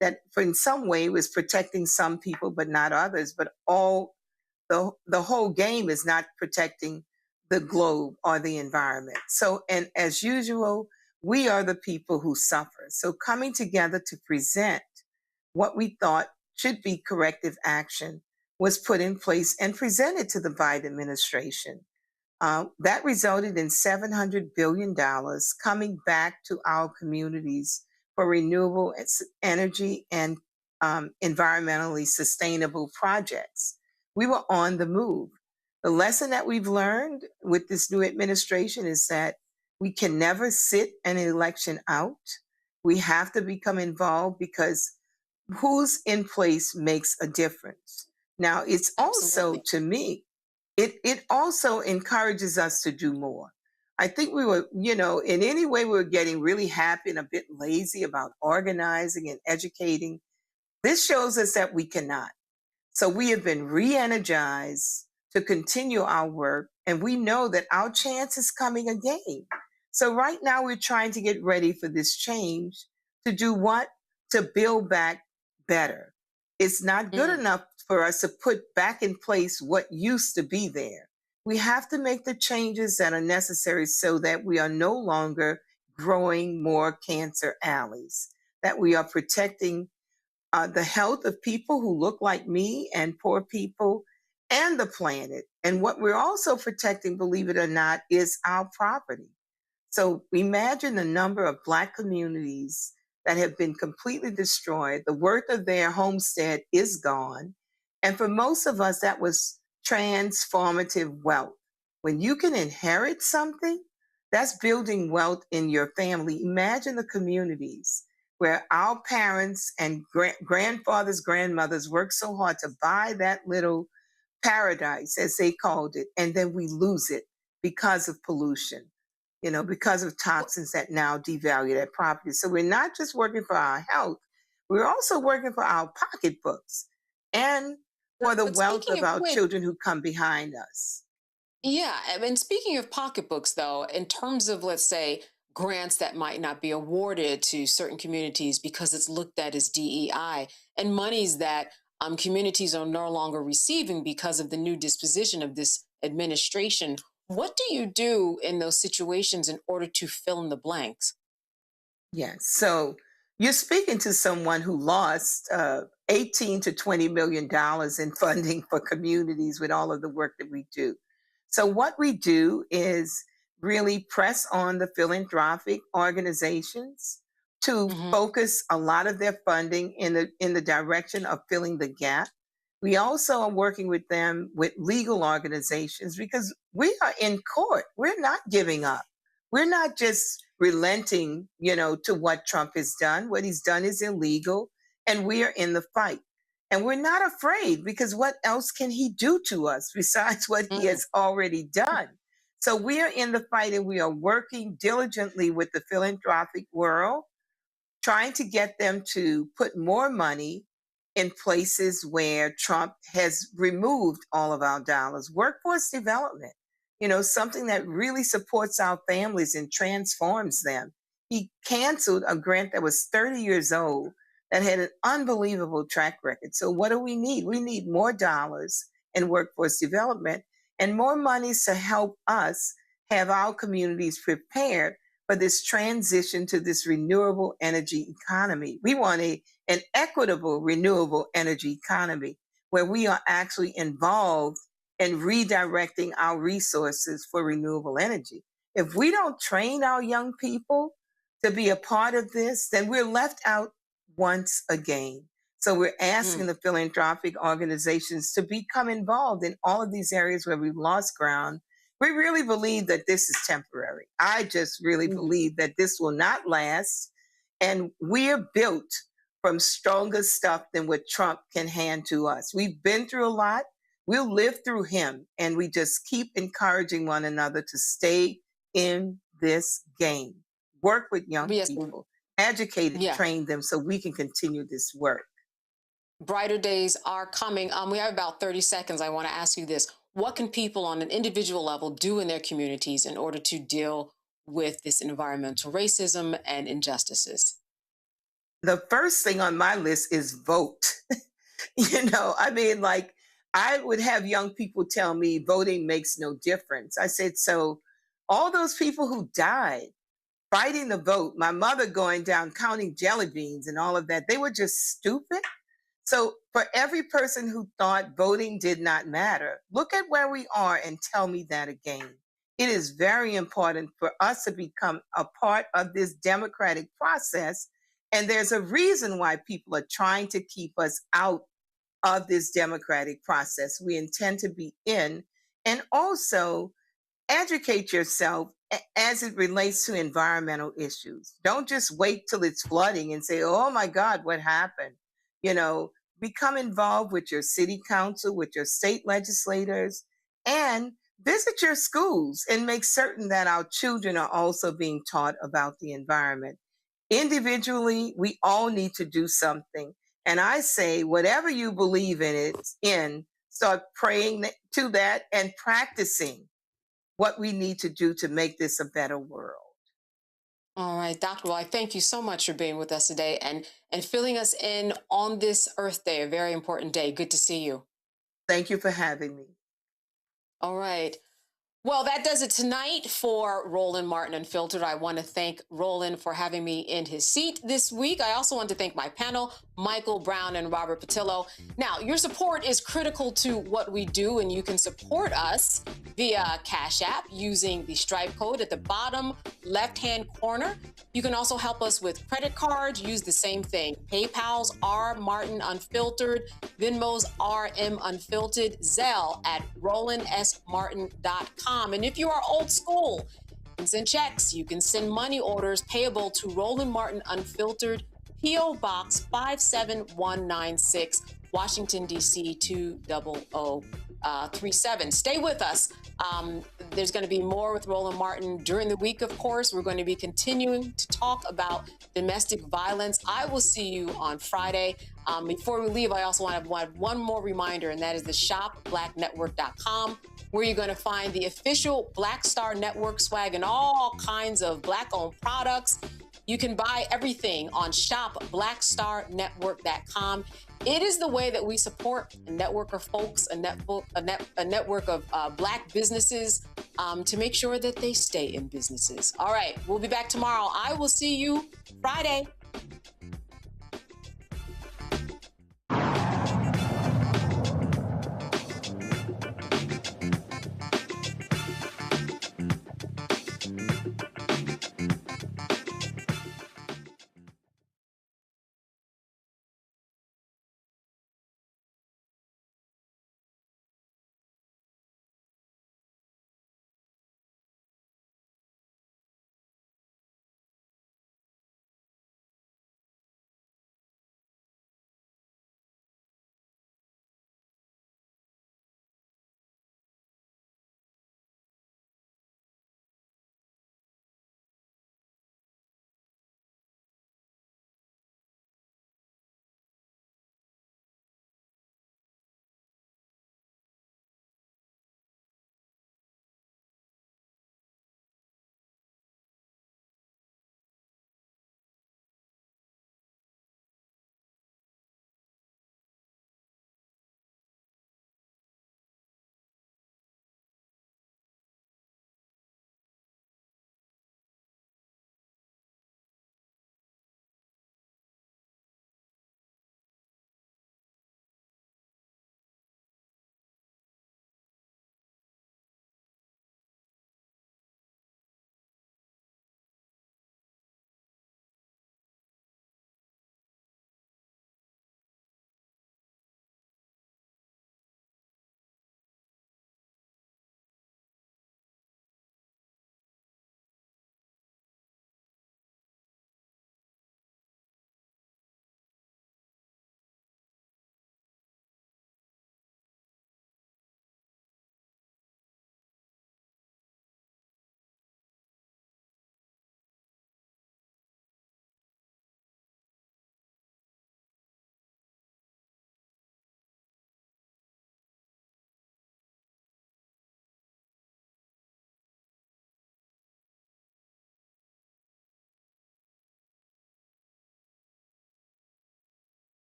that in some way was protecting some people, but not others, but the whole game is not protecting the globe or the environment. So, and as usual, we are the people who suffer. So coming together to present what we thought should be corrective action was put in place and presented to the Biden administration. That resulted in $700 billion coming back to our communities for renewable energy and environmentally sustainable projects. We were on the move. The lesson that we've learned with this new administration is that we can never sit an election out. We have to become involved because who's in place makes a difference. Now, it's also, to me, it also encourages us to do more. I think we were, in any way we were getting really happy and a bit lazy about organizing and educating. This shows us that we cannot. So we have been re-energized to continue our work, and we know that our chance is coming again. So right now we're trying to get ready for this change to do what? To build back better. It's not good enough for us to put back in place what used to be there. We have to make the changes that are necessary so that we are no longer growing more cancer alleys, that we are protecting the health of people who look like me and poor people and the planet. And what we're also protecting, believe it or not, is our property. So imagine the number of Black communities that have been completely destroyed. The worth of their homestead is gone. And for most of us, that was transformative wealth. When you can inherit something, that's building wealth in your family. Imagine the communities where our parents and grandfathers, grandmothers worked so hard to buy that little paradise, as they called it, and then we lose it because of pollution, because of toxins that now devalue that property. So we're not just working for our health, we're also working for our pocketbooks and for the wealth of our children who come behind us. Yeah, and speaking of pocketbooks, though, in terms of, let's say, grants that might not be awarded to certain communities because it's looked at as DEI, and monies that communities are no longer receiving because of the new disposition of this administration, what do you do in those situations in order to fill in the blanks? Yes. So you're speaking to someone who lost 18 to $20 million in funding for communities with all of the work that we do. So what we do is really press on the philanthropic organizations to focus a lot of their funding in the direction of filling the gap. We also are working with them with legal organizations because we are in court. We're not giving up. We're not just relenting, to what Trump has done. What he's done is illegal, and we are in the fight. And we're not afraid because what else can he do to us besides what he has already done? So we are in the fight, and we are working diligently with the philanthropic world, trying to get them to put more money in places where Trump has removed all of our dollars. Workforce development, something that really supports our families and transforms them. He canceled a grant that was 30 years old that had an unbelievable track record. So what do we need? We need more dollars in workforce development and more monies to help us have our communities prepared for this transition to this renewable energy economy. We want an equitable renewable energy economy where we are actually involved in redirecting our resources for renewable energy. If we don't train our young people to be a part of this, then we're left out once again. So we're asking the philanthropic organizations to become involved in all of these areas where we've lost ground. We really believe that this is temporary. I just really believe that this will not last. And we're built from stronger stuff than what Trump can hand to us. We've been through a lot. We'll live through him. And we just keep encouraging one another to stay in this game. Work with young people, educate and train them so we can continue this work. Brighter days are coming. We have about 30 seconds. I want to ask you this. What can people on an individual level do in their communities in order to deal with this environmental racism and injustices? The first thing on my list is vote. I would have young people tell me voting makes no difference. I said, so all those people who died fighting the vote, my mother going down counting jelly beans and all of that, they were just stupid. So for every person who thought voting did not matter, look at where we are and tell me that again. It is very important for us to become a part of this democratic process. And there's a reason why people are trying to keep us out of this democratic process. We intend to be in, and also educate yourself as it relates to environmental issues. Don't just wait till it's flooding and say, oh my God, what happened? Become involved with your city council, with your state legislators, and visit your schools and make certain that our children are also being taught about the environment. Individually, we all need to do something. And I say, whatever you believe in, start praying to that and practicing what we need to do to make this a better world. All right, Dr. Well, I thank you so much for being with us today and filling us in on this Earth Day, a very important day. Good to see you. Thank you for having me. All right. Well, that does it tonight for Roland Martin Unfiltered. I want to thank Roland for having me in his seat this week. I also want to thank my panel, Michael Brown and Robert Patillo. Now, your support is critical to what we do, and you can support us via Cash App using the Stripe code at the bottom left-hand corner. You can also help us with credit cards. Use the same thing. PayPal's R Martin Unfiltered, Venmo's RM Unfiltered, Zelle at RolandSMartin.com. And if you are old school, you can send checks. You can send money orders payable to Roland Martin Unfiltered, P.O. Box 57196, Washington, D.C. 20037. Stay with us. There's going to be more with Roland Martin during the week, of course. We're going to be continuing to talk about domestic violence. I will see you on Friday. Before we leave, I also want to have one more reminder, and that is the shopblacknetwork.com, where you're going to find the official Black Star Network swag and all kinds of Black-owned products. You can buy everything on shopblackstarnetwork.com. It is the way that we support a network of folks, a network of Black businesses to make sure that they stay in businesses. All right, we'll be back tomorrow. I will see you Friday.